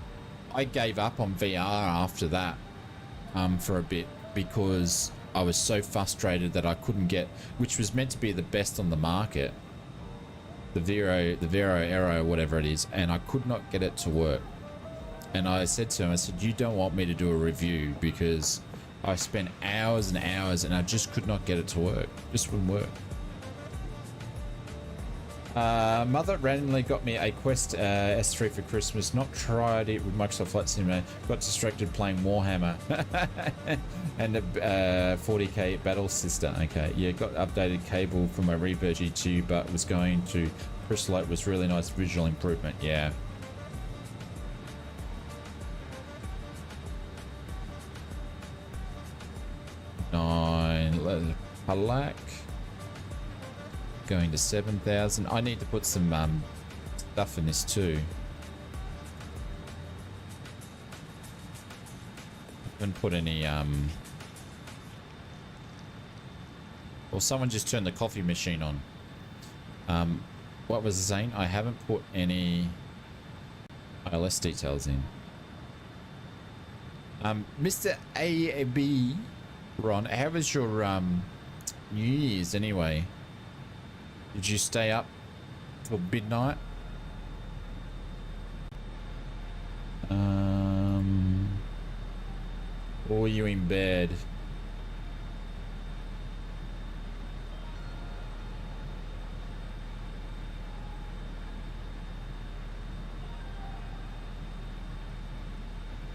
I gave up on VR after that for a bit because I was so frustrated that I couldn't get, which was meant to be the best on the market, the Vero Aero, whatever it is, and I could not get it to work. And I said to him, I said, you don't want me to do a review because I spent hours and hours and I just could not get it to work. Just wouldn't work. Mother randomly got me a Quest S3 for Christmas. Not tried it with Microsoft Flight Simulator. Got distracted playing Warhammer. And a 40k Battle Sister. Okay, yeah, got updated cable for my Reaper G2, but was going to Crystal Lake. Was really nice visual improvement. Yeah. KLAX. Going to 7,000. I need to put some stuff in this too. Haven't put any well, someone just turned the coffee machine on. What was it saying? I haven't put any ILS details in. Mr. AB Ron, how was your New Year's anyway? Did you stay up till midnight? Or were you in bed?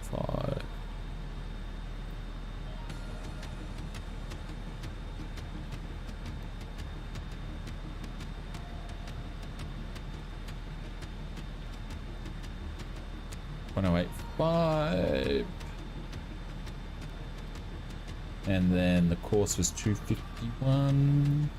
Five. $108.5, and then the course was $251.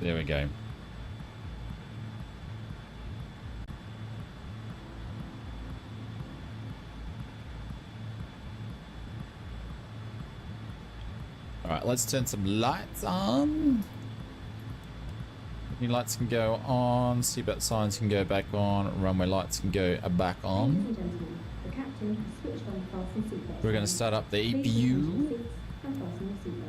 There we go. All right, let's turn some lights on. New lights can go on. Seatbelt signs can go back on. Runway lights can go back on. The captain has switched on fasten seatbelts. We're going to start up the Please EPU. fasten your seats and fasten your seatbelts.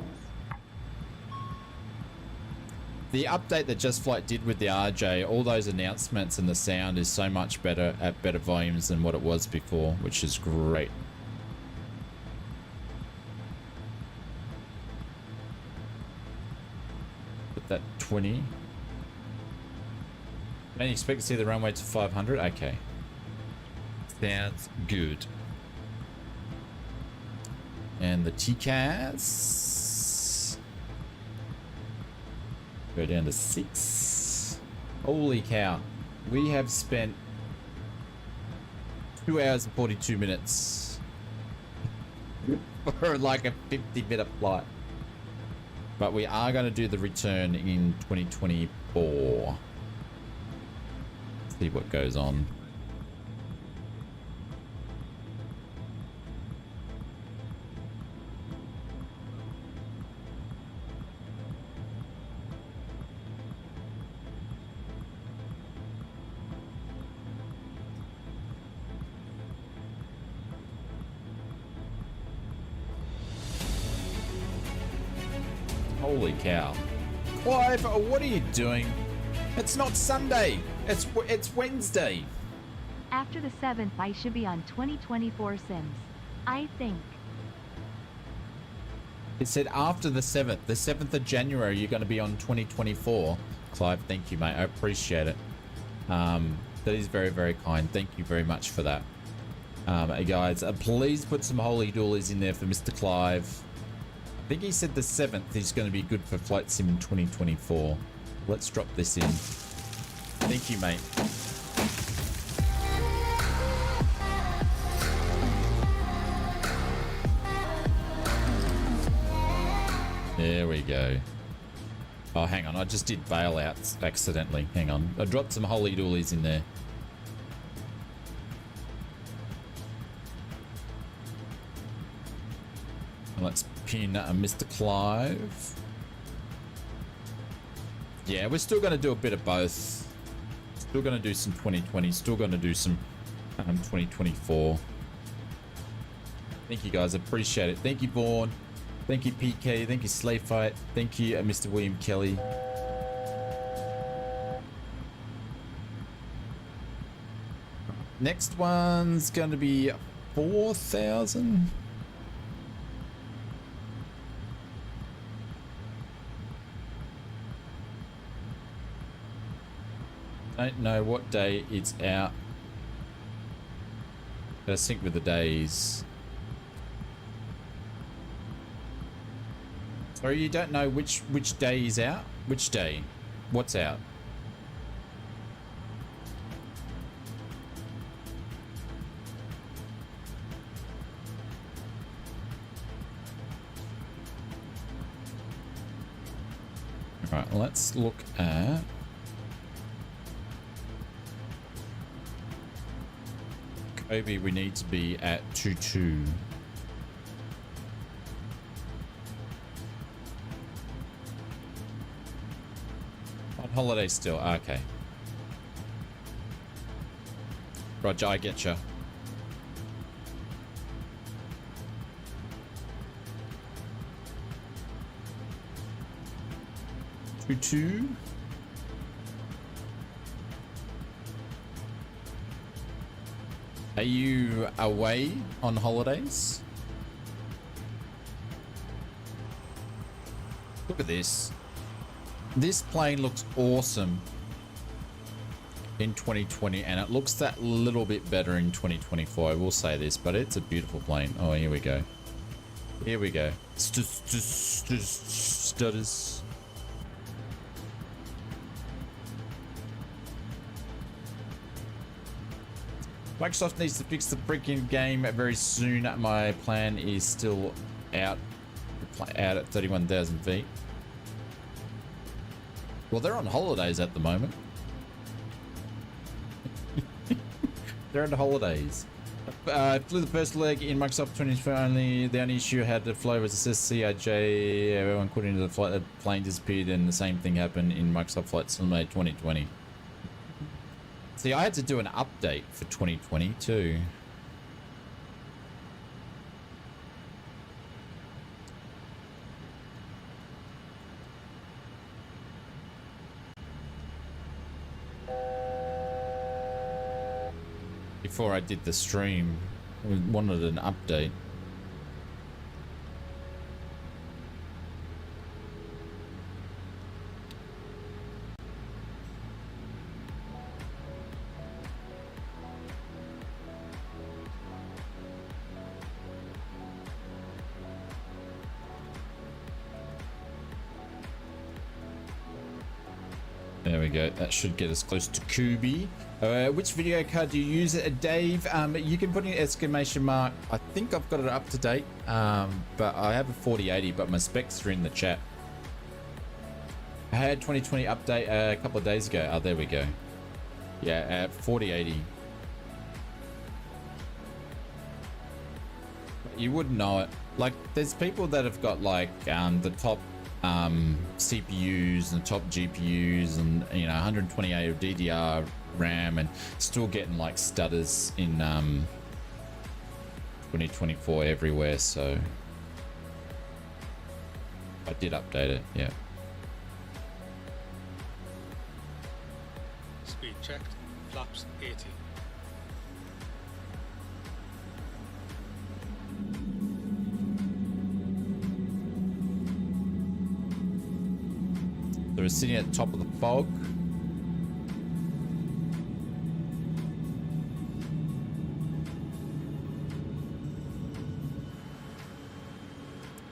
The update that Just Flight did with the RJ, all those announcements and the sound is so much better at better volumes than what it was before, which is great. Put that 20. Man, you expect to see the runway to 500? Okay. Sounds good. And the TCAS. Go down to 6. Holy cow. We have spent 2 hours and 42 minutes for like a 50-minute flight. But we are going to do the return in 2024. See what goes on. Holy cow. Clive, what are you doing? It's not Sunday. It's Wednesday. After the 7th, I should be on 2024 Sims. I think. It said after the 7th. The 7th of January, you're going to be on 2024. Clive, thank you, mate. I appreciate it. That is very, very kind. Thank you very much for that. Guys, please put some holy doolies in there for Mr. Clive. I think he said the 7th is going to be good for Flight Sim in 2024. Let's drop this in. Thank you, mate. There we go. Oh, hang on. I just did bailouts accidentally. Hang on. I dropped some holy doolies in there. Let's pin Mr. Clive. Yeah, we're still going to do a bit of both. Still going to do some 2020. Still going to do some 2024. Thank you guys. Appreciate it. Thank you, Vaughn. Thank you, PK. Thank you, Slayfight. Thank you, Mr. William Kelly. Next one's going to be 4,000. Don't know what day it's out. Gotta sync with the days. Sorry, you don't know which day is out? Which day? What's out? Alright, let's look at... Maybe we need to be at 2-2. On holiday still. Okay. Roger, I get you. Two. Are you away on holidays? Look at this. This plane looks awesome in 2020, and it looks that little bit better in 2024. I will say this, but it's a beautiful plane. Oh, here we go. Here we go. Stutters. Microsoft needs to fix the freaking game very soon. My plan is still out at 31,000 feet. Well, they're on holidays at the moment. They're on holidays. Flew the first leg in Microsoft 2020 only. The only issue had to fly was CIJ. Everyone put into the flight. The plane disappeared, and the same thing happened in Microsoft Flight Simulator 2020. See, I had to do an update for 2020 too. Before I did the stream, we wanted an update. There we go. That should get us close to Kubi. Which video card do you use, Dave? You can put in exclamation mark. I think I've got it up to date, but I have a 4080, but my specs are in the chat. I had 2020 update a couple of days ago. Oh, there we go. Yeah, at 4080. You wouldn't know it. Like, there's people that have got like the top CPUs and the top GPUs and 128 of DDR RAM and still getting like stutters in 2024 everywhere. So I did update it. Yeah. Speed checked. Flaps 80. So we're sitting at the top of the fog.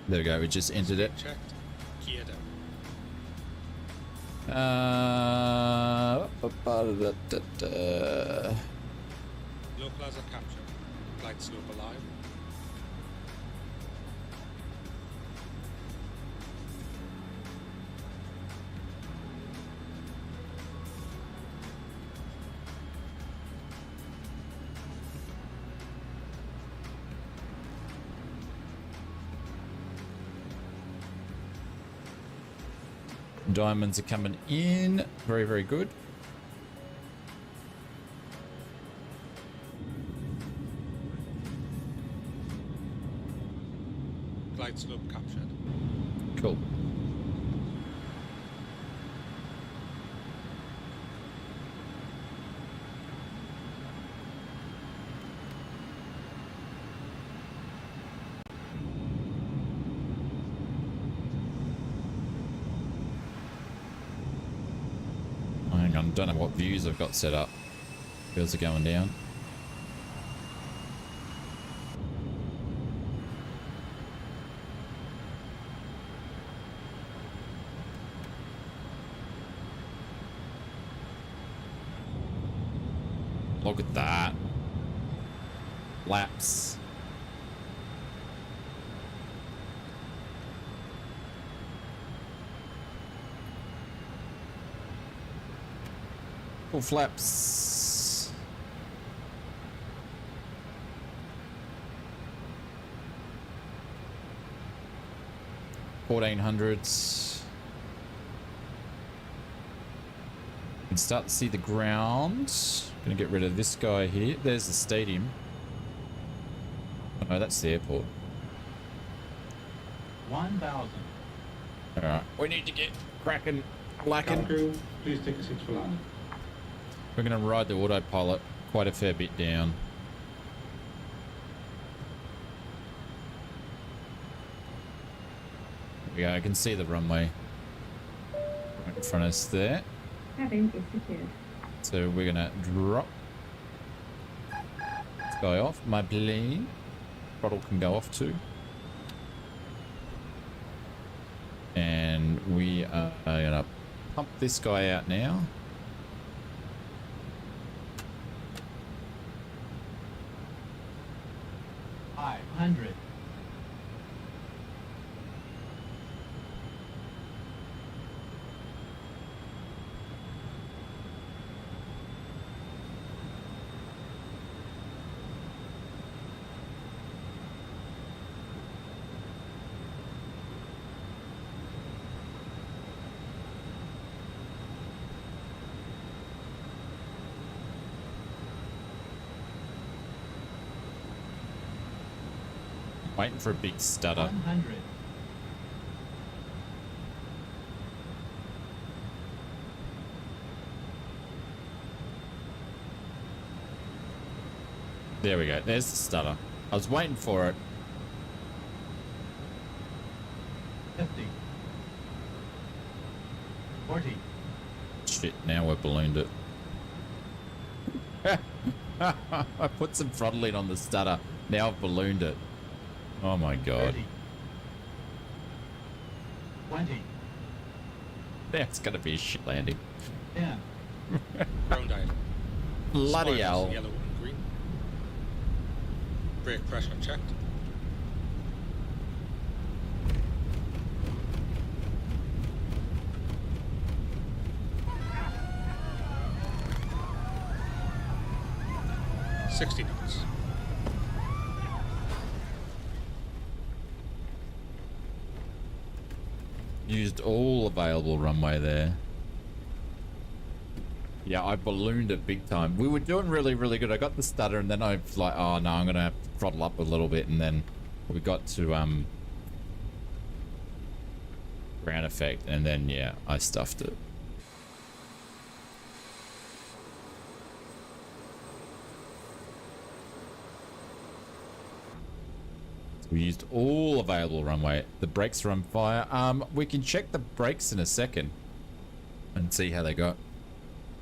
There we go, we just entered it. Checked. Gear down. Localizer capture. Flight slope alive. Diamonds are coming in. Very, very good. Glide slope captured. Cool. Hang on, don't know what views I've got set up. Wheels are going down. Look at that. Laps. Full flaps. $1,400s. You can start to see the ground. Gonna get rid of this guy here. There's the stadium. Oh no, that's the airport. 1,000. Alright, we need to get cracking, lacking. Crew, please take a 6 for landing. We're gonna ride the autopilot quite a fair bit down. There we go, I can see the runway right in front of us there. Cabin is secured. So we're gonna drop this guy off. My plane throttle can go off too, and we are gonna pump this guy out now. $500. Waiting for a big stutter. 100. There we go. There's the stutter. I was waiting for it. 50. 40. Shit, now we're ballooned it. I put some throttle in on the stutter. Now I've ballooned it. Oh my god. 30. 20. That's gonna be a shit landing. 10. Ground item. Bloody Spoilers, hell. Yellow and green. Brake pressure checked. $60. Used all available runway there. Yeah, I ballooned it big time. We were doing really, really good. I got the stutter and then I was like, oh no, I'm gonna have to throttle up a little bit, and then we got to ground effect, and then yeah, I stuffed it. We used all available runway. The brakes are on fire. We can check the brakes in a second and see how they go.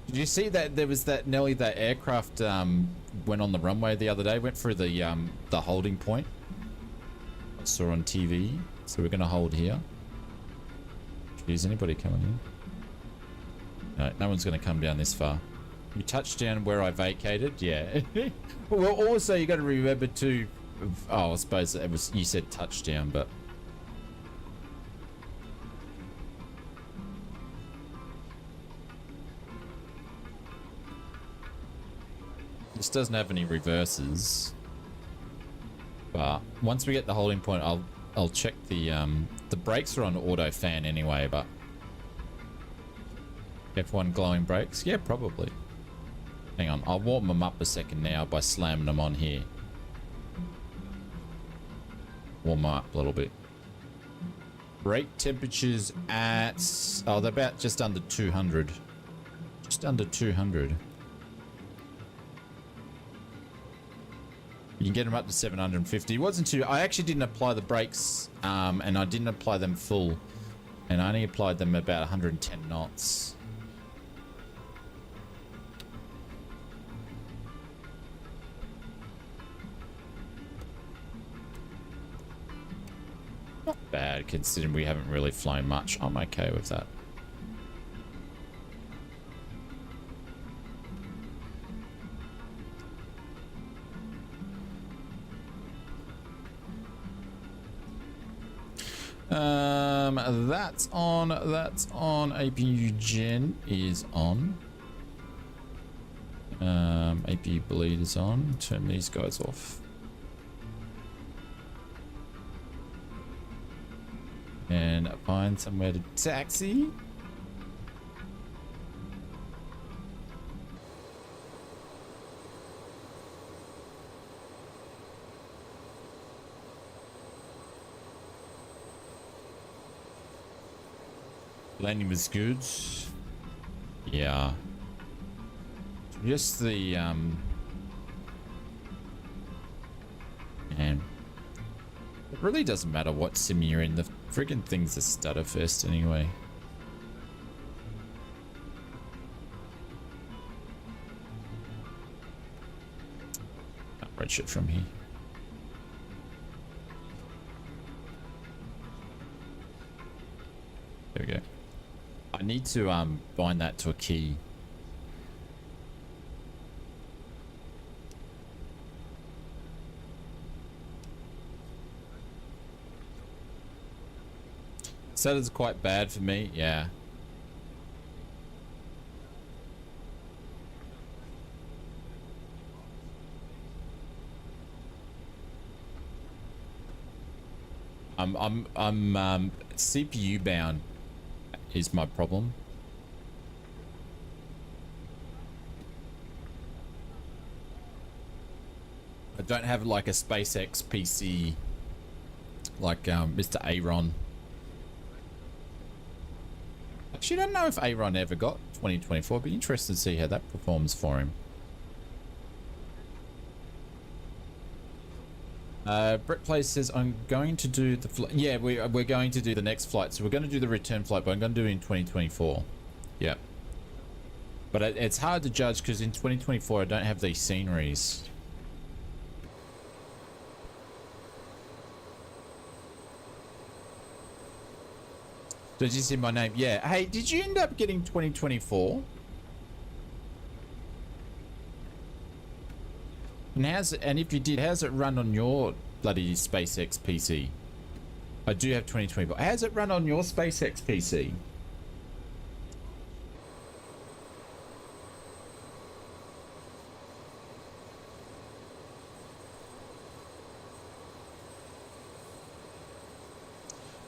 Did you see that there was that Nelly, that aircraft went on the runway the other day, went through the holding point? I saw on TV. So we're gonna hold here. Is anybody coming in? No, no one's gonna come down this far. You touched down where I vacated, yeah. Well, also you got to remember to. Oh, I suppose it was, you said touchdown, but this doesn't have any reverses. But once we get the holding point, I'll check the brakes are on auto fan anyway, but F1 glowing brakes? Yeah, probably. Hang on, I'll warm them up a second now by slamming them on here. Warm them up a little bit. Brake temperatures at... oh, they're about just under 200. Just under 200. You can get them up to 750. It wasn't too... I actually didn't apply the brakes, and I didn't apply them full. And I only applied them about 110 knots. Not bad, considering we haven't really flown much. I'm okay with that. That's on. APU gen is on. APU bleed is on. Turn these guys off. And find somewhere to taxi. Landing was good. Yeah. Just the man. It really doesn't matter what sim you're in. The friggin' thing's a stutter first anyway. Can't reach it from here. There we go. I need to bind that to a key. So that's quite bad for me, yeah. I'm CPU bound is my problem. I don't have like a SpaceX PC like Mr. Aaron. Actually, I don't know if Aaron ever got 2024. Be interested to see how that performs for him. Brett Place says I'm going to do the yeah, we're going to do the next flight, so we're going to do the return flight, but I'm going to do it in 2024. Yeah, but it's hard to judge because in 2024 I don't have these sceneries. Did you see my name? Yeah. Hey, did you end up getting 2024? And if you did, how's it run on your bloody SpaceX PC? I do have 2024. How's it run on your SpaceX PC?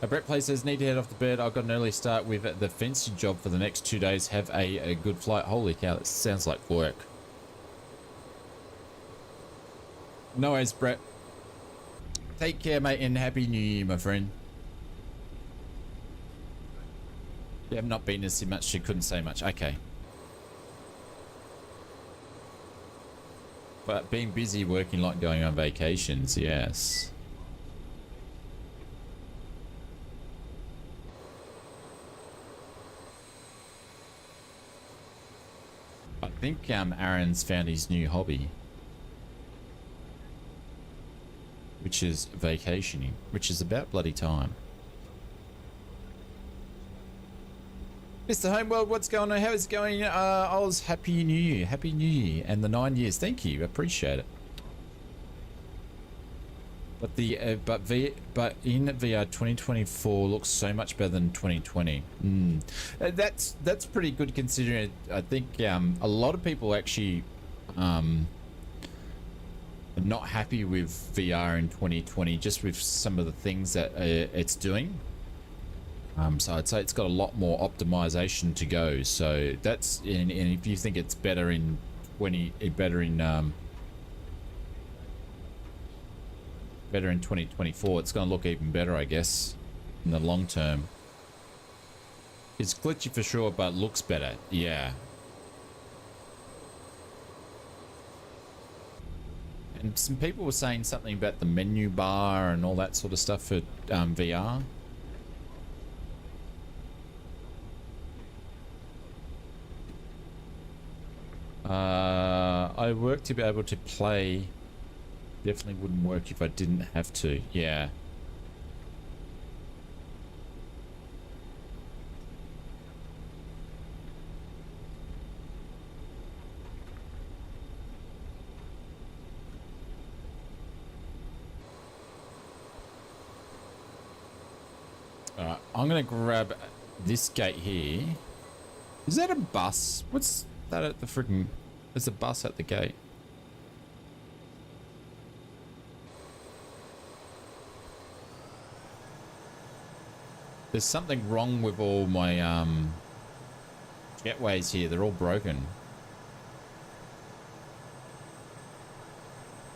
Brett Play says, need to head off the bed. I've got an early start with the fencing job for the next 2 days. Have a good flight. Holy cow, that sounds like work. No worries, Brett. Take care, mate, and Happy New Year, my friend. You have not been to see much, you couldn't say much. Okay. But being busy working like going on vacations, yes. I think Aaron's found his new hobby, which is vacationing, which is about bloody time. Mr. Homeworld, what's going on? How is it going? Oz, Happy New Year. Happy New Year. And the 9 years. Thank you. Appreciate it. But the but in VR 2024 looks so much better than 2020. That's pretty good considering. I think a lot of people actually are not happy with VR in 2020, just with some of the things that it's doing. So I'd say it's got a lot more optimization to go. So that's and if you think it's better in 2024, it's going to look even better, I guess, in the long term. It's glitchy for sure, but looks better. Yeah. And some people were saying something about the menu bar and all that sort of stuff for VR. I work to be able to play. Definitely wouldn't work if I didn't have to. Yeah. Alright, I'm gonna grab this gate here. Is that a bus? What's that at the freaking... There's a bus at the gate. There's something wrong with all my jetways here. They're all broken.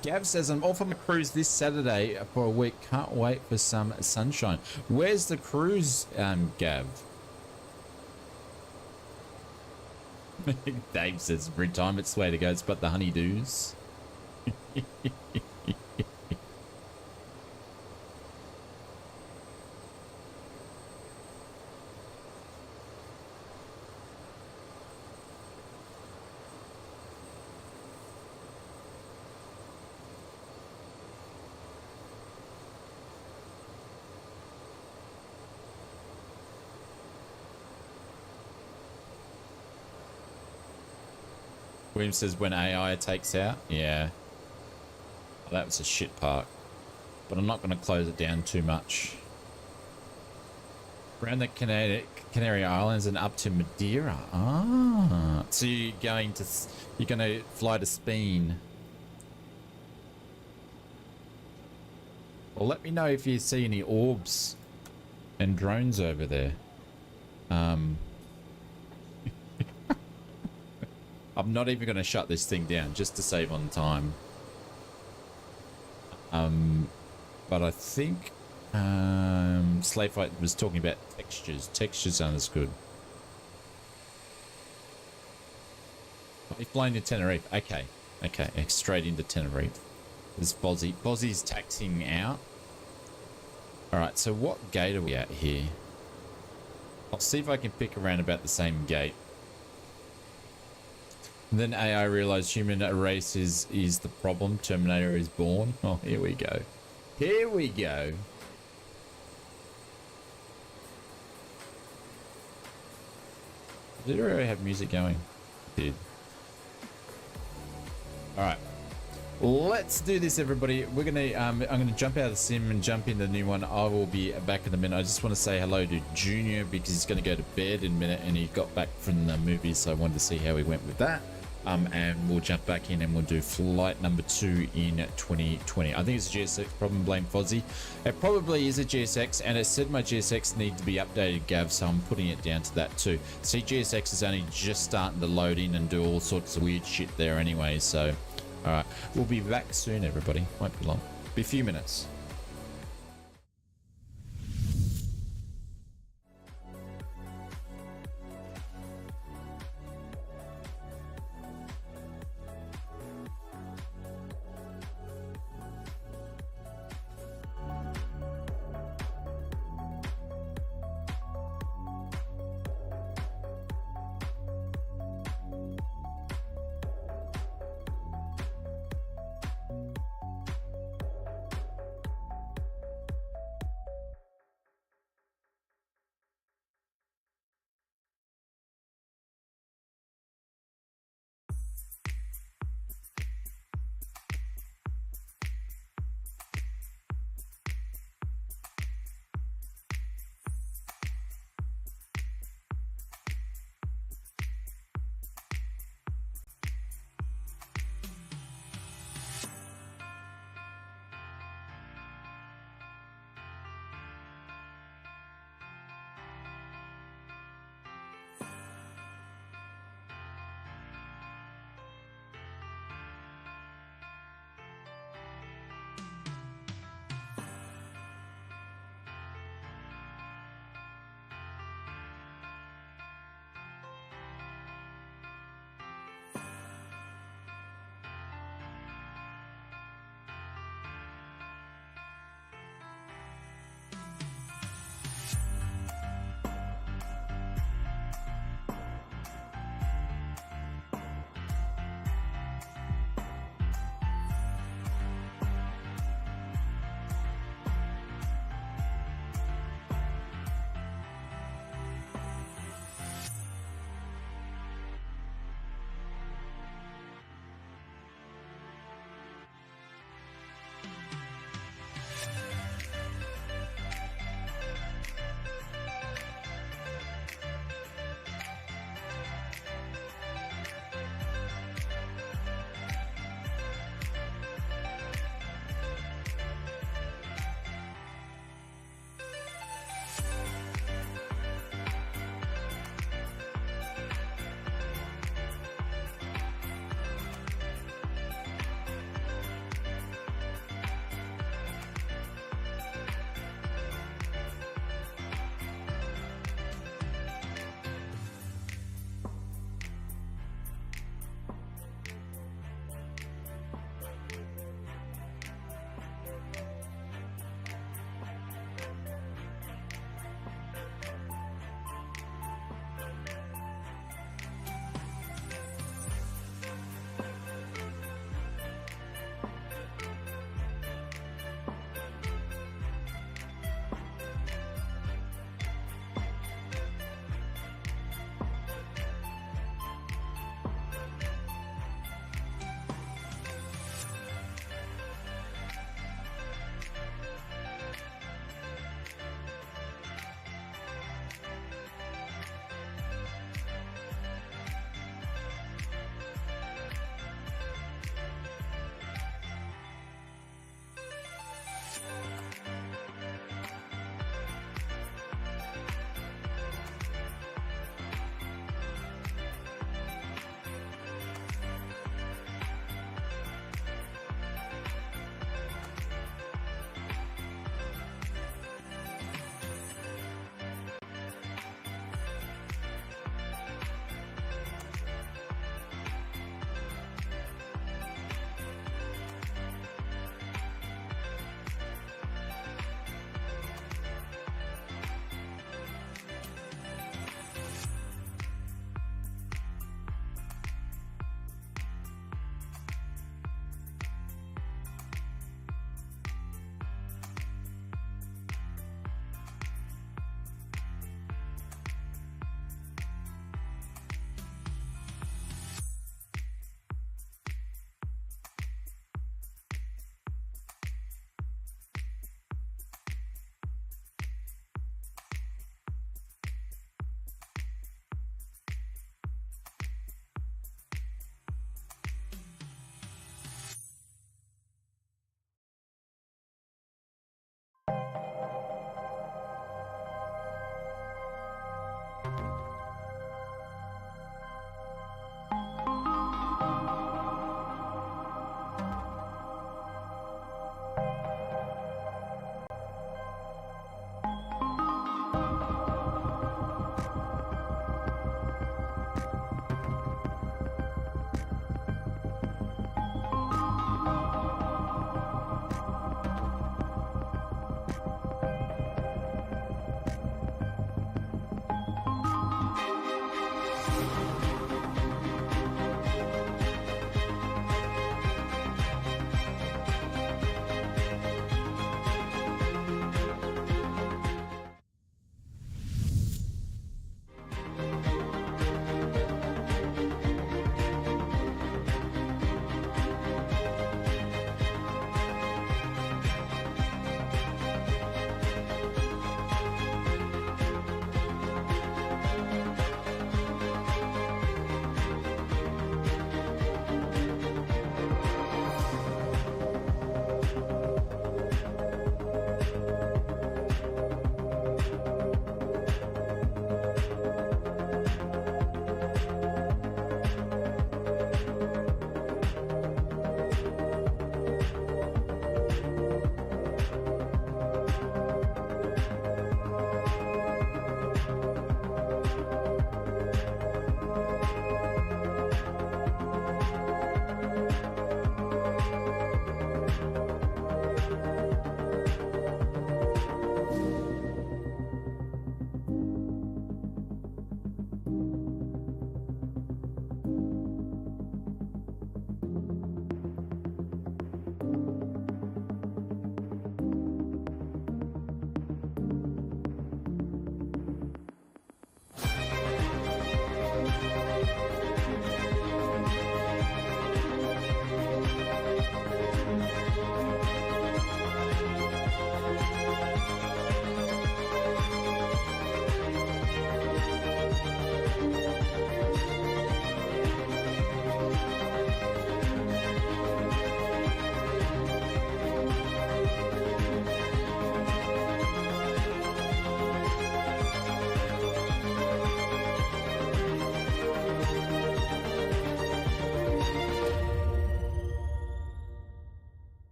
Gav says, I'm off on a cruise this Saturday for a week. Can't wait for some sunshine. Where's the cruise, Gav? Dave says, retirement's the way to go. It's but the honeydews. William says when AI takes out. Yeah. Well, that was a shit park. But I'm not going to close it down too much. Around the Canary Islands and up to Madeira. Ah. So you're going to fly to Spain. Well, let me know if you see any orbs and drones over there. I'm not even going to shut this thing down just to save on time. But I think Slave Fight was talking about textures. Textures aren't as good. He's flying to Tenerife. Okay. Okay. Straight into Tenerife. There's Bozzy. Bozzy's taxiing out. Alright, so what gate are we at here? I'll see if I can pick around about the same gate. And then AI realized human race is the problem. Terminator is born. Oh, here we go. Here we go. Did it already have music going? It did. Alright. Let's do this, everybody. We're gonna I'm gonna jump out of the sim and jump into the new one. I will be back in a minute. I just want to say hello to Junior because he's gonna go to bed in a minute and he got back from the movie, so I wanted to see how he went with that. And we'll jump back in and we'll do flight number 2 in 2020. I think it's a GSX problem, blame Fozzie. It probably is a GSX, and it said my GSX need to be updated, Gav, so I'm putting it down to that too. See, GSX is only just starting to load in and do all sorts of weird shit there anyway, so alright. We'll be back soon, everybody. Won't be long. Be a few minutes.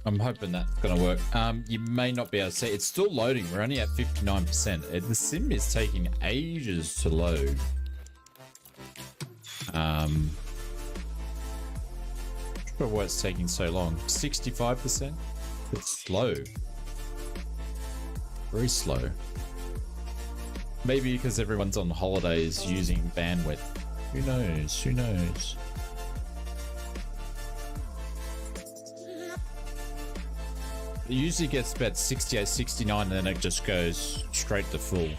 I'm hoping that's gonna work. You may not be able to see. It's still loading. We're only at 59%. The sim is taking ages to load. Not sure why it's taking so long. 65%. It's slow. Very slow. Maybe because everyone's on holidays using bandwidth. Who knows? Who knows? It usually gets about 68, 69, and then it just goes straight to full.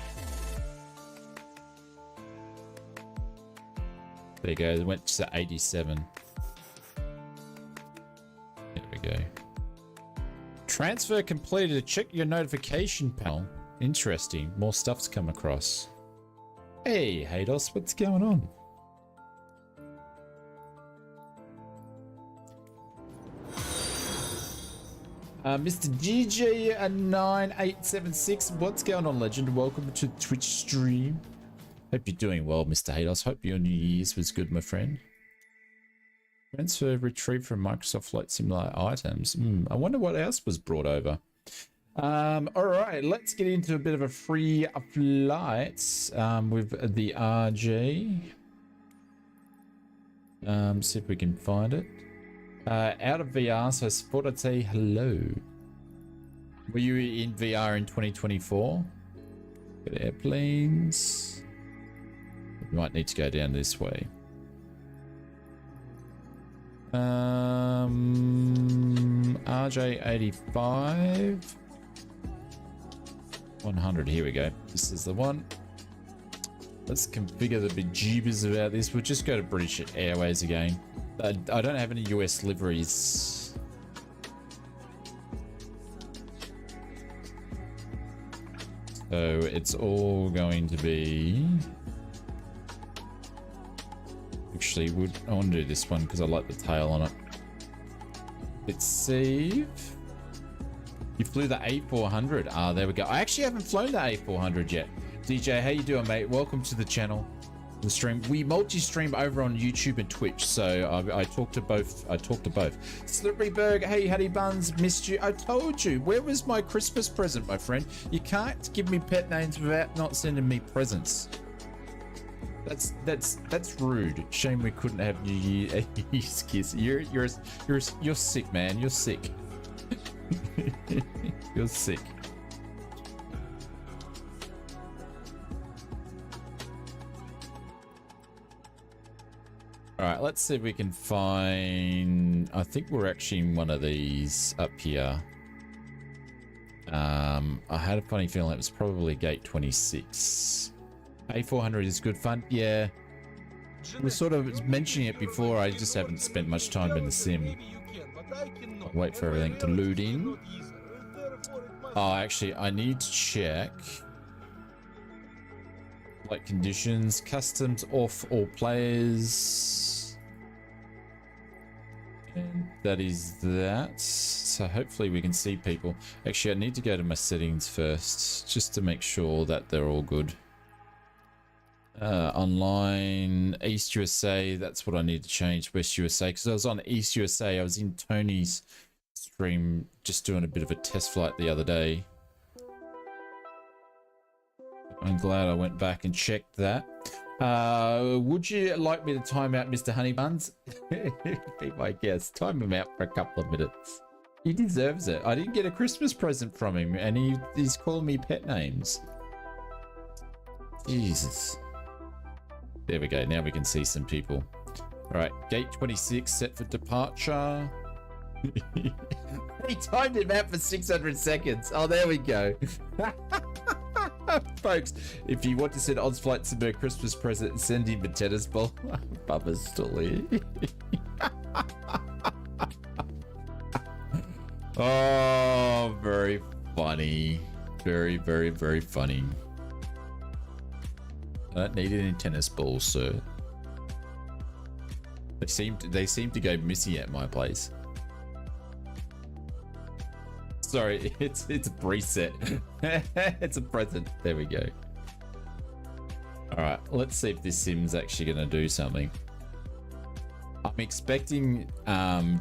There you go. It went to 87. There we go. Transfer completed. Check your notification panel. Interesting. More stuff's come across. Hey, Haydos, what's going on? Mr. GJ9876, what's going on, legend? Welcome to Twitch stream. Hope you're doing well, Mr. Haydos. Hope your New Year's was good, my friend. Transfer retrieved from Microsoft Flight Simulator items. I wonder what else was brought over. All right, let's get into a bit of a free flight with the RJ. See if we can find it. Out of VR, so I thought I'd say hello. Were you in VR in 2024? Got airplanes. We might need to go down this way. RJ85. 100, here we go. This is the one. Let's configure the bejeebers about this. We'll just go to British Airways again. I don't have any US liveries. So it's all going to be... Actually, I want to do this one because I like the tail on it. It's save. You flew the A400. Ah, there we go. I actually haven't flown the A400 yet. DJ, how you doing, mate? Welcome to the channel. The stream. We multi-stream over on YouTube and Twitch, so I talk to both. Slipperyberg, hey, Hattie Buns, missed you. I told you. Where was my Christmas present, my friend? You can't give me pet names without not sending me presents. That's rude. Shame we couldn't have New Year's kiss. You're sick, man. You're sick. You're sick. All right, let's see if we can find... I think we're actually in one of these up here. I had a funny feeling it was probably gate 26. A400 is good fun. Yeah. We were sort of mentioning it before. I just haven't spent much time in the sim. I'll wait for everything to load in. Oh, actually, I need to check... Flight conditions, customs off all players. And that is that. So hopefully we can see people. Actually, I need to go to my settings first, just to make sure that they're all good. Online, East USA, that's what I need to change. West USA, because I was on East USA. I was in Tony's stream just doing a bit of a test flight the other day. I'm glad I went back and checked that. Would you like me to time out Mr. Honeybuns? Be my guest. Time him out for a couple of minutes. He deserves it. I didn't get a Christmas present from him, and he's calling me pet names. Jesus. There we go. Now we can see some people. All right, gate 26 set for departure. He timed him out for 600 seconds. Oh, there we go. Folks, if you want to send ausflightsimmer a Christmas present, send him a tennis ball. Bubba's still here. Oh, very funny. Very, very, very funny. I don't need any tennis balls, sir. They seem to go missing at my place. Sorry, it's a preset. It's a present. There we go. All right, let's see if this sim's actually going to do something. I'm expecting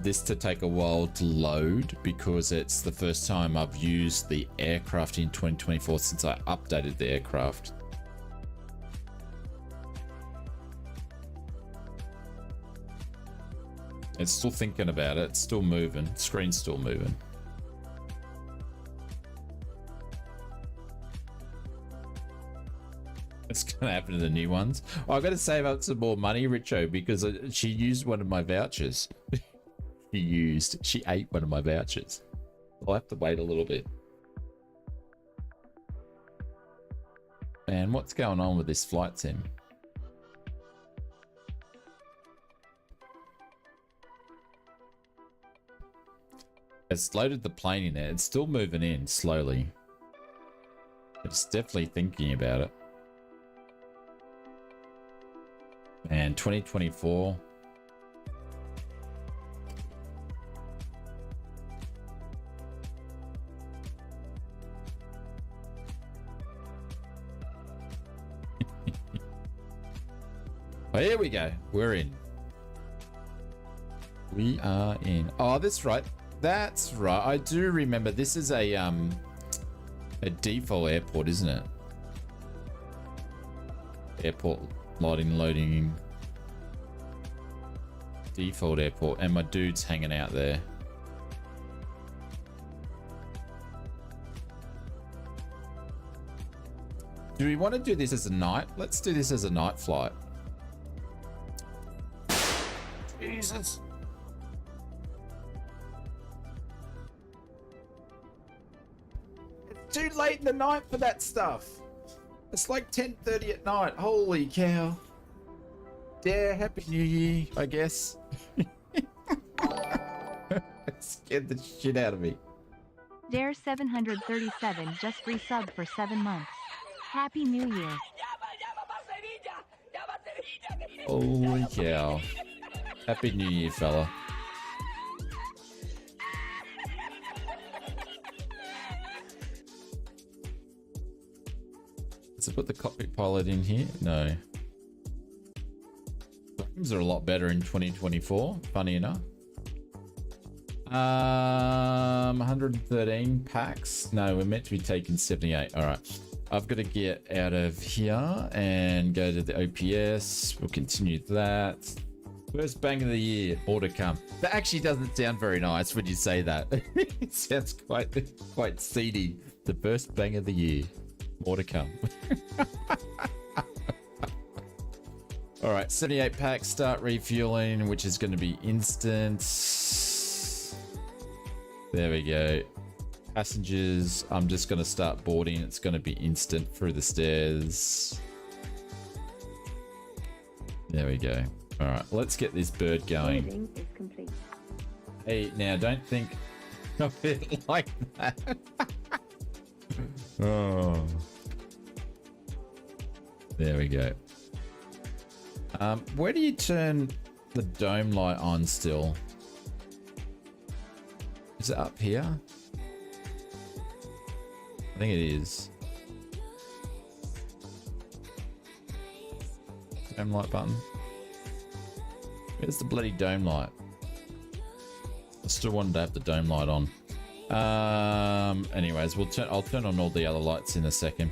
this to take a while to load because it's the first time I've used the aircraft in 2024 since I updated the aircraft. It's still thinking about it. It's still moving. Screen's still moving. What's gonna happen to the new ones? Oh, I've got to save up some more money, Richo, because she used one of my vouchers. She ate one of my vouchers. I'll have to wait a little bit. Man, what's going on with this flight sim? It's loaded the plane in there. It's still moving in slowly. It's definitely thinking about it. And 2024. Oh, here we go. We're in. We are in. Oh, that's right. That's right. I do remember this is a default airport, isn't it? Airport loading. Default airport, and my dude's hanging out there. Do we want to do this as a night? Let's do this as a night flight. Jesus. It's too late in the night for that stuff. It's like 10:30 at night. Holy cow. Yeah, Happy New Year, I guess. It scared the shit out of me. Dare 737 just resubbed for 7 months. Happy New Year. Holy cow. Happy New Year, fella. Let's put the cockpit pilot in here. No. Games are a lot better in 2024, funny enough. 113 packs. No, we're meant to be taking 78. All right. I've got to get out of here and go to the OPS. We'll continue that. First bang of the year, more to come. That actually doesn't sound very nice when you say that. It sounds quite seedy. The first bang of the year, more to come. All right, 78 packs, start refueling, which is going to be instant. There we go. Passengers, I'm just going to start boarding. It's going to be instant through the stairs. There we go. All right, let's get this bird going. Boarding is complete. Hey, now don't think of it like that. Oh. There we go. Where do you turn the dome light on still? Is it up here? I think it is. Dome light button. Where's the bloody dome light? I still wanted to have the dome light on. Anyways, I'll turn on all the other lights in a second.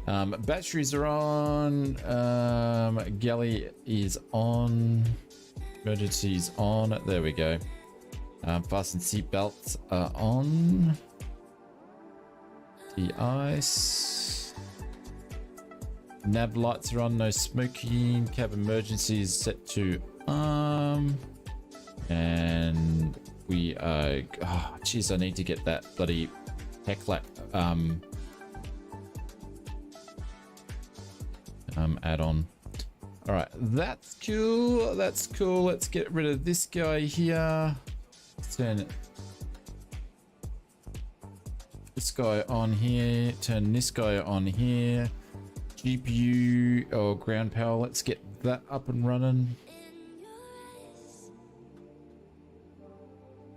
Batteries are on. Galley is on. Emergency is on. There we go. Fasten seatbelts are on. The ice. Nav lights are on. No smoking. Cab emergency is set to arm. And we are. Oh, jeez, I need to get that bloody KLAX add-on. All right, that's cool. That's cool. Let's get rid of this guy here. Turn this guy on here. Turn this guy on here. GPU or ground power. Let's get that up and running.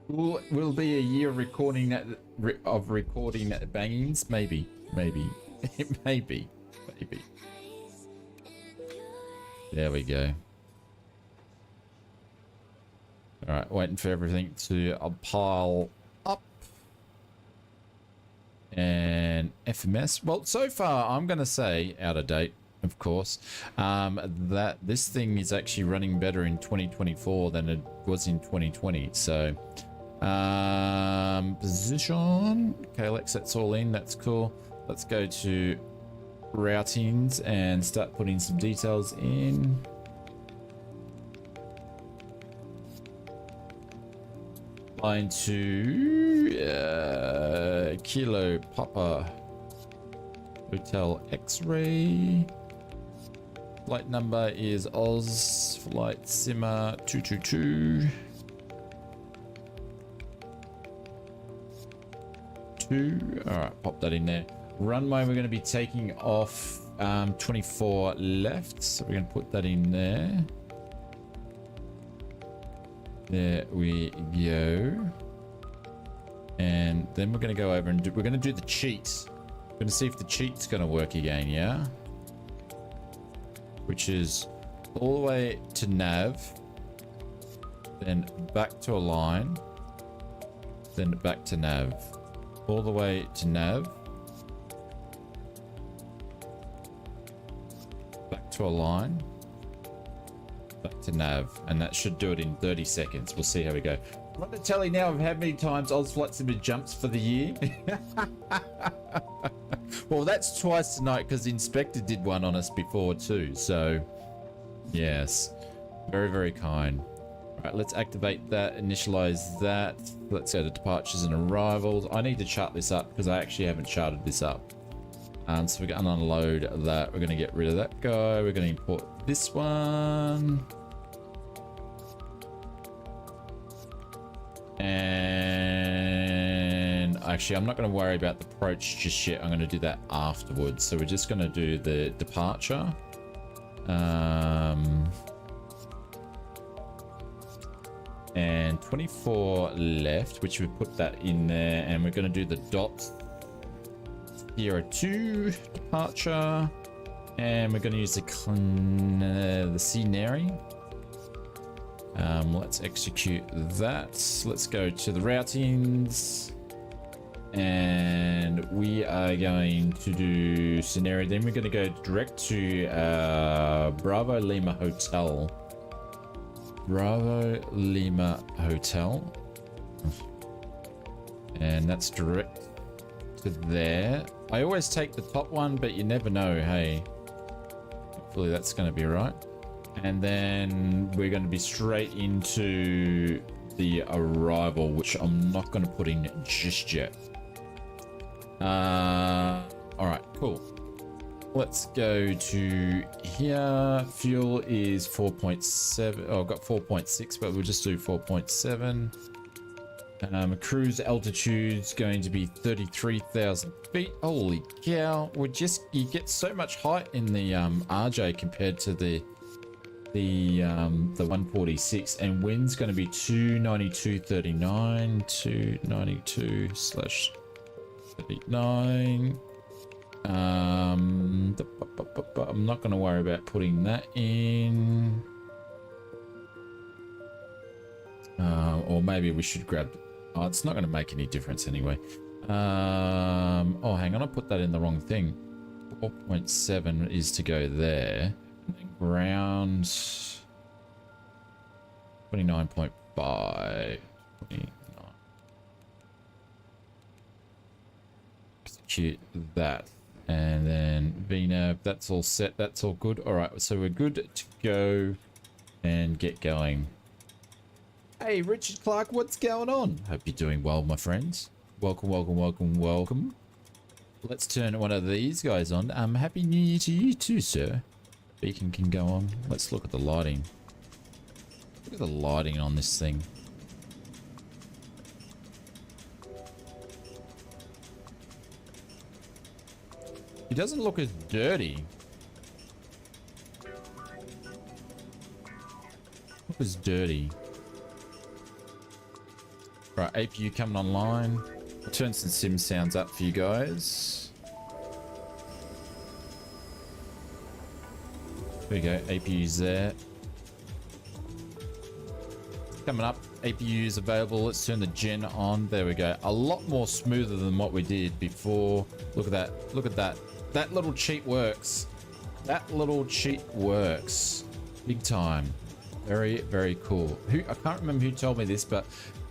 Will be a year recording that of recording bangings. Maybe. Maybe. There we go. All right, waiting for everything to pile up. And FMS. Well, so far, I'm going to say, out of date, of course, that this thing is actually running better in 2024 than it was in 2020. So, position, KLAX, that's all in. That's cool. Let's go to routings and start putting some details in. Line to Kilo Papa Hotel X-ray. Flight number is ausflightsimmer 222. Alright, pop that in there. Runway, we're going to be taking off 24 left, so we're going to put that in there. There we go. And then we're going to go over and we're going to do the cheat. We're going to see if the cheat's going to work again, yeah? Which is all the way to nav, then back to align, then back to nav. All the way to nav, back to align, back to nav, and that should do it in 30 seconds. We'll see how we go. I'm not going to tell you now of how many times ausflightsimmer jumps for the year. Well, that's twice tonight because the inspector did one on us before too. So, yes, very, very kind. All right, let's activate that, initialize that. Let's go to departures and arrivals. I need to chart this up because I actually haven't charted this up. So we're going to unload that. We're going to get rid of that guy. We're going to import this one. And actually, I'm not going to worry about the approach just yet. I'm going to do that afterwards. So we're just going to do the departure. And 24 left, which we put that in there. And we're going to do the dot Sierra 2 departure. And we're going to use the CNERY. Let's execute that. Let's go to the routings. And we are going to do CNERY. Then we're going to go direct to Bravo Lima Hotel. Bravo Lima Hotel. And that's direct to there. I always take the top one, but you never know. Hey, hopefully that's going to be right. And then we're going to be straight into the arrival, which I'm not going to put in just yet. All right, cool. Let's go to here. Fuel is 4.7. Oh, I've got 4.6, but we'll just do 4.7. Cruise altitude's going to be 33,000 feet. Holy cow! You get so much height in the RJ compared to the 146, and wind's going to be 292.39, 292/39. I'm not going to worry about putting that in. Or maybe we should grab. Oh, it's not going to make any difference anyway. Oh, hang on, I put that in the wrong thing. 4.7 is to go there. And then ground 29.5. 29. Execute that. And then VNAV, that's all set. That's all good. All right, so we're good to go and get going. Hey, Richard Clark, what's going on? Hope you're doing well, my friends. Welcome, welcome, welcome, welcome. Let's turn one of these guys on. Happy New Year to you too, sir. Beacon can go on. Let's look at the lighting. Look at the lighting on this thing. It doesn't look as dirty. Look as dirty. Right, APU coming online. I'll turn some sim sounds up for you guys. There we go, APU's there. Coming up, APUs available. Let's turn the gen on. There we go. A lot more smoother than what we did before. Look at that. Look at that. That little cheat works. That little cheat works. Big time. Very, very cool. I can't remember who told me this, but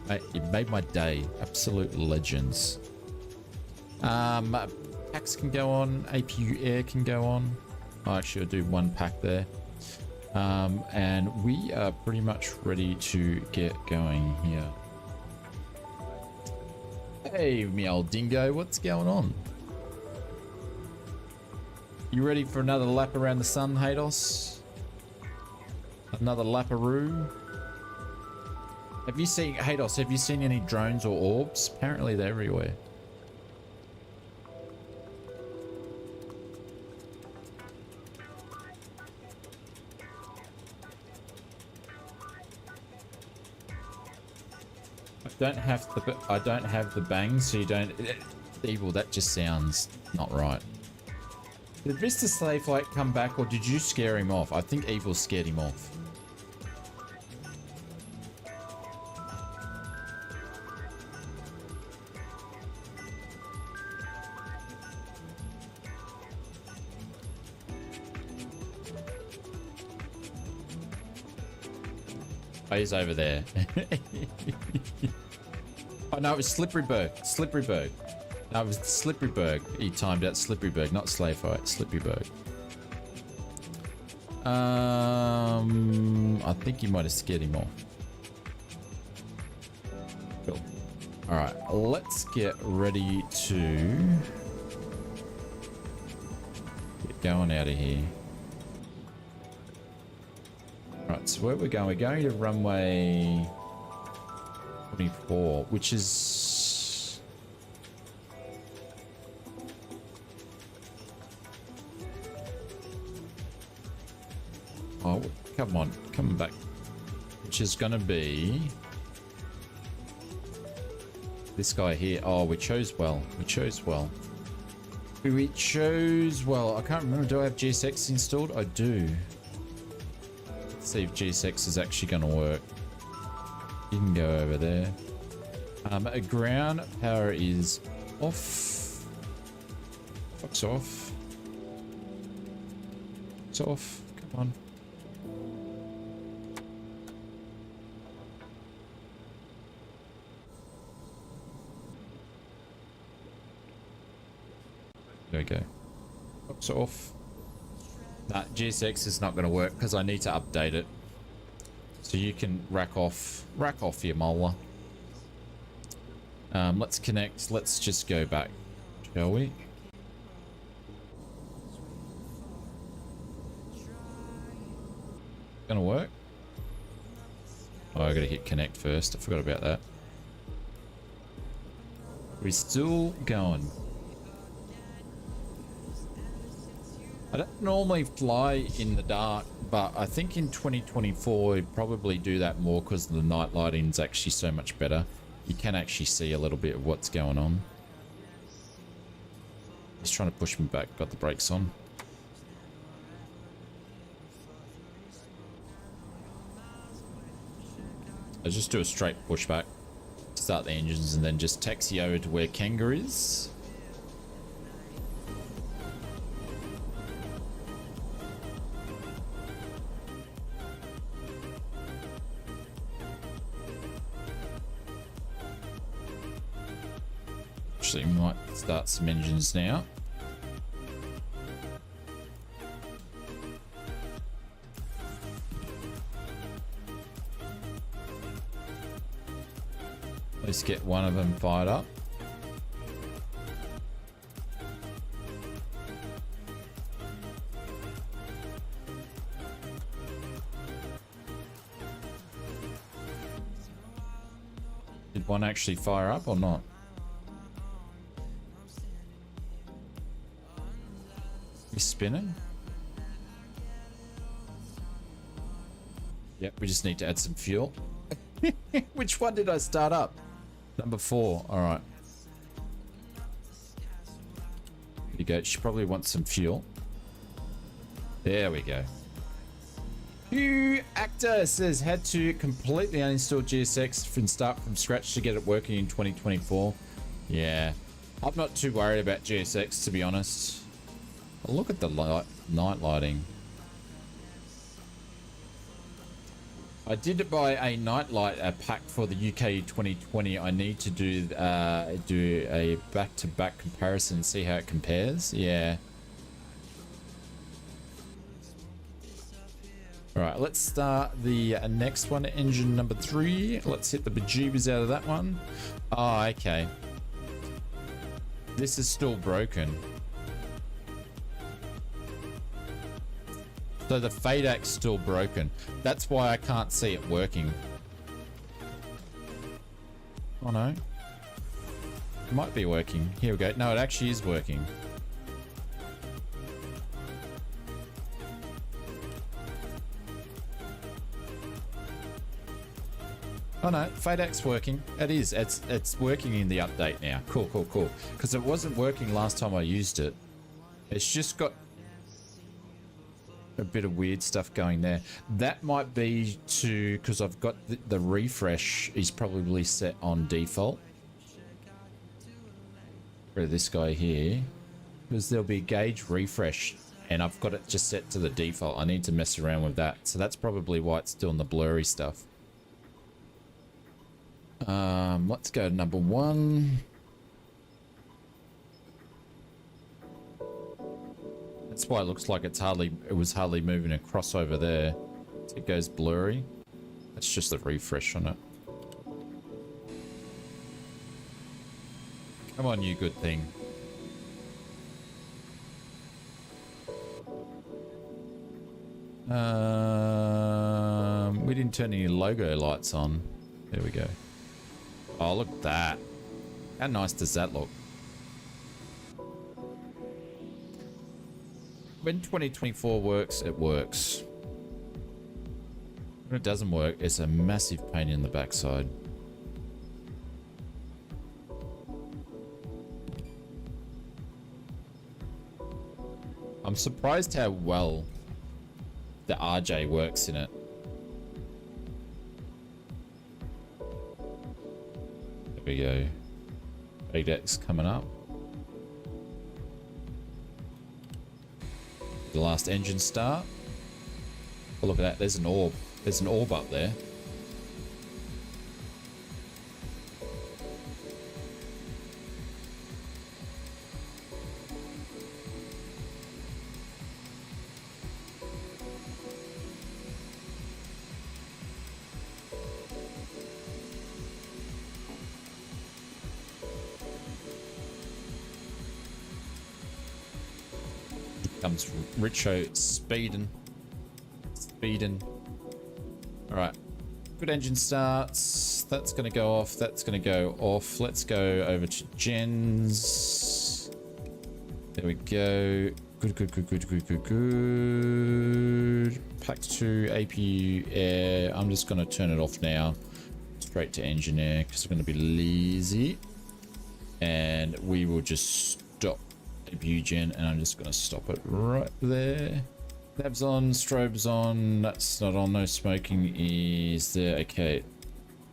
it made my day. Absolute legends. Packs can go on. APU air can go on. Actually, I'll do one pack there. And we are pretty much ready to get going here. Hey, me old dingo, what's going on? You ready for another lap around the sun, Hados? Another laparoo? Have you seen, Hados, have you seen any drones or orbs? Apparently they're everywhere. I don't have the bang, so you don't. Evil, that just sounds not right. Did Mr. Slayflight come back, or did you scare him off? I think Evil scared him off. Oh, he's over there. Oh no, it was Slipperyberg. Slipperyberg. No, it was Slipperyberg. He timed out Slipperyberg, not Slayfight. Slipperyberg. I think he might have scared him off. Cool. All right, let's get ready to get going out of here. Right, so where we're going to runway 24, which is come on, come back, which is gonna be this guy here. Oh, we chose well. We chose well. We chose well. I can't remember. Do I have GSX installed? I do. Let's see if GSX is actually gonna work. You can go over there. Ground power is off. Fuck's off. It's off. Come on. There we go. Fuck's off. Nah, GSX is not going to work because I need to update it. So you can rack off your molar. Let's connect. Let's just go back, shall we? Gonna work? Oh, I gotta hit connect first. I forgot about that. We're still going. I don't normally fly in the dark, but I think in 2024 we'd probably do that more because the night lighting is actually so much better. You can actually see a little bit of what's going on. Just trying to push me back. Got the brakes on. I'll just do a straight pushback. Start the engines and then just taxi over to where Kanga is. Actually, we might start some engines now. Let's get one of them fired up. Did one actually fire up or not? He's spinning. Yep, we just need to add some fuel. Which one did I start up? Number 4. All right. There you go. She probably wants some fuel. There we go. Hugh Actor says had to completely uninstall GSX and start from scratch to get it working in 2024. Yeah, I'm not too worried about GSX, to be honest. But look at the night lighting. I did buy a nightlight pack for the UK 2020. I need to do a back-to-back comparison, see how it compares. Yeah. All right, let's start the next one, engine number 3. Let's hit the bejeebers out of that one. Oh, okay. This is still broken. So the FADAC's still broken. That's why I can't see it working. Oh no. It might be working. Here we go. No, it actually is working. Oh no, FADAC's working. It is. It's working in the update now. Cool, cool, cool. Because it wasn't working last time I used it. It's just got a bit of weird stuff going there. That might be to because I've got the refresh is probably set on default for this guy here, because there'll be gauge refresh and I've got it just set to the default. I need to mess around with that, so that's probably why it's still in the blurry stuff. Let's go to number 1. That's why it looks like it was hardly moving across over there. It goes blurry. That's just the refresh on it. Come on, you good thing. We didn't turn any logo lights on. There we go. Oh, look at that. How nice does that look? When 2024 works, it works. When it doesn't work, it's a massive pain in the backside. I'm surprised how well the RJ works in it. There we go. FADAC's coming up. The last engine start. Oh, look at that. There's an orb. There's an orb up there. Comes Richo speeding. All right, good engine starts. That's gonna go off. That's gonna go off. Let's go over to gens. There we go. Good. Pack 2 APU air. I'm just gonna turn it off now. Straight to engineer because I'm gonna be lazy, and we will just stop gen, and I'm just going to stop it right there. Labs on, strobes on. That's not on. No smoking is there. Okay,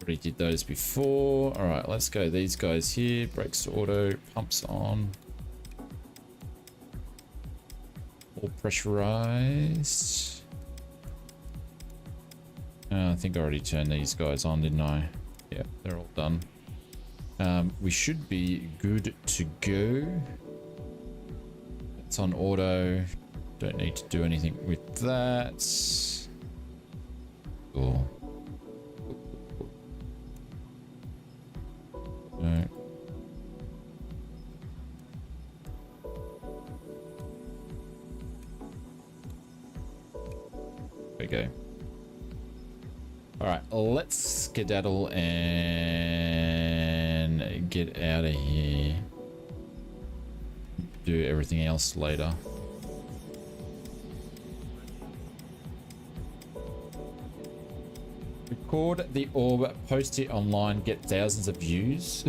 already did those before. All right, let's go these guys here. Brakes to auto, pumps on, all pressurized. I think I already turned these guys on, didn't I? Yeah, they're all done. We should be good to go. It's on auto. Don't need to do anything with that. Cool. No. There we go. All right, let's skedaddle and get out of here. Do everything else later. Record the orb, post it online, get thousands of views.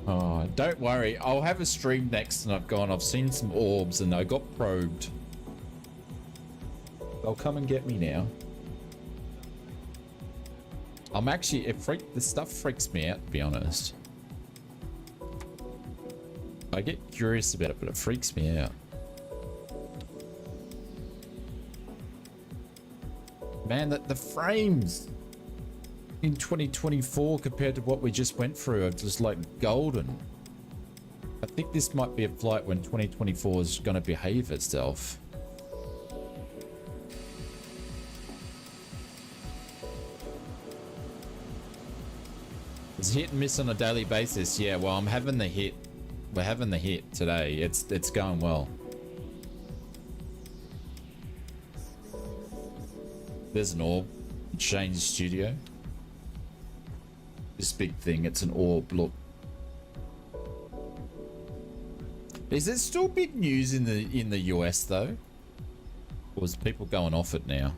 Oh, don't worry, I'll have a stream next and I've seen some orbs and I got probed. They'll come and get me now. I'm actually, this stuff freaks me out, to be honest. I get curious about it, but it freaks me out. Man, the frames in 2024 compared to what we just went through are just like golden. I think this might be a flight when 2024 is going to behave itself. It's hit and miss on a daily basis. Yeah, well, I'm having the hit. We're having the hit today. It's going well. There's an orb in Shane's studio. This big thing, it's an orb. Look. Is there still big news in the US though? Or is people going off it now?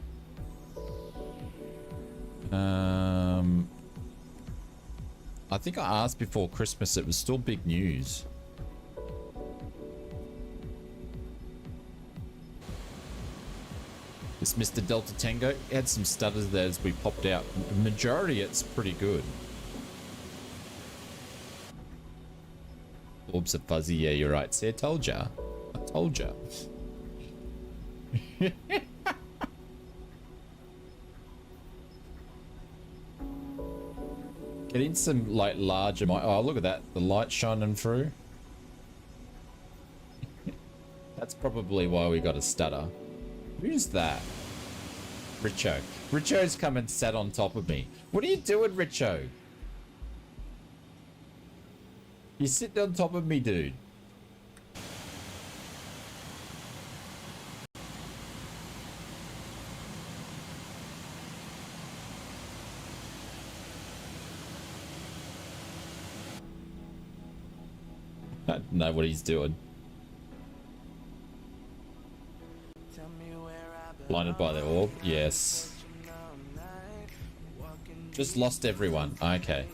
I think I asked before Christmas, it was still big news. This Mr. Delta Tango had some stutters there as we popped out. The majority, it's pretty good. Orbs are fuzzy. Yeah, you're right. See, I told ya. I told ya. Getting some like larger. Oh, look at that. The light shining through. That's probably why we got a stutter. Who's that? Richo. Richo's come and sat on top of me. What are you doing, Richo? You're sitting on top of me, dude. I don't know what he's doing. Blinded by the orb? Yes. Just lost everyone. Okay.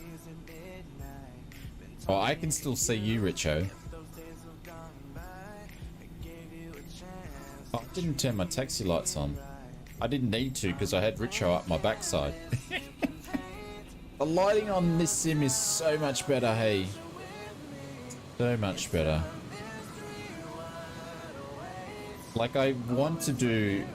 Oh, I can still see you, Richo. Oh, I didn't turn my taxi lights on. I didn't need to because I had Richo up my backside. The lighting on this sim is so much better, hey. So much better. Like, I want to do...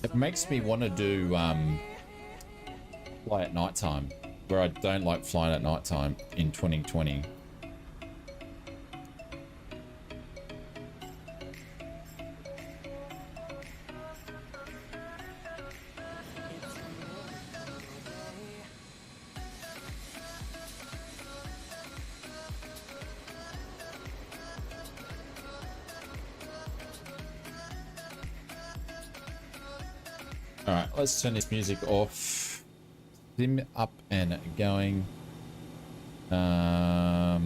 It makes me want to do fly at nighttime, where I don't like flying at nighttime in 2020. Alright, let's turn this music off. Sim up and going. My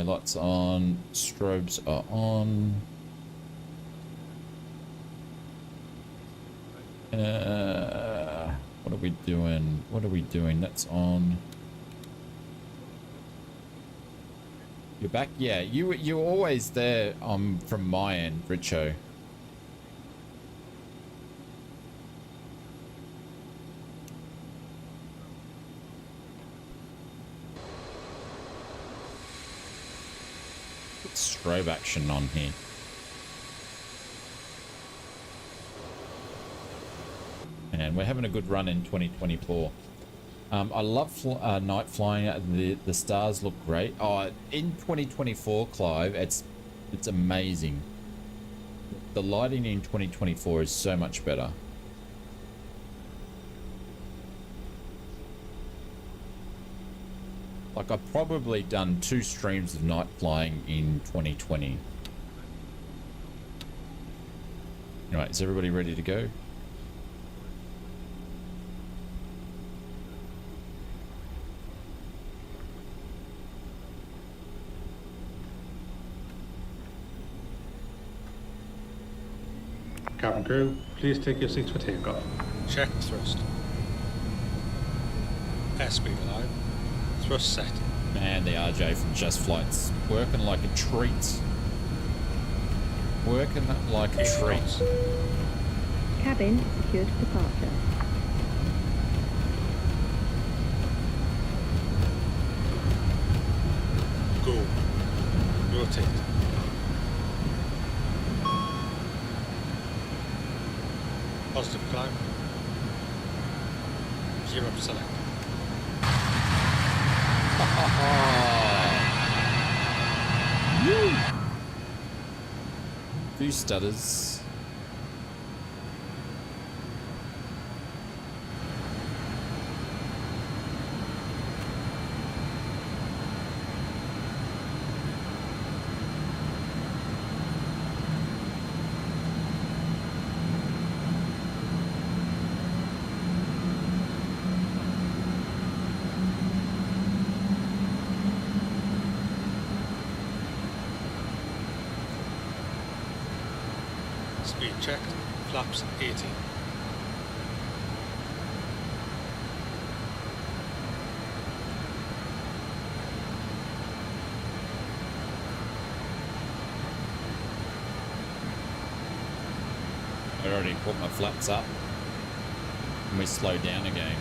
lights on, strobes are on. What are we doing? What are we doing? That's on. You're back? Yeah, you're always there from my end, Richo. Put strobe action on here. And we're having a good run in 2024. I love night flying. The stars look great. Oh, in 2024, Clive, it's amazing. The lighting in 2024 is so much better. Like, I've probably done 2 streams of night flying in 2020. Alright, is everybody ready to go? Cabin crew, please take your seats for takeoff. Check thrust. Airspeed alive. Thrust set. Man, the RJ from Just Flight's working like a treat. Working like a treat. Cabin secured for departure. Go. Rotate. Positive climb. Gear up select. Few stutters. Speed checked. Flaps 80. I already put my flaps up. And we slow down again.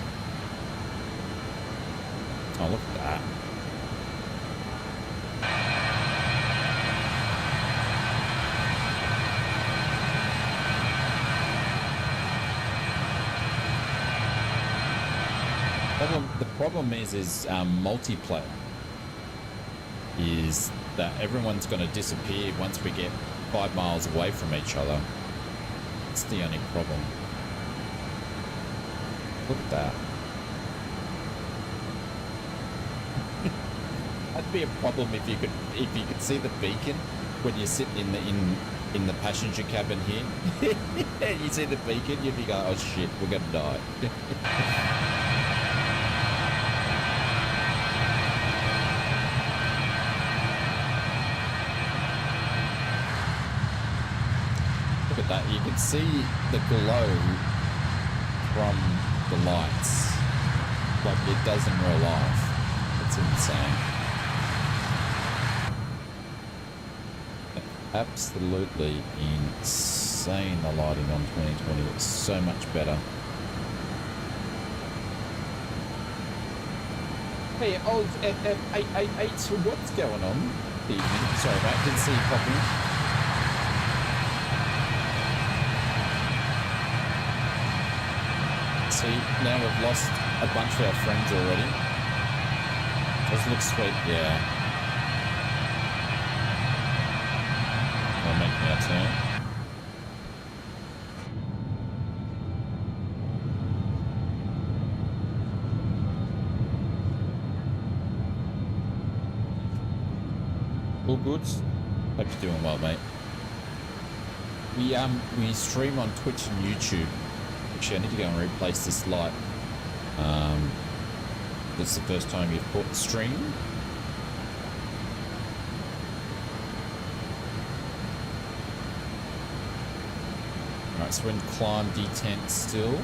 Oh, look at that. The problem is multiplayer is that everyone's going to disappear once we get 5 miles away from each other. It's the only problem. Look at that. That'd be a problem if you could see the beacon when you're sitting in the passenger cabin here. You see the beacon, you'd be going, oh shit, we're gonna die. Look at that, you can see the glow from the lights like it does in real life. It's insane. Absolutely insane, the lighting on 2020. It's so much better. Hey, old FF888, what's going on? Evening. Sorry, mate, didn't see you popping. See, now we've lost a bunch of our friends already. Does look sweet, yeah. We're making our turn. All good. Hope you're doing well, mate. We stream on Twitch and YouTube. Actually, I need to go and replace this light. This is the first time you've caught the stream. Alright, so we're in climb D10 still.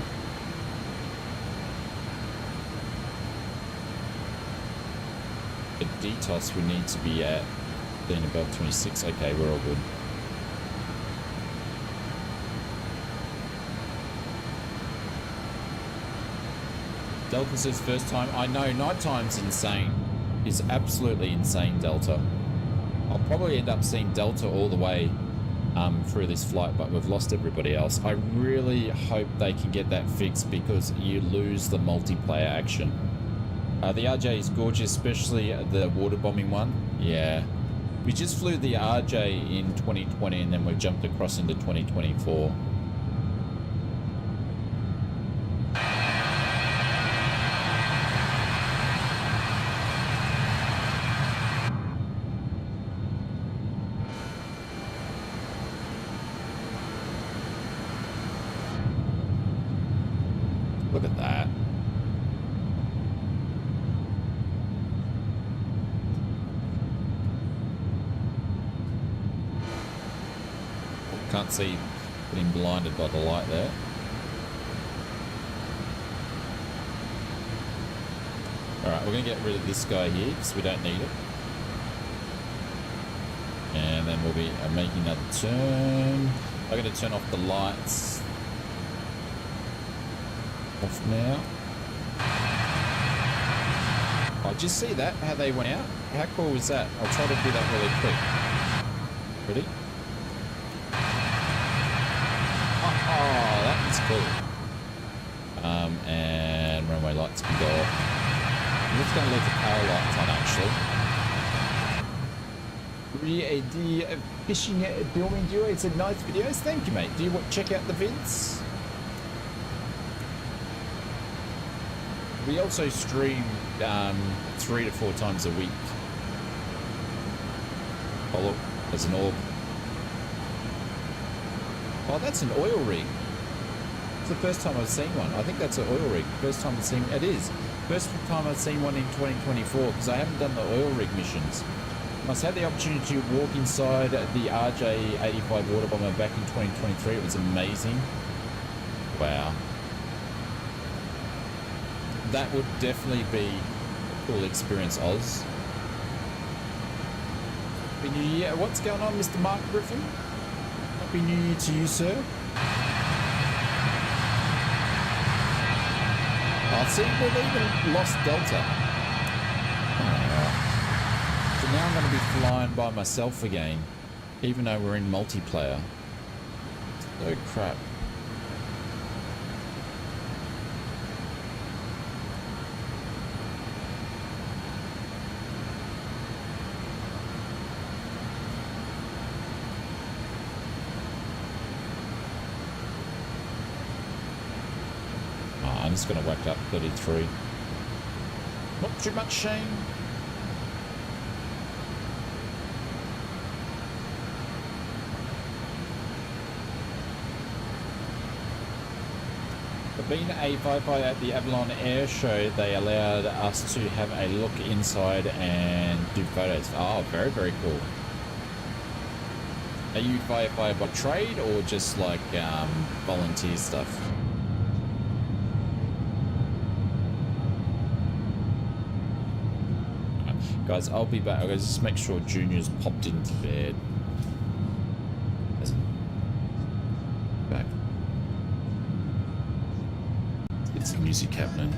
At DTOS we need to be at being above 26. Okay, we're all good. Delta says first time. I know, night time's insane. It's absolutely insane, Delta. I'll probably end up seeing Delta all the way through this flight, but we've lost everybody else. I really hope they can get that fixed because you lose the multiplayer action. The RJ is gorgeous, especially the water bombing one. Yeah. We just flew the RJ in 2020 and then we jumped across into 2024. Look at that. Can't see, getting blinded by the light there. Alright, we're going to get rid of this guy here because we don't need it. And then we'll be making another turn. I'm going to turn off the lights. Off now. Oh, did you see that? How they went out? How cool was that? I'll try to do that really quick. Ready? Oh, that is cool. And runway lights can go off. I'm just going to leave the power lights on actually. The fishing filming duo, it's a nice videos. Thank you, mate. Do you want to check out the vids? We also stream 3 to 4 times a week. Oh look, there's an orb. Oh, that's an oil rig. It's the first time I've seen one. I think that's an oil rig. First time I've seen it is. First time I've seen one in 2024 because I haven't done the oil rig missions. I had the opportunity to walk inside the RJ-85 water bomber back in 2023. It was amazing. Wow. That would definitely be a cool experience, Oz. Happy New Year. What's going on, Mr. Mark Griffin? Happy New Year to you, sir. Oh, see, we've even lost Delta. So now I'm going to be flying by myself again, even though we're in multiplayer. Oh, crap. I'm just going to whack up 33. Not too much, Shane. Being a firefighter at the Avalon Air Show, they allowed us to have a look inside and do photos. Oh, very, very cool. Are you firefighter by trade or just like volunteer stuff? Guys, I'll be back. I'll just make sure Junior's popped into bed. Back. Let's get some music happening.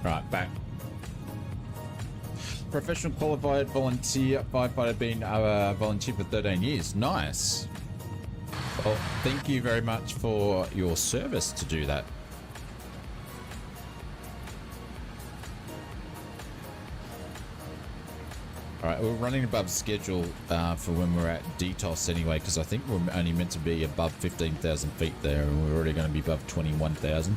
Right, back. Professional qualified volunteer firefighter, been a volunteer for 13 years. Nice. Well, thank you very much for your service to do that. All right, we're running above schedule for when we're at DTOS anyway, because I think we're only meant to be above 15,000 feet there, and we're already going to be above 21,000.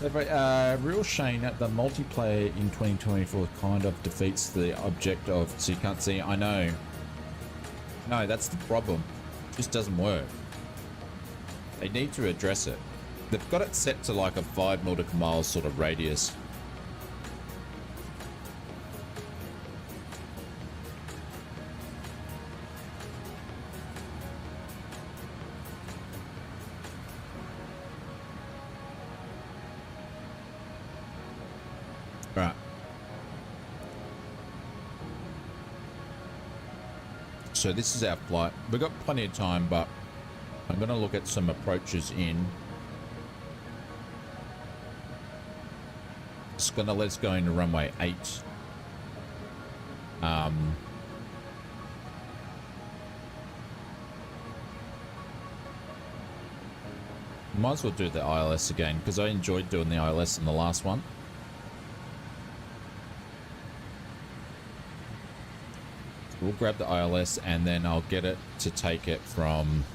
Real Shane, the multiplayer in 2024 kind of defeats the object of, so you can't see. I know. No, that's the problem. It just doesn't work. They need to address it. They've got it set to like a 5 nautical miles sort of radius. Right. So this is our flight. We've got plenty of time, but I'm going to look at some approaches in. It's going to let's go into runway 8. Might as well do the ILS again, because I enjoyed doing the ILS in the last one. We'll grab the ILS and then I'll get it to take it from...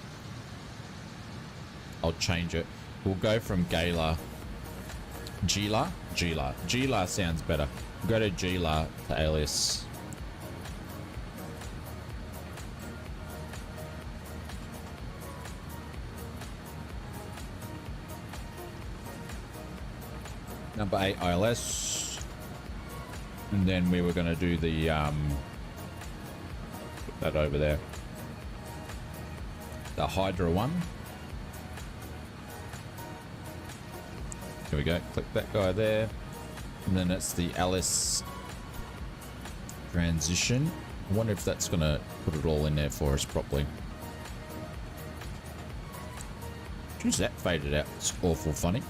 I'll change it. We'll go from Gila sounds better. We'll go to Gila to alias. Number 8 ILS. And then we were going to do the put that over there. The Hydra one. Here we go. Click that guy there. And then it's the Alice transition. I wonder if that's going to put it all in there for us properly. Geez, that faded out. It's awful funny.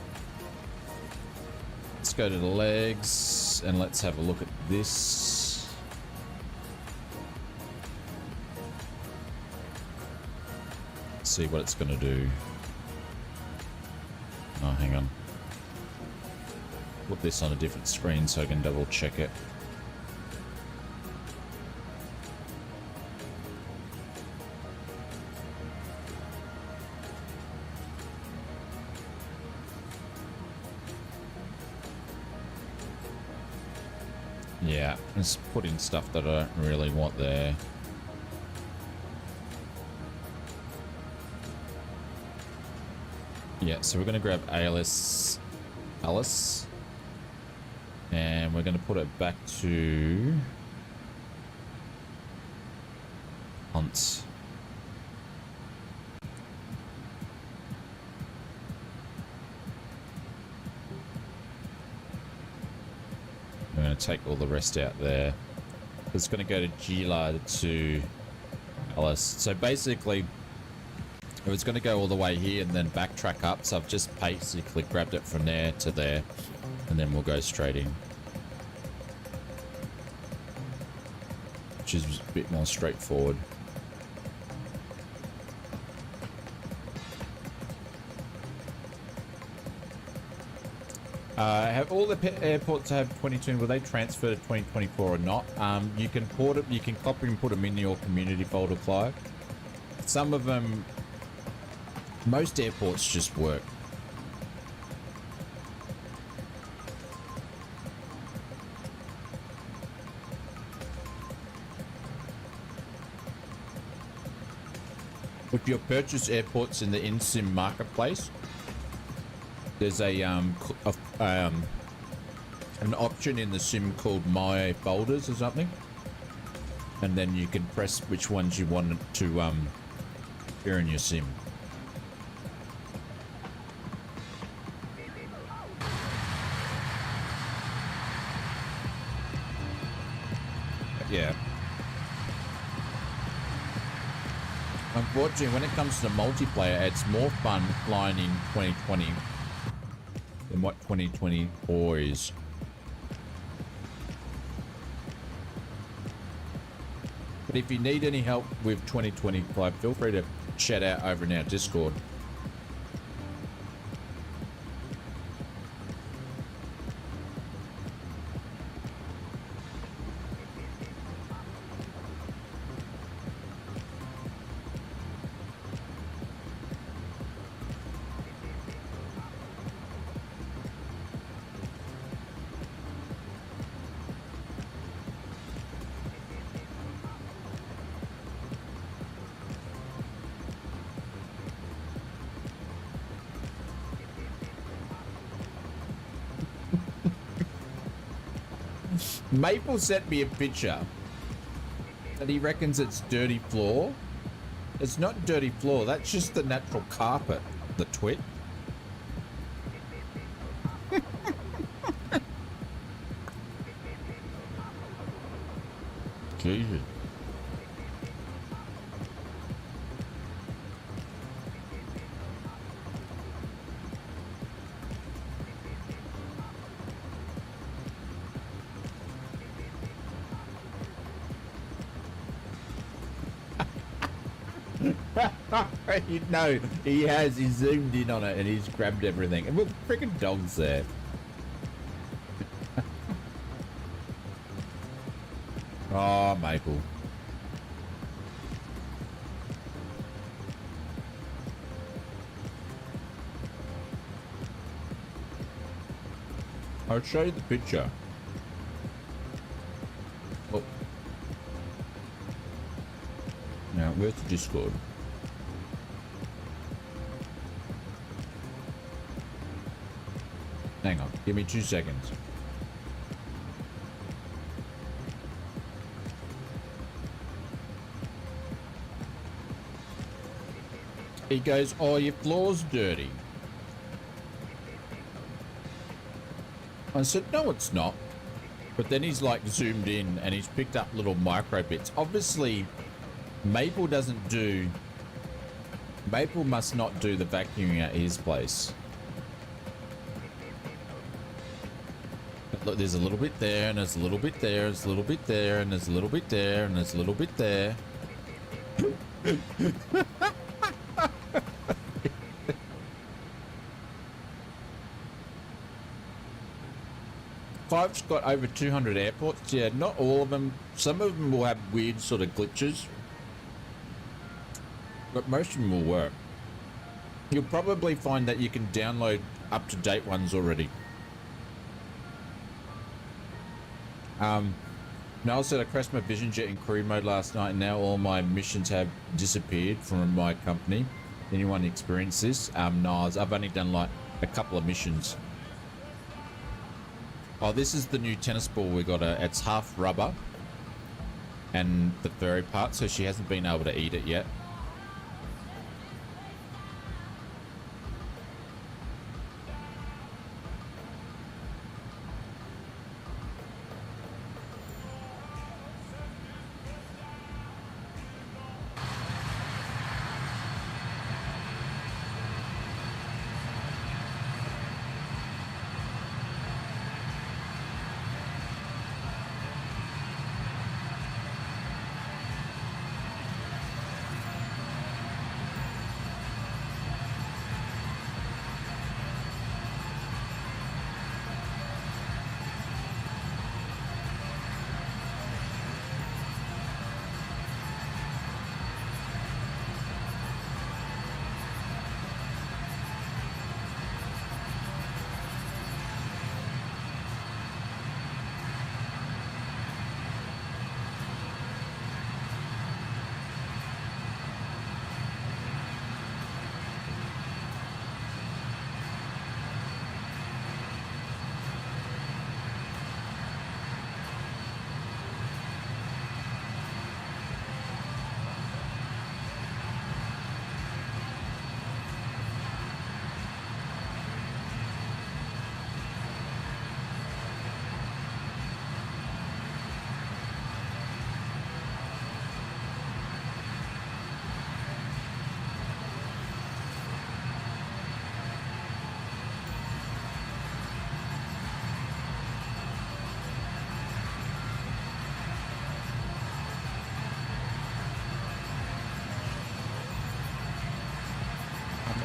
Let's go to the legs and let's have a look at this. See what it's going to do. Oh, hang on. Put this on a different screen so I can double check it. Yeah, let's put in stuff that I don't really want there. Yeah, so we're going to grab Alice, and we're going to put it back to Hunt. I'm going to take all the rest out there. It's going to go to Gila to Alice. So basically, it was going to go all the way here and then backtrack up. So I've just basically grabbed it from there to there, and then we'll go straight in, which is a bit more straightforward. Have all the airports have 2020? Will they transfer to 2024 or not? You can port it. You can copy and put them in your community folder, Clive. Some of them, most airports just work. If you purchase airports in the InSim marketplace, there's an option in the sim called My Folders or something, and then you can press which ones you want to appear in your sim. Yeah. Unfortunately, when it comes to multiplayer, it's more fun flying in 2020 than what 2024 is. But if you need any help with 2025, feel free to chat out over in our Discord. Maple sent me a picture that he reckons it's dirty floor. It's not dirty floor, that's just the natural carpet, the twit. Jesus. No, he has. He zoomed in on it and he's grabbed everything. And look, freaking dog's there. Oh, Maple. I'll show you the picture. Oh. Now, where's the Discord? Hang on, give me 2 seconds. He goes, oh, your floor's dirty. I said, no, it's not. But then he's like zoomed in and he's picked up little micro bits. Obviously, Maple doesn't do... Maple must not do the vacuuming at his place. But look, there's a little bit there, and there's a little bit there, there's a little bit there, and there's a little bit there, and there's a little bit there. Five's got over 200 airports. Yeah, not all of them. Some of them will have weird sort of glitches, but most of them will work. You'll probably find that you can download up-to-date ones already. Noel said I crashed my Vision Jet in crew mode last night and now all my missions have disappeared from my company. Anyone experience this? No, I've only done like a couple of missions. Oh, this is the new tennis ball we got. It's half rubber and the furry part, so she hasn't been able to eat it yet.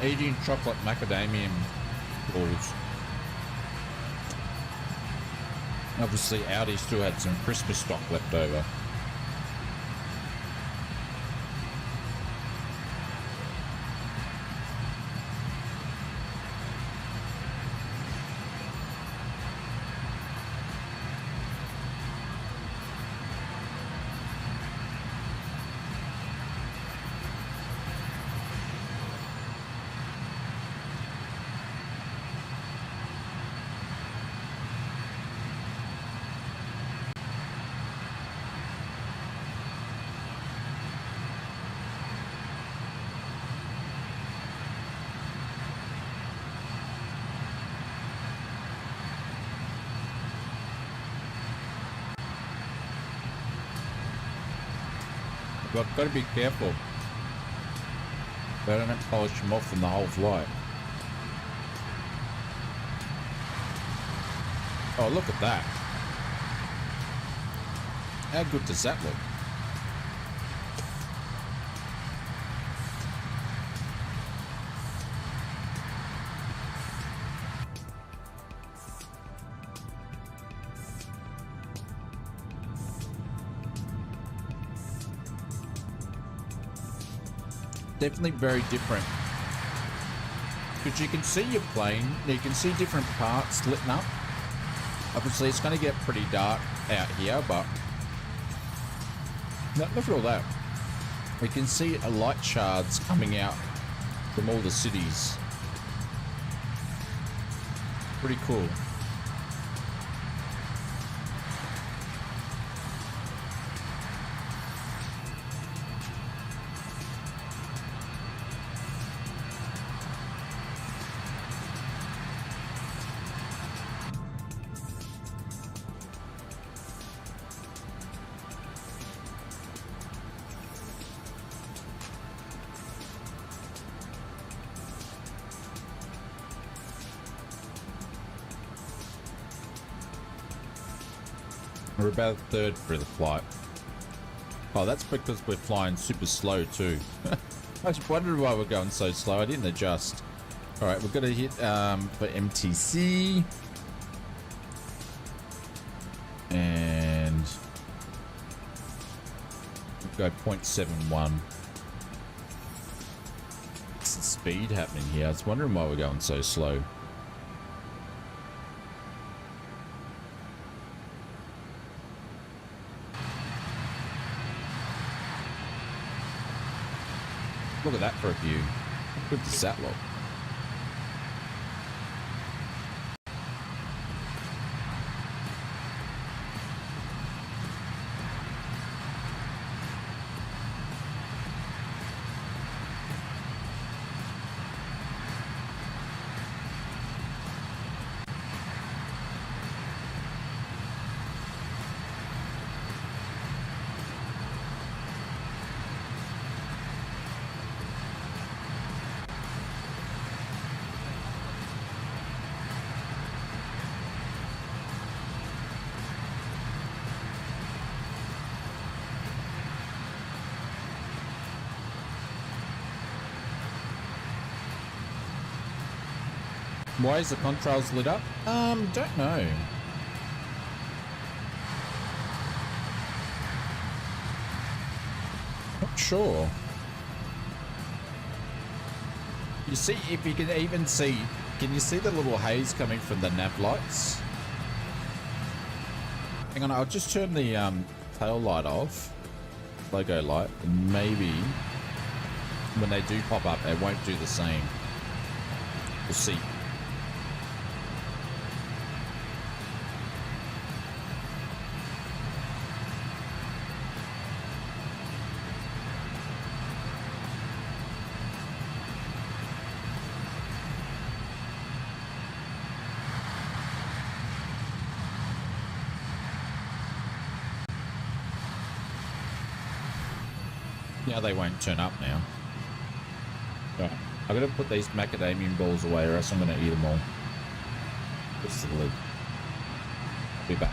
Eating chocolate macadamia balls. Obviously, Audi still had some Christmas stock left over. But I've got to be careful. But I don't polish them off in the whole flight. Oh, look at that. How good does that look? Definitely very different, because you can see your plane, you can see different parts lit up. Obviously it's going to get pretty dark out here, but look at all that. We can see light shards coming out from all the cities. Pretty cool. We're about a third through the flight. Oh, that's because we're flying super slow too. I just wondered why we're going so slow. I didn't adjust. All right, we're gonna hit for MTC. And we'll go 0.71. What's the speed happening here? I was wondering why we're going so slow. Look at that for a view. How good does that look? Why is the contrails lit up? Don't know. Not sure. You see, if you can even see, can you see the little haze coming from the nav lights? Hang on, I'll just turn the tail light off, logo light, and maybe when they do pop up, they won't do the same. We'll see. Yeah, they won't turn up now. Right. I'm going to put these macadamia balls away or else I'm going to eat them all. Just the lid. Be back.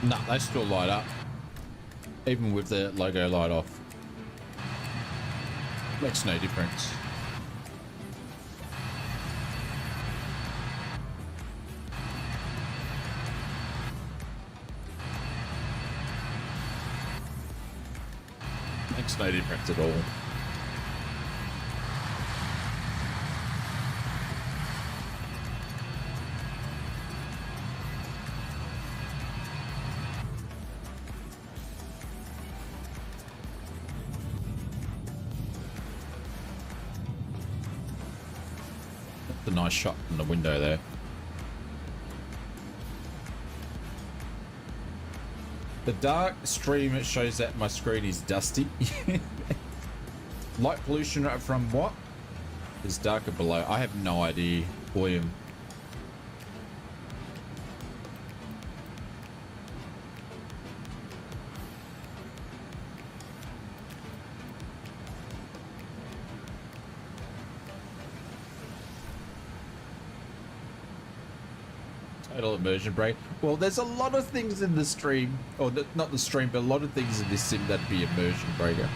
No, they still light up. Even with the logo light off. Makes no difference. Makes no difference at all. That's a nice shot from the window there. The dark stream shows that my screen is dusty. Light pollution from what? Is darker below. I have no idea, William. Total immersion break. Well, there's a lot of things in the stream, or not the stream, but a lot of things in this sim that'd be immersion breaker.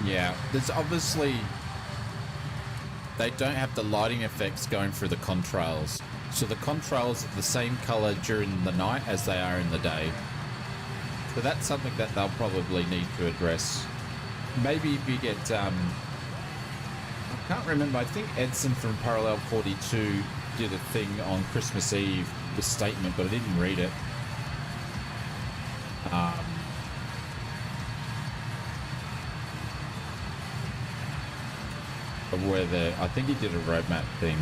Yeah, there's obviously, they don't have the lighting effects going through the contrails. So the contrails are the same color during the night as they are in the day. So that's something that they'll probably need to address. Maybe if you get, I can't remember, I think Edson from Parallel 42 did a thing on Christmas Eve, the statement, but I didn't read it. Where I think he did a roadmap thing.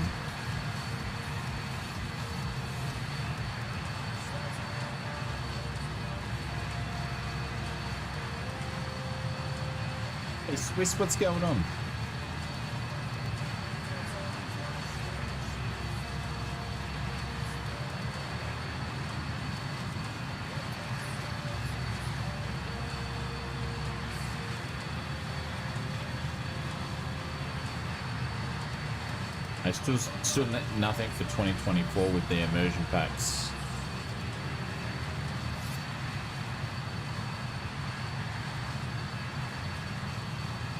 Hey Swiss, what's going on? I still nothing for 2024 with the immersion packs.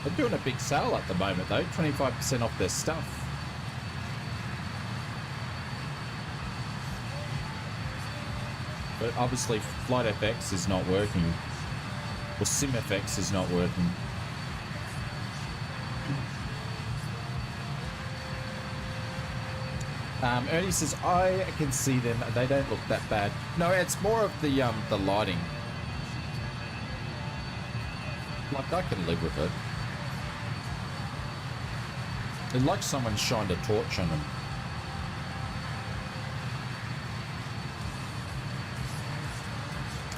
They're doing a big sale at the moment though, 25% off their stuff. But obviously FlightFX is not working. Or SimFX is not working. Ernie says, I can see them. They don't look that bad. No, it's more of the lighting. Like, I can live with it. It's like someone shined a torch on them.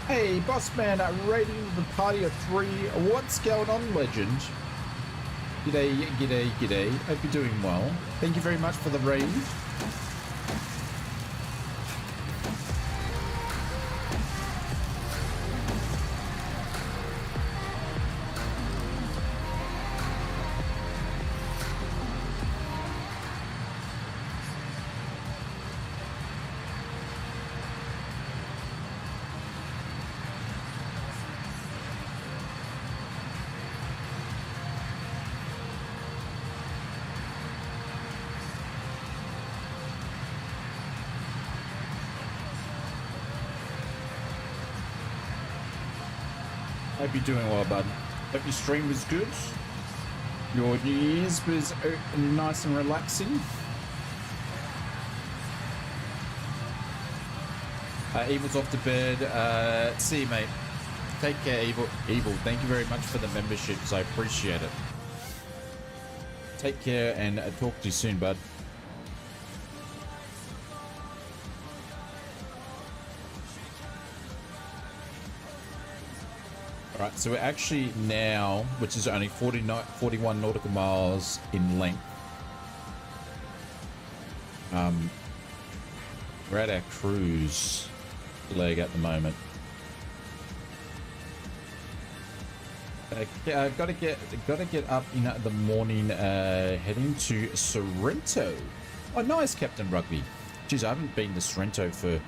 Hey, boss man, rating the party of 3. What's going on, legend? G'day, g'day, g'day. Hope you're doing well. Thank you very much for the raid. Hope you're doing well, bud. Hope your stream was good. Your New Year's was nice and relaxing. Evil's off to bed. See you, mate. Take care, Evil. Evil, thank you very much for the memberships. I appreciate it. Take care and talk to you soon, bud. Right, so we're actually now, which is only 41 nautical miles in length. We're at our cruise leg at the moment. I've got to get up in the morning, heading to Sorrento. Oh, nice, Captain Rugby. Geez, I haven't been to Sorrento for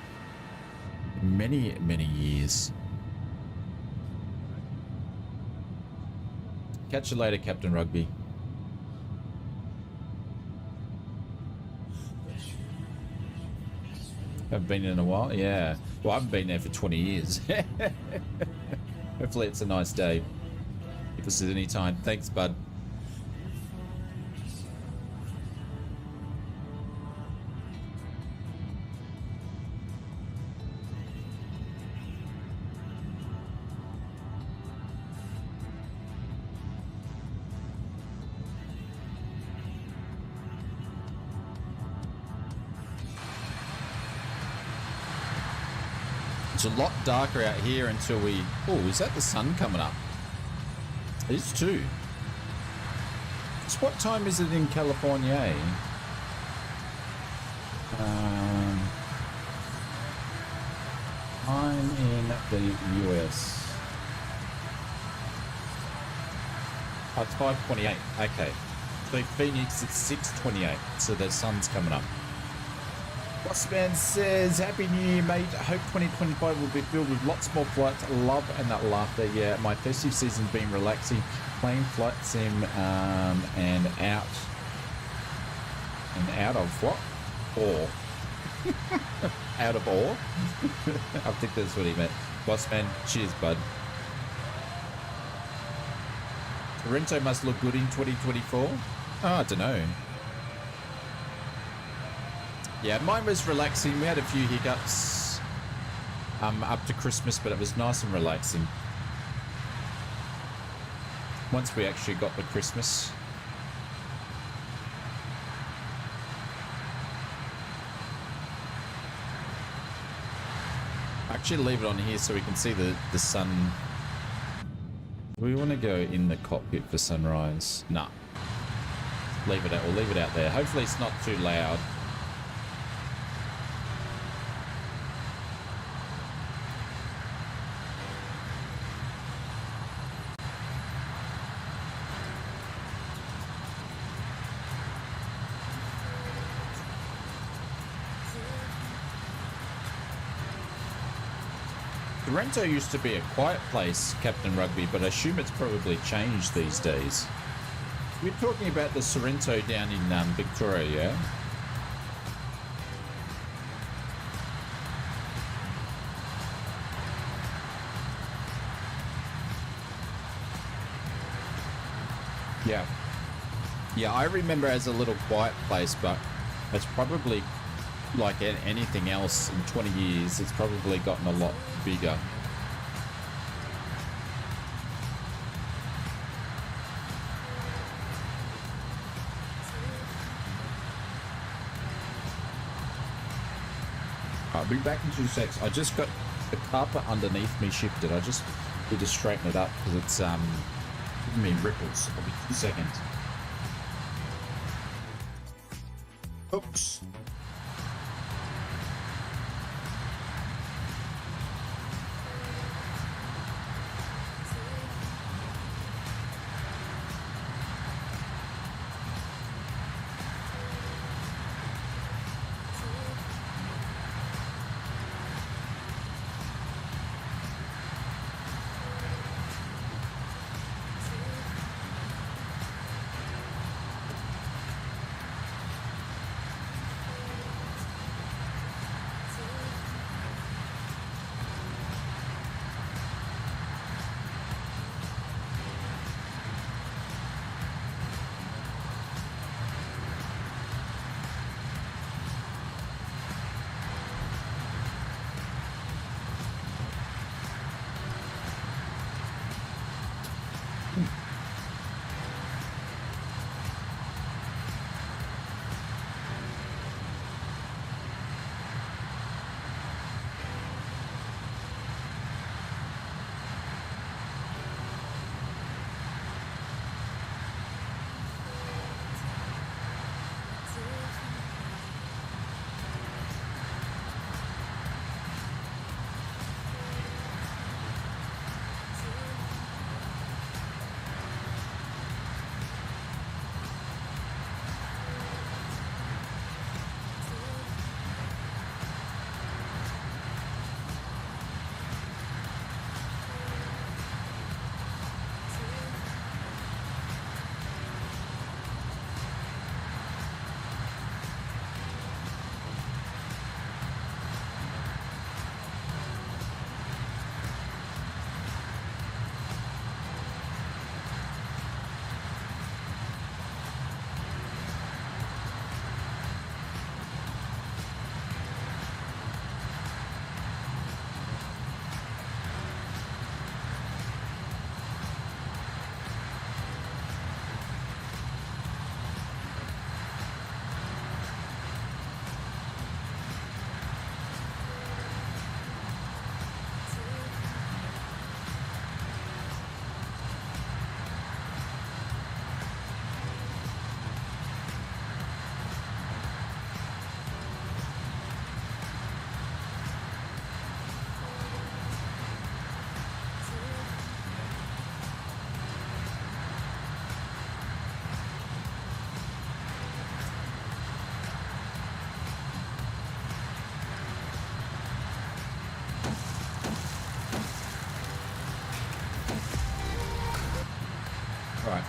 many, many years. Catch you later, Captain Rugby. Haven't been in a while. Yeah. Well, I haven't been there for 20 years. Hopefully, it's a nice day. If this is any time. Thanks, bud. It's a lot darker out here until we... Oh, is that the sun coming up? It is too. So what time is it in California? I'm in the US. Oh, it's 5:28. Okay. So Phoenix, it's 6:28. So the sun's coming up. Bossman says, Happy New Year, mate. I hope 2025 will be filled with lots more flights, love, and that laughter. Yeah, my festive season's been relaxing, playing flight sim, and out of what? Ore. Out of ore? I think that's what he meant. Bossman, cheers, bud. Sorrento must look good in 2024. Oh, I don't know. Yeah, mine was relaxing. We had a few hiccups up to Christmas, but it was nice and relaxing. Once we actually got the Christmas. Actually leave it on here so we can see the sun. Do we want to go in the cockpit for sunrise? Nah. Leave it out. We'll leave it out there. Hopefully it's not too loud. Sorrento used to be a quiet place, Captain Rugby, but I assume it's probably changed these days. We're talking about the Sorrento down in Victoria, yeah? Yeah. Yeah, I remember as a little quiet place, but it's probably like anything else in 20 years, it's probably gotten a lot bigger. I'll be back in 2 seconds. I just got the carpet underneath me shifted. I just need to straighten it up because it's giving me ripples. I'll be 2 seconds. Oops.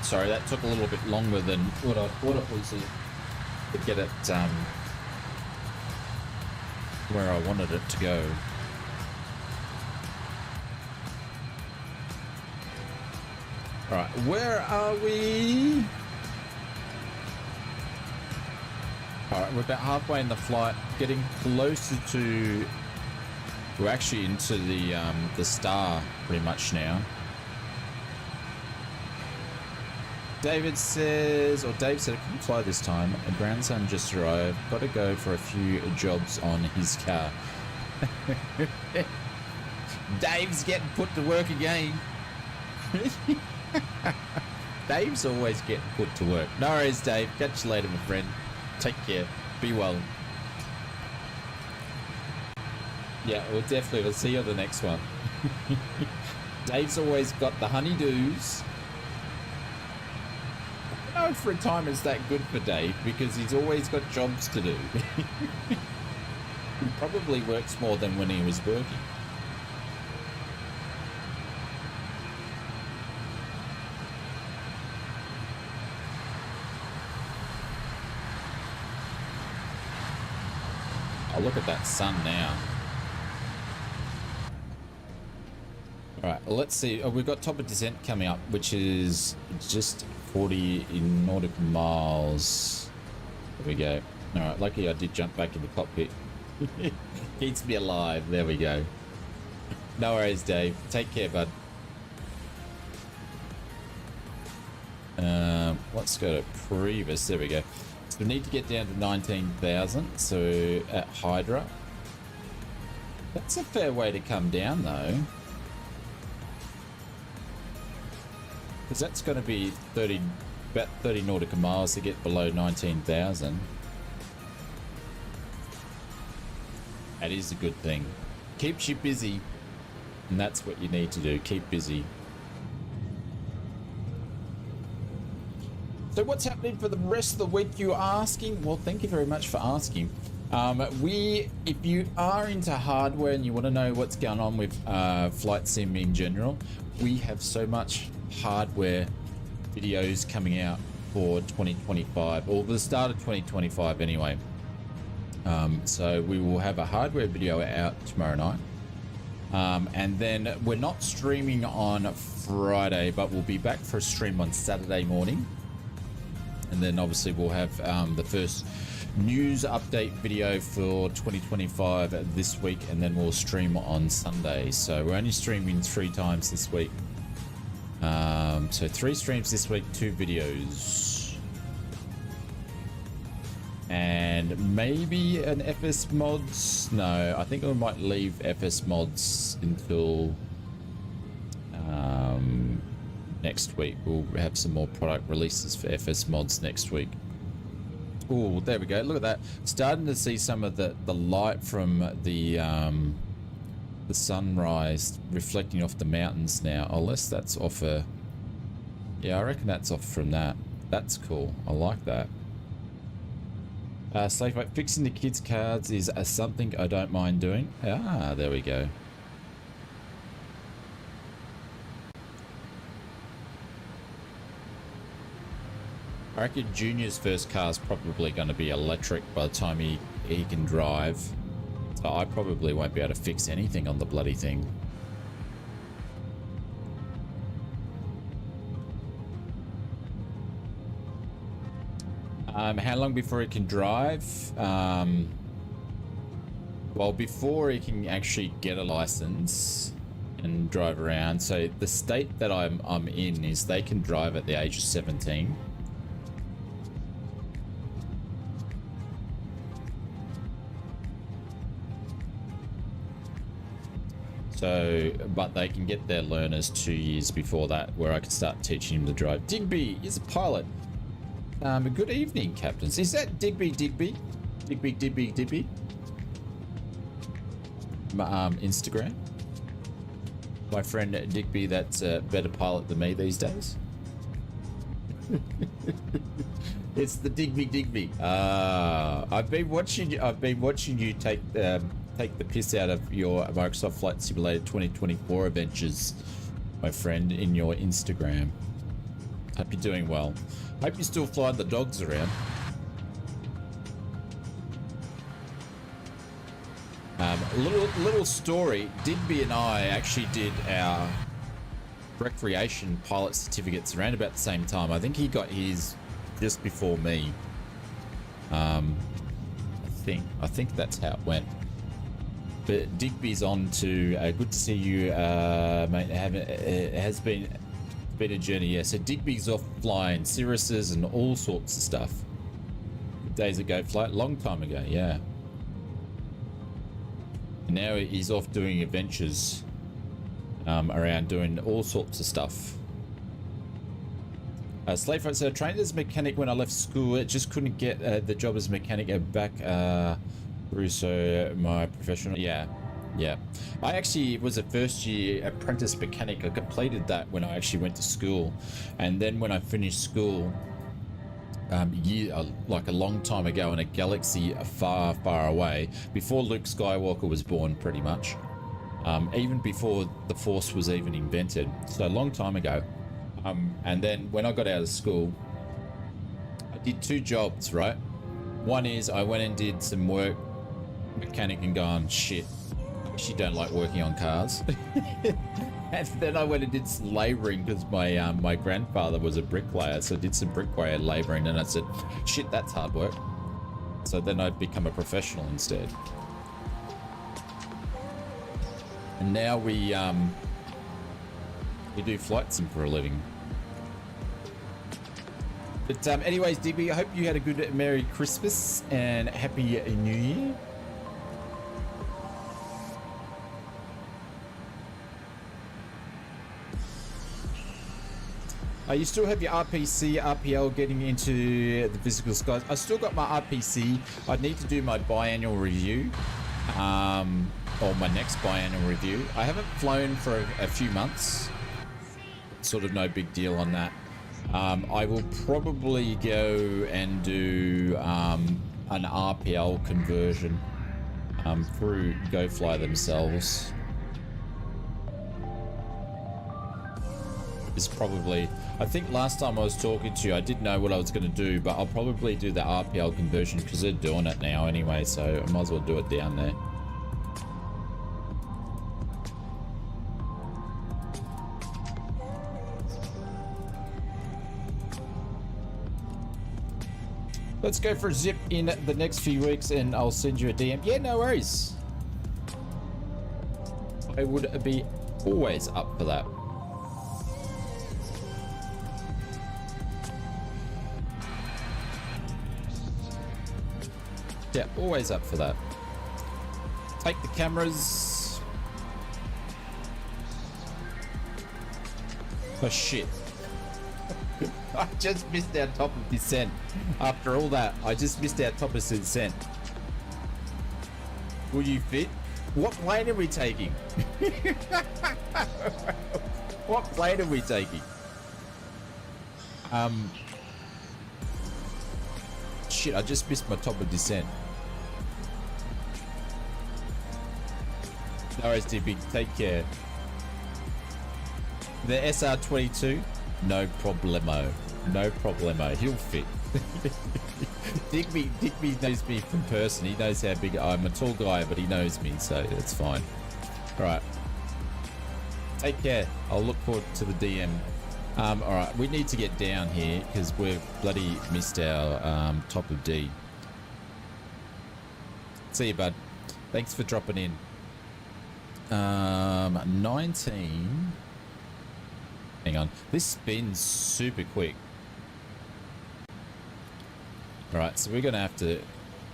Sorry, that took a little bit longer than what I thought it was to get it where I wanted it to go. All right, where are we? All right, we're about halfway in the flight, getting closer to. We're actually into the star pretty much now. David says, or Dave said, I couldn't fly this time. A grandson just arrived. Got to go for a few jobs on his car. Dave's getting put to work again. Dave's always getting put to work. No worries, Dave. Catch you later, my friend. Take care. Be well. Yeah, well, definitely. We'll see you on the next one. Dave's always got the honeydews. I don't know if for a time it's that good for Dave because he's always got jobs to do. He probably works more than when he was working. Oh, look at that sun now. All right, well, let's see. Oh, we've got top of descent coming up, which is just 40 in nautical miles. There we go. All right, lucky I did jump back in the cockpit. Keeps me alive. There we go. No worries, Dave. Take care, bud. Let's go to Previs. There we go. So we need to get down to 19,000. So at Hydra. That's a fair way to come down, though. Because that's going to be about 30 nautical miles to get below 19,000. That is a good thing. Keeps you busy. And that's what you need to do. Keep busy. So what's happening for the rest of the week, you're asking? Well, thank you very much for asking. If you are into hardware and you want to know what's going on with flight sim in general, we have so much hardware videos coming out for 2025, or the start of 2025 anyway. So we will have a hardware video out tomorrow night. And then we're not streaming on Friday, but we'll be back for a stream on Saturday morning. And then obviously we'll have the first news update video for 2025 this week, and then we'll stream on Sunday. So we're only streaming 3 times this week. So 3 streams this week, 2 videos. And maybe an FS mods. No, I think we might leave FS mods until next week. We'll have some more product releases for FS mods next week. Oh, there we go. Look at that. Starting to see some of the light from the sunrise reflecting off the mountains now. Unless that's off a... Yeah, I reckon that's off from that. That's cool. I like that. Slave fixing the kids' cards is something I don't mind doing. Ah, there we go. I reckon Junior's first car is probably going to be electric by the time he can drive. So I probably won't be able to fix anything on the bloody thing. How long before he can drive? Well, before he can actually get a license and drive around. So the state that I'm in is they can drive at the age of 17. So, but they can get their learners 2 years before that, where I can start teaching him to drive. Digby is a pilot. Good evening, captains. Is that Digby? Digby? Instagram. My friend Digby, that's a better pilot than me these days. It's the Digby. I've been watching you take the piss out of your Microsoft Flight Simulator 2024 adventures, my friend, in your Instagram. Hope you're doing well. Hope you're still flying the dogs around. Little story. Digby and I actually did our recreation pilot certificates around about the same time. I think he got his just before me. I think that's how it went. But Digby's on to good to see you, mate. It has been a journey. Yeah, so Digby's off flying Cirruses and all sorts of stuff. Days ago, flight long time ago. Yeah. And now he's off doing adventures around doing all sorts of stuff. Slave so I trained as a mechanic when I left school. It just couldn't get the job as a mechanic back through, so my professional. Yeah. I actually was a first year apprentice mechanic. I completed that when I actually went to school, and then when I finished school, like a long time ago in a galaxy far, far away, before Luke Skywalker was born, pretty much, even before the Force was even invented, so a long time ago. And then when I got out of school, I did two jobs, right? One is I went and did some work, mechanic, and gone, shit, I actually don't like working on cars. And then I went and did some labouring because my grandfather was a bricklayer, so I did some bricklayer labouring, and I said, shit, that's hard work. So then I'd become a professional instead. And now we do flight sim for a living. But anyways, DB, I hope you had a good Merry Christmas and Happy New Year. You still have your RPC, RPL getting into the physical skies. I still got my RPC. I need to do my biannual review, or my next biannual review. I haven't flown for a few months. Sort of no big deal on that. I will probably go and do an RPL conversion through GoFly themselves. Is probably, I think last time I was talking to you, I didn't know what I was going to do, but I'll probably do the RPL conversion because they're doing it now anyway, so I might as well do it down there. Let's go for a zip in the next few weeks and I'll send you a DM. Yeah, no worries. I would be always up for that. Yeah, always up for that. Take the cameras. Oh shit. I just missed our top of descent. After all that, I just missed our top of descent. Will you fit? What plane are we taking? What plane are we taking? Shit, I just missed my top of descent. No worries, DB. Take care. The SR22? No problemo. No problemo. He'll fit. Digby knows me from person. He knows how big I'm. A tall guy, but he knows me, so it's fine. Alright. Take care. I'll look forward to the DM. Alright, we need to get down here because we've bloody missed our top of D. See you, bud. Thanks for dropping in. 19. Hang on. This spins super quick. Alright, so we're going to have to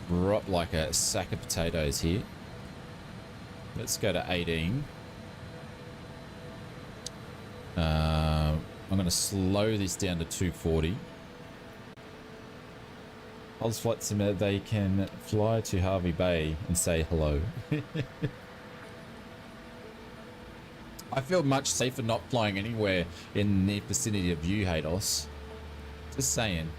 drop like a sack of potatoes here. Let's go to 18. I'm going to slow this down to 240. Ausflightsimmer, they can fly to Harvey Bay and say hello. I feel much safer not flying anywhere in the vicinity of you, Hados. Just saying.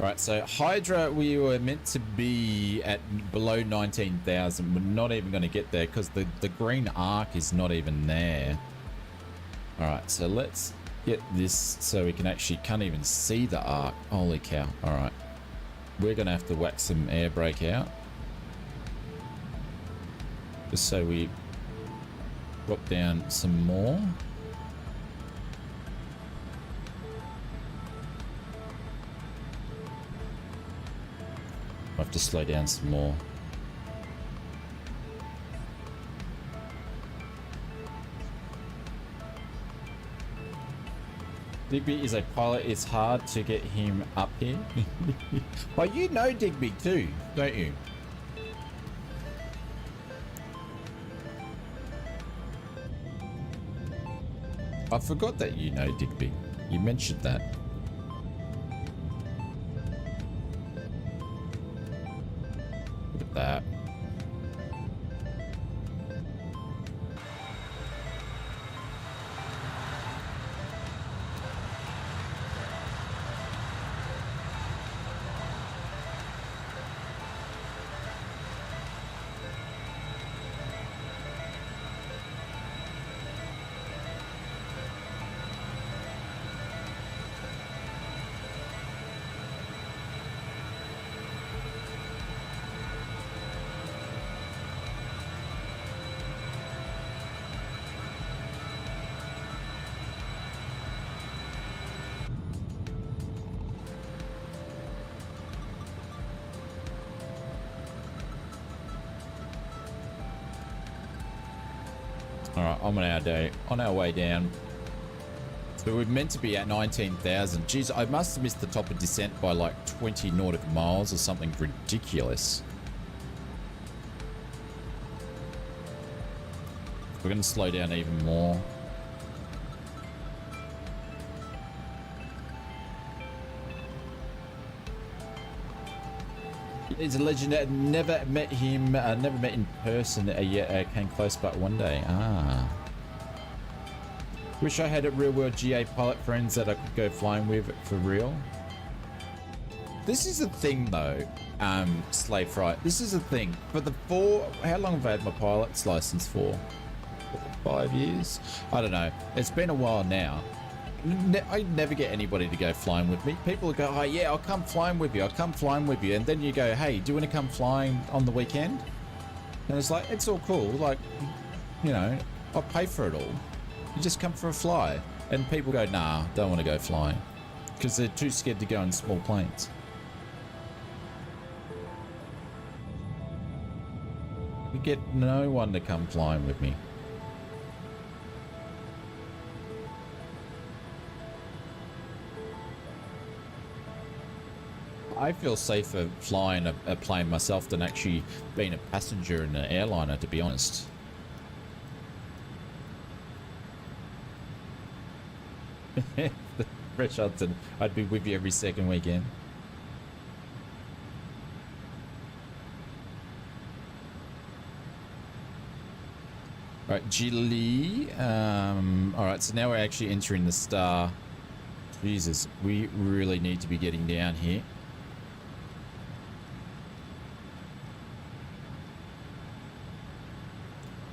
All right, so Hydra, we were meant to be at below 19,000. We're not even going to get there because the green arc is not even there. All right, so let's get this so we can actually can't even see the arc. Holy cow. All right, we're going to have to whack some air brake out just so we drop down some more. I have to slow down some more. Digby is a pilot. It's hard to get him up here. Well, you know Digby too, don't you? I forgot that you know Digby. You mentioned that. Look at that. Alright, on our way down. So we're meant to be at 19,000. Jeez, I must have missed the top of descent by like 20 nautical miles or something ridiculous. We're going to slow down even more. He's a legend. Never met him. Never met in person yet. Came close, but one day. Ah. Wish I had a real-world GA pilot friends that I could go flying with for real. This is the thing, though. Slave Fright. This is the thing. For the how long have I had my pilot's license for? 5 years? I don't know. It's been a while now. I never get anybody to go flying with me. People go, oh yeah, I'll come flying with you. I'll come flying with you. And then you go, hey, do you want to come flying on the weekend? And it's like, it's all cool. Like, you know, I'll pay for it all. You just come for a fly. And people go, nah, don't want to go flying. Because they're too scared to go in small planes. You get no one to come flying with me. I feel safer flying a plane myself than actually being a passenger in an airliner, to be honest. Fresh Hudson, I'd be with you every second weekend. All right, Gilly. All right, so now we're actually entering the star. Jesus, we really need to be getting down here.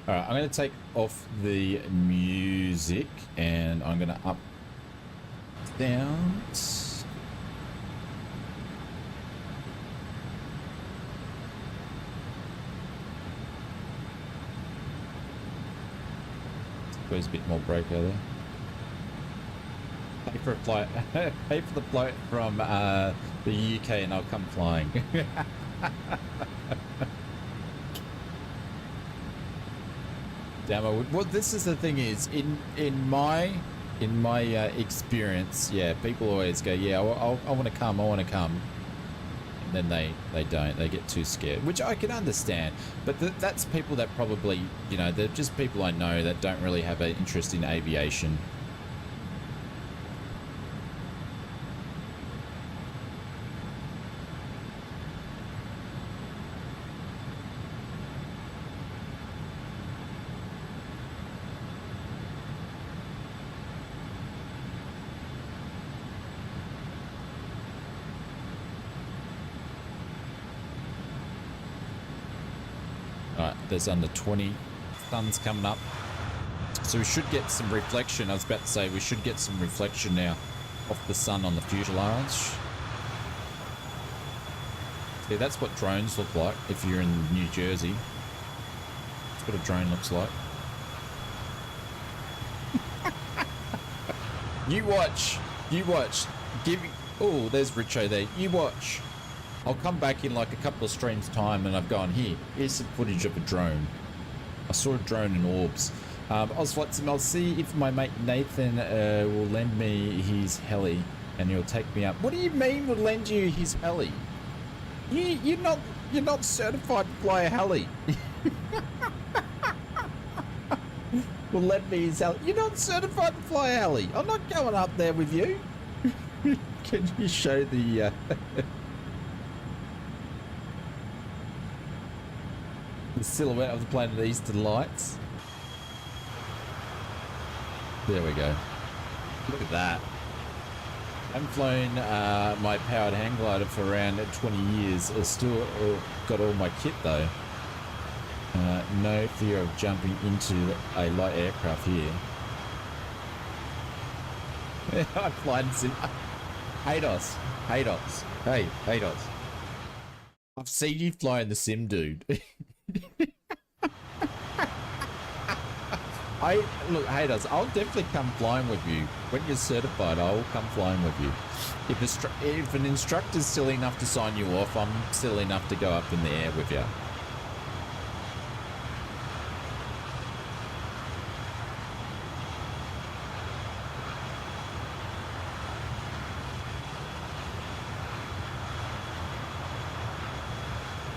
All right, I'm going to take off the music and I'm going to up sounds. There's a bit more brake out there. Pay for a flight. Pay for the flight from the UK and I'll come flying. Damn, well, this is the thing is, in my experience, yeah, people always go, yeah, I want to come, and then they don't, they get too scared, which I can understand, but that's people that probably, you know, they're just people I know that don't really have an interest in aviation. there's under 20. Sun's coming up. So we should get some reflection. I was about to say we should get some reflection now off the sun on the fuselage. See, that's what drones look like if you're in New Jersey. That's what a drone looks like. You watch. You watch. Give me... Oh, there's Richo there. You watch. I'll come back in like a couple of streams time and I've gone, here's some footage of a drone. I saw a drone in orbs. Ausflightsimmer, I'll see if my mate Nathan will lend me his heli and he'll take me up. What do you mean will lend you his heli? You're not certified to fly a heli. Will lend me his heli. You're not certified to fly a heli. I'm not going up there with you. Can you show the the silhouette of the plane of the Eastern Lights? There we go. Look at that. I haven't flown my powered hang glider for around 20 years. I've still got all my kit though. No fear of jumping into a light aircraft here. I fly in sim. Hados. Hey, Hados. I've seen you fly in the sim, dude. Look, Hados, I'll definitely come flying with you. When you're certified, I will come flying with you. If an instructor's silly enough to sign you off, I'm silly enough to go up in the air with you.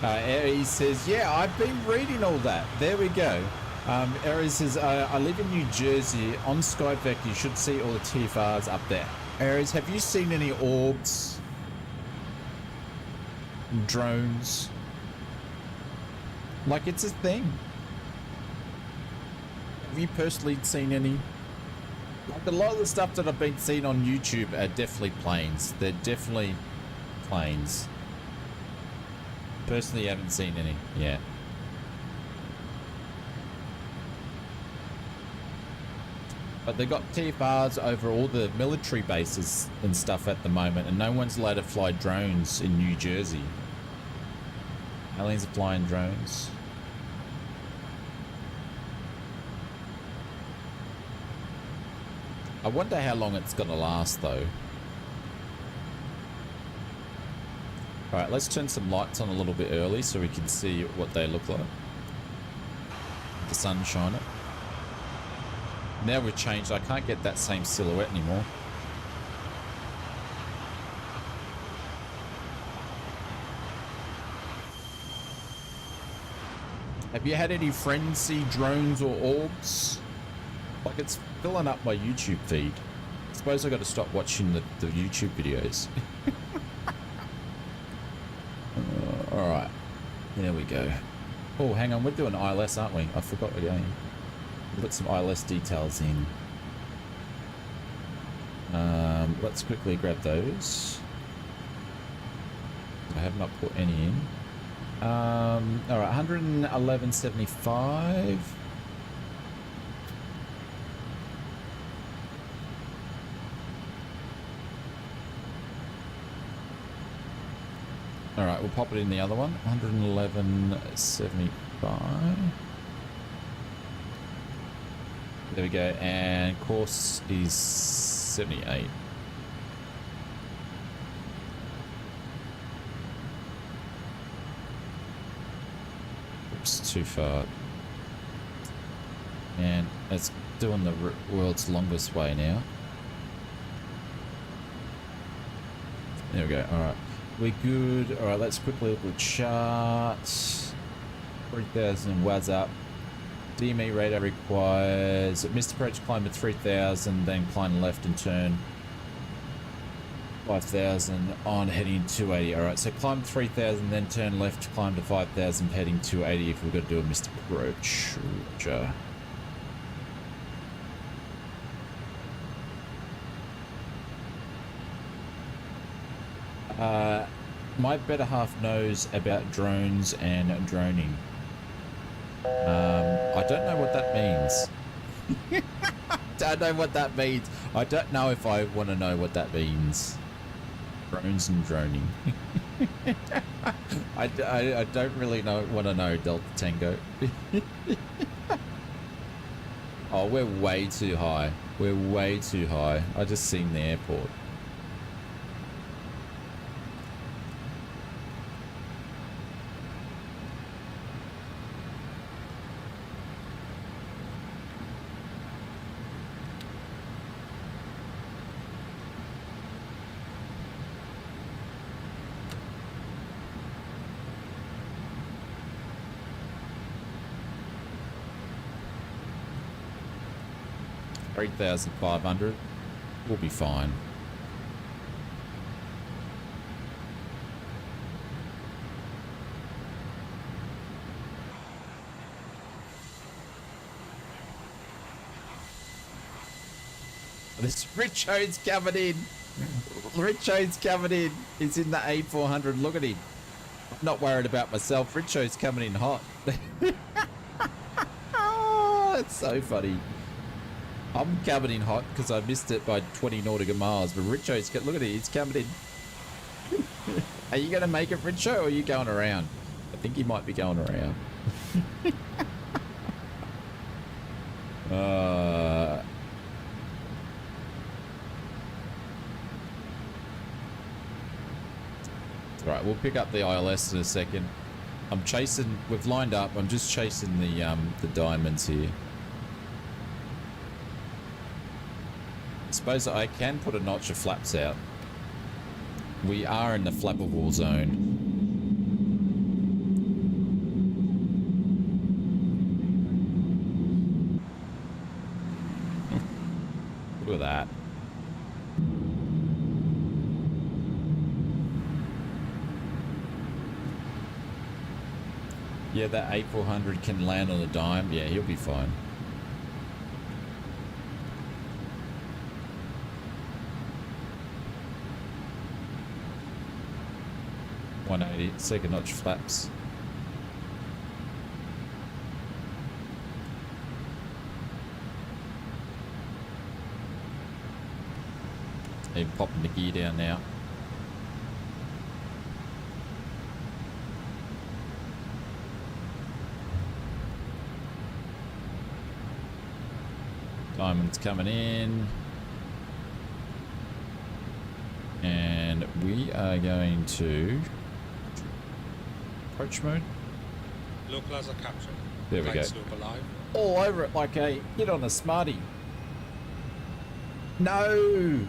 Aries says, yeah, I've been reading all that. There we go. Aries says, I live in New Jersey. On Skyvec, you should see all the TFRs up there. Aries, have you seen any orbs? Drones? Like, it's a thing. Have you personally seen any? Like, a lot of the stuff that I've been seeing on YouTube are definitely planes. They're definitely planes. Personally, haven't seen any yet. But they got TFRs over all the military bases and stuff at the moment, and no one's allowed to fly drones in New Jersey. Aliens are flying drones. I wonder how long it's gonna last though. Alright, let's turn some lights on a little bit early so we can see what they look like. The sun shining. Now we've changed, I can't get that same silhouette anymore. Have you had any friends see drones or orbs? Like, it's filling up my YouTube feed. I suppose I got to stop watching the YouTube videos. Alright, there we go. Oh, hang on, we're doing ILS, aren't we? I forgot again. We'll put some ILS details in. Let's quickly grab those. I have not put any in. Alright, 111.75. Alright, we'll pop it in the other one. 111.75. There we go. And course is 78. Oops, too far. And it's doing the world's longest way now. There we go. Alright. We're good. Alright, let's quickly look at the chart. 3,000 was up. DME radar requires missed approach climb at 3,000, then climb left and turn 5,000 on heading 280. Alright, so climb 3,000, then turn left, climb to 5,000, heading 280 if we've got to do a missed approach. Roger. My better half knows about drones and droning. I don't know what that means. Don't know what that means. I don't know if I want to know what that means. Drones and droning. I don't really want to know, Delta Tango. Oh, we're way too high. We're way too high. I just seen the airport. $3,500. We'll be fine. This Richo's coming in. Richo's coming in. He's in the A400. Look at him. I'm not worried about myself. Richo's coming in hot. Oh, that's so funny. I'm coming in hot because I missed it by 20 nautical miles. But Richo's, look at it, he's coming in. Are you going to make it, Richo, or are you going around? I think he might be going around. Right, we'll pick up the ILS in a second. I'm chasing, we've lined up, I'm just chasing the diamonds here. I suppose I can put a notch of flaps out. We are in the flappable zone. Look at that. Yeah, that A400 can land on a dime. Yeah, he'll be fine. Second notch flaps. Even popping the gear down now. Diamond's coming in. And we are going to approach mode. Localizer captured. There we go. Slope alive. All over it like a hit on a smarty. No!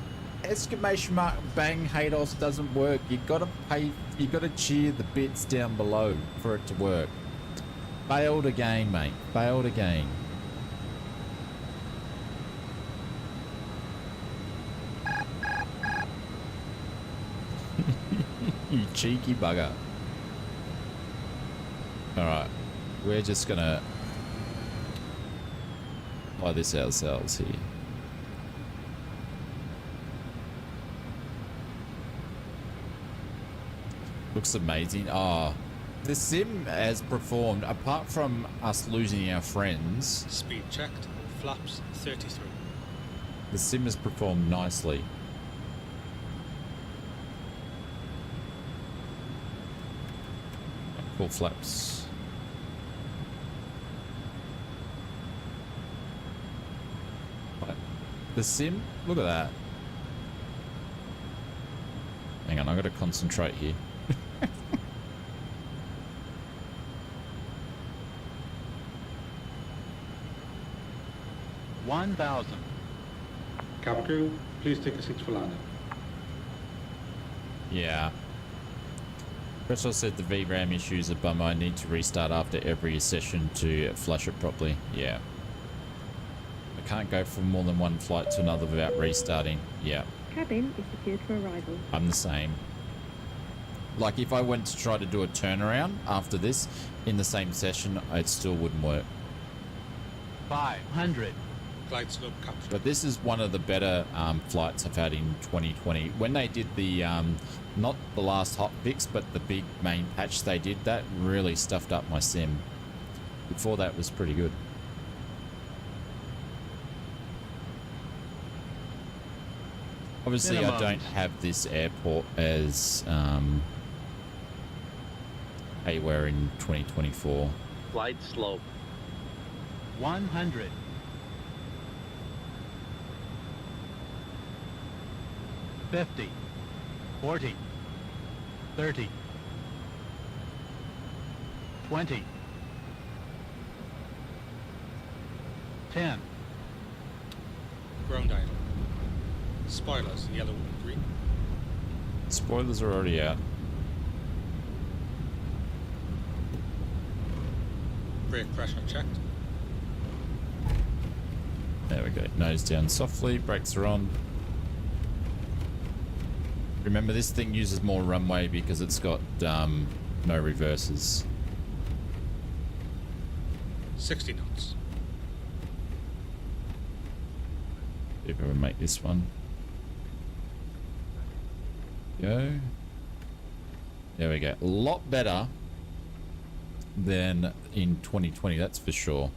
Exclamation mark bang Hados doesn't work. You gotta pay, you gotta cheer the bits down below for it to work. Failed again, mate. Failed again. You cheeky bugger. Alright, we're just gonna apply this ourselves here. Looks amazing. Ah, the sim has performed, apart from us losing our friends. Speed checked. Flaps 33. The sim has performed nicely. Full flaps. The sim, look at that. Hang on, I've got to concentrate here. 1,000. Capital, please take a seat for landing. Yeah. Chris said the VRAM issue is a bummer. I need to restart after every session to flush it properly. Yeah. I can't go from more than one flight to another without restarting. Yeah. Cabin is secured for arrival. I'm the same. Like if I went to try to do a turnaround after this in the same session, it still wouldn't work. 500. Glide slope captured. But this is one of the better flights I've had in 2020. When they did the, not the last hot fix, but the big main patch they did, that really stuffed up my sim. Before that was pretty good. Obviously, I don't have this airport as anywhere in 2024. Flight slope. 100. 50. 40. 30. 20. 10. Ground item. Spoilers, yellow and green. Spoilers are already out. Brake pressure checked. There we go. Nose down softly. Brakes are on. Remember, this thing uses more runway because it's got no reverses. 60 knots. If I make this one go. There we go. A lot better than in 2020, that's for sure.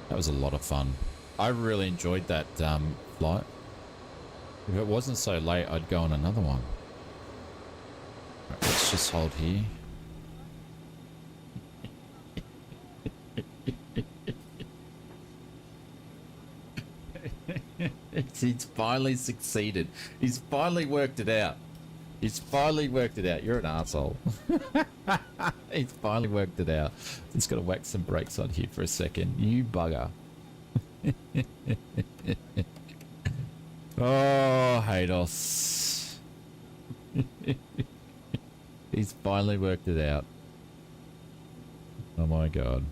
That was a lot of fun. I really enjoyed that flight. If it wasn't so late, I'd go on another one. Right, let's just hold here. He's finally succeeded. He's finally worked it out. He's finally worked it out. You're an asshole. He's finally worked it out. Just got to whack some brakes on here for a second. You bugger. Oh, Hados. He's finally worked it out. Oh my god.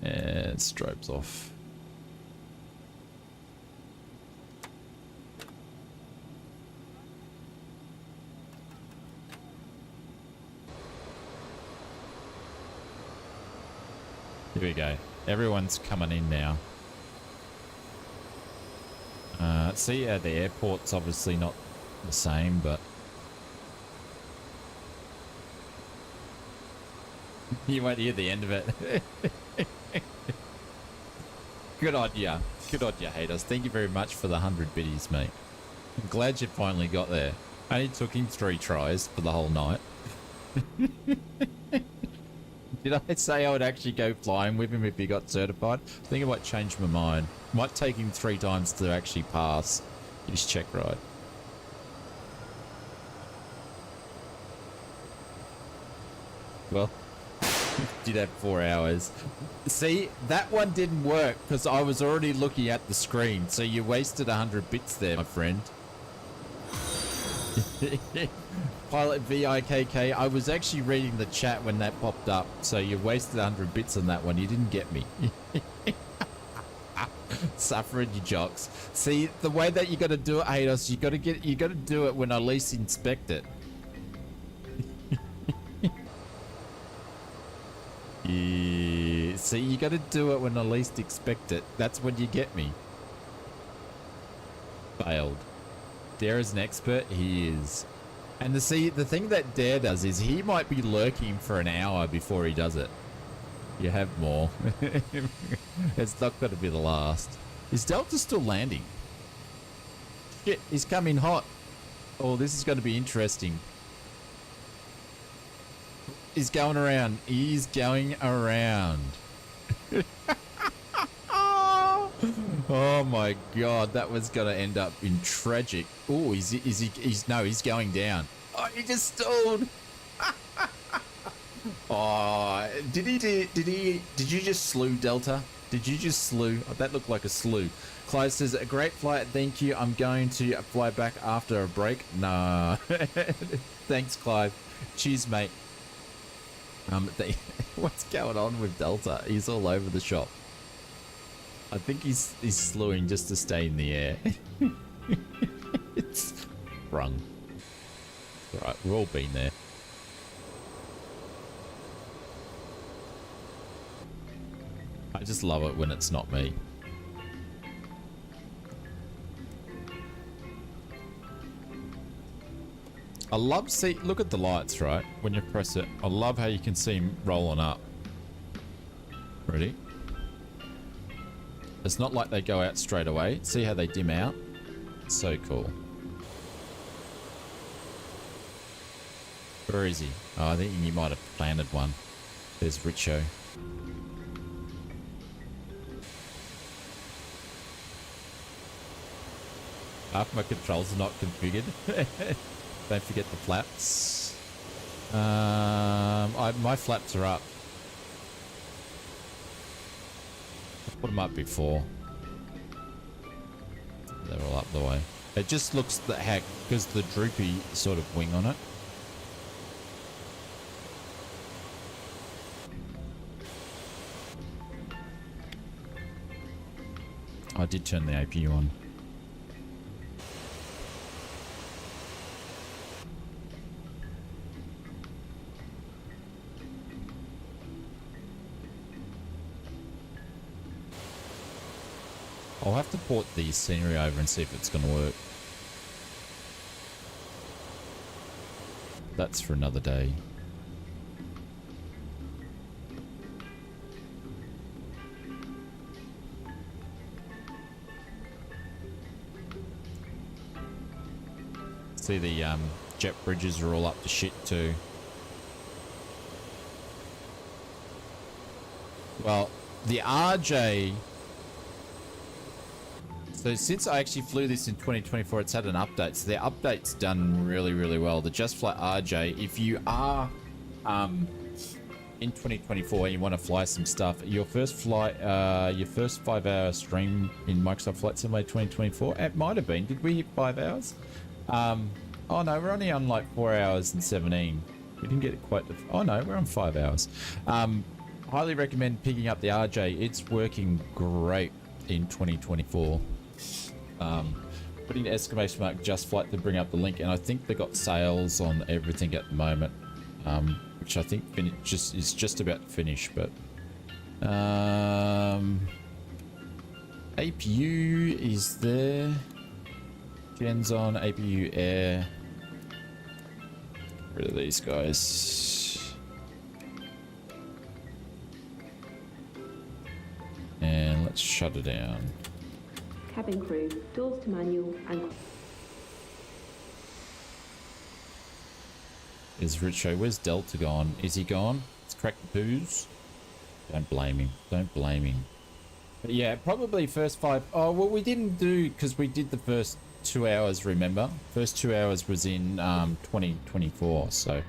And strobes off. Here we go. Everyone's coming in now. See, the airport's obviously not the same, but you won't hear the end of it. Good on ya. Good on ya, haters. Thank you very much for the 100 biddies, mate. I'm glad you finally got there. Only took him 3 tries for the whole night. Did I say I would actually go flying with him if he got certified? I think I might change my mind. Might take him 3 times to actually pass his check ride. Well, did have 4 hours. See, that one didn't work because I was already looking at the screen. So you wasted 100 bits there, my friend. Pilot VIKK, I was actually reading the chat when that popped up, so you wasted 100 bits on that one. You didn't get me. Suffering, you jocks. See, the way that you got to do it, Hados, you got to do it when I least inspect it. Yeah. See, you got to do it when I least expect it. That's when you get me. Failed. Dare is an expert. He is. And the thing that Dare does is he might be lurking for an hour before he does it. You have more. It's not going to be the last. Is Delta still landing? Shit, he's coming hot. Oh, this is going to be interesting. He's going around. He's going around. Oh my god, that was gonna end up in tragic. Oh, he's going down. Oh, he just stalled. Oh, did you just slew Delta? Did you just slew? Oh, that looked like a slew. Clive says, a great flight, thank you. I'm going to fly back after a break. Nah. Thanks, Clive. Cheers, mate. What's going on with Delta? He's all over the shop. I think he's slewing just to stay in the air. It's sprung. Right, we've all been there. I just love it when it's not me. I love, see, look at the lights, right? When you press it, I love how you can see them rolling up. Ready? It's not like they go out straight away. See how they dim out? So cool. Where is he? Oh, I think you might have planted one. There's Richo. Half my controls are not configured. Don't forget the flaps. My flaps are up. I put them up before. They're all up the way. It just looks the heck because the droopy sort of wing on it. I did turn the APU on. I'll have to port the CNERY over and see if it's going to work. That's for another day. See, the jet bridges are all up to shit too. Well, the RJ... So since I actually flew this in 2024, it's had an update. So the update's done really, really well. The Just Flight RJ, if you are in 2024 and you want to fly some stuff, your first flight, your first 5-hour stream in Microsoft Flight Simulator 2024, it might have been. Did we hit 5 hours? Oh no, we're only on like 4 hours and 17. We didn't get it quite to... Oh no, we're on 5 hours. Highly recommend picking up the RJ. It's working great in 2024. Put in exclamation mark Just Flight to bring up the link, and I think they got sales on everything at the moment, which I think is just about to finish. But APU is there. Gens on APU Air. Get rid of these guys. And let's shut it down. Cabin crew, doors to manual and... Is Richo? Where's Delta gone? Is he gone? It's cracked the poos. Don't blame him. Don't blame him. But yeah, probably first 5... Oh, well, we didn't do... Because we did the first 2 hours, remember? First 2 hours was in 2024, so...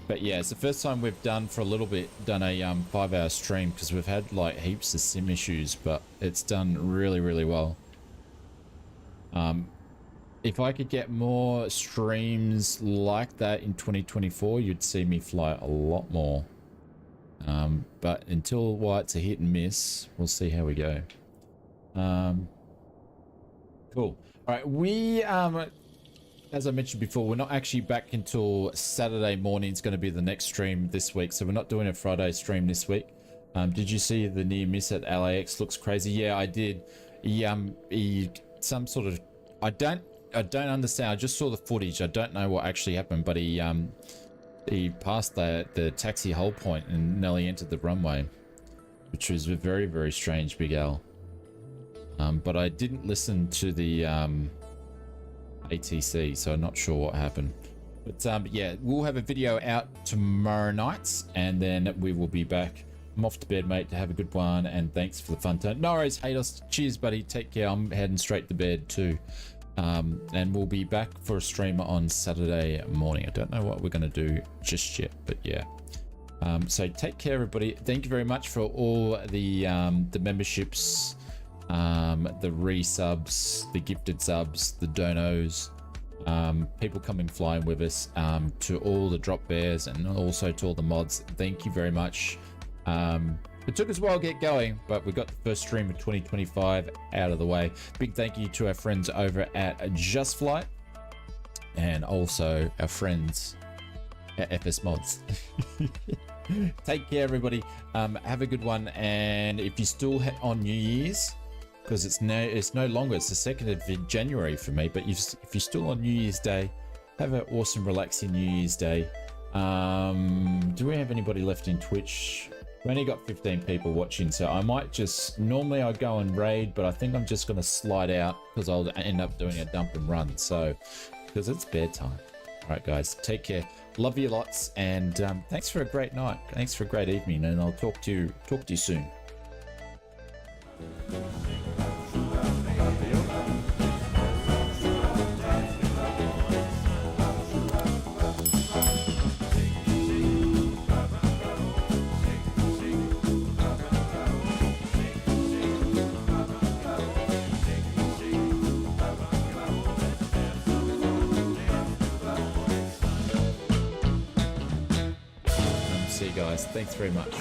But yeah, it's the first time we've done for a little bit, done a 5-hour stream, because we've had like heaps of sim issues, but it's done really, really well. If I could get more streams like that in 2024, you'd see me fly a lot more. But until it's a hit and miss, we'll see how we go. Cool. All right, we, as I mentioned before, we're not actually back until Saturday morning. It's going to be the next stream this week, so we're not doing a Friday stream this week. Did you see the near miss at LAX? Looks crazy. Yeah, I did. He some sort of... I don't understand. I just saw the footage. I don't know what actually happened, but he passed the taxi hold point and nearly entered the runway, which was a very, very strange, Big Al. But I didn't listen to the ATC, so I'm not sure what happened. But yeah, we'll have a video out tomorrow night, and then we will be back. I'm off to bed, mate, to have a good one, and thanks for the fun time. No worries, Hados. Cheers, buddy. Take care. I'm heading straight to bed too. And we'll be back for a stream on Saturday morning. I don't know what we're going to do just yet, but yeah. So take care, everybody. Thank you very much for all the memberships, the resubs, the gifted subs, the donos, people coming flying with us, to all the drop bears, and also to all the mods. Thank you very much. It took us a while to get going, but we got the first stream of 2025 out of the way. Big thank you to our friends over at Just Flight, and also our friends at FS Mods. Take care, everybody. Have a good one, and if you still on New Year's, because it's no longer, it's the 2nd of January for me, but if you're still on New Year's Day, Have an awesome, relaxing New Year's Day. Do we have anybody left in Twitch? We only got 15 people watching, so I might just... Normally I go and raid, but I think I'm just going to slide out because I'll end up doing a dump and run. So, because it's bedtime. All right, guys, take care. Love you lots, and thanks for a great night. Thanks for a great evening, and I'll talk to you soon. See you guys. Thanks very much.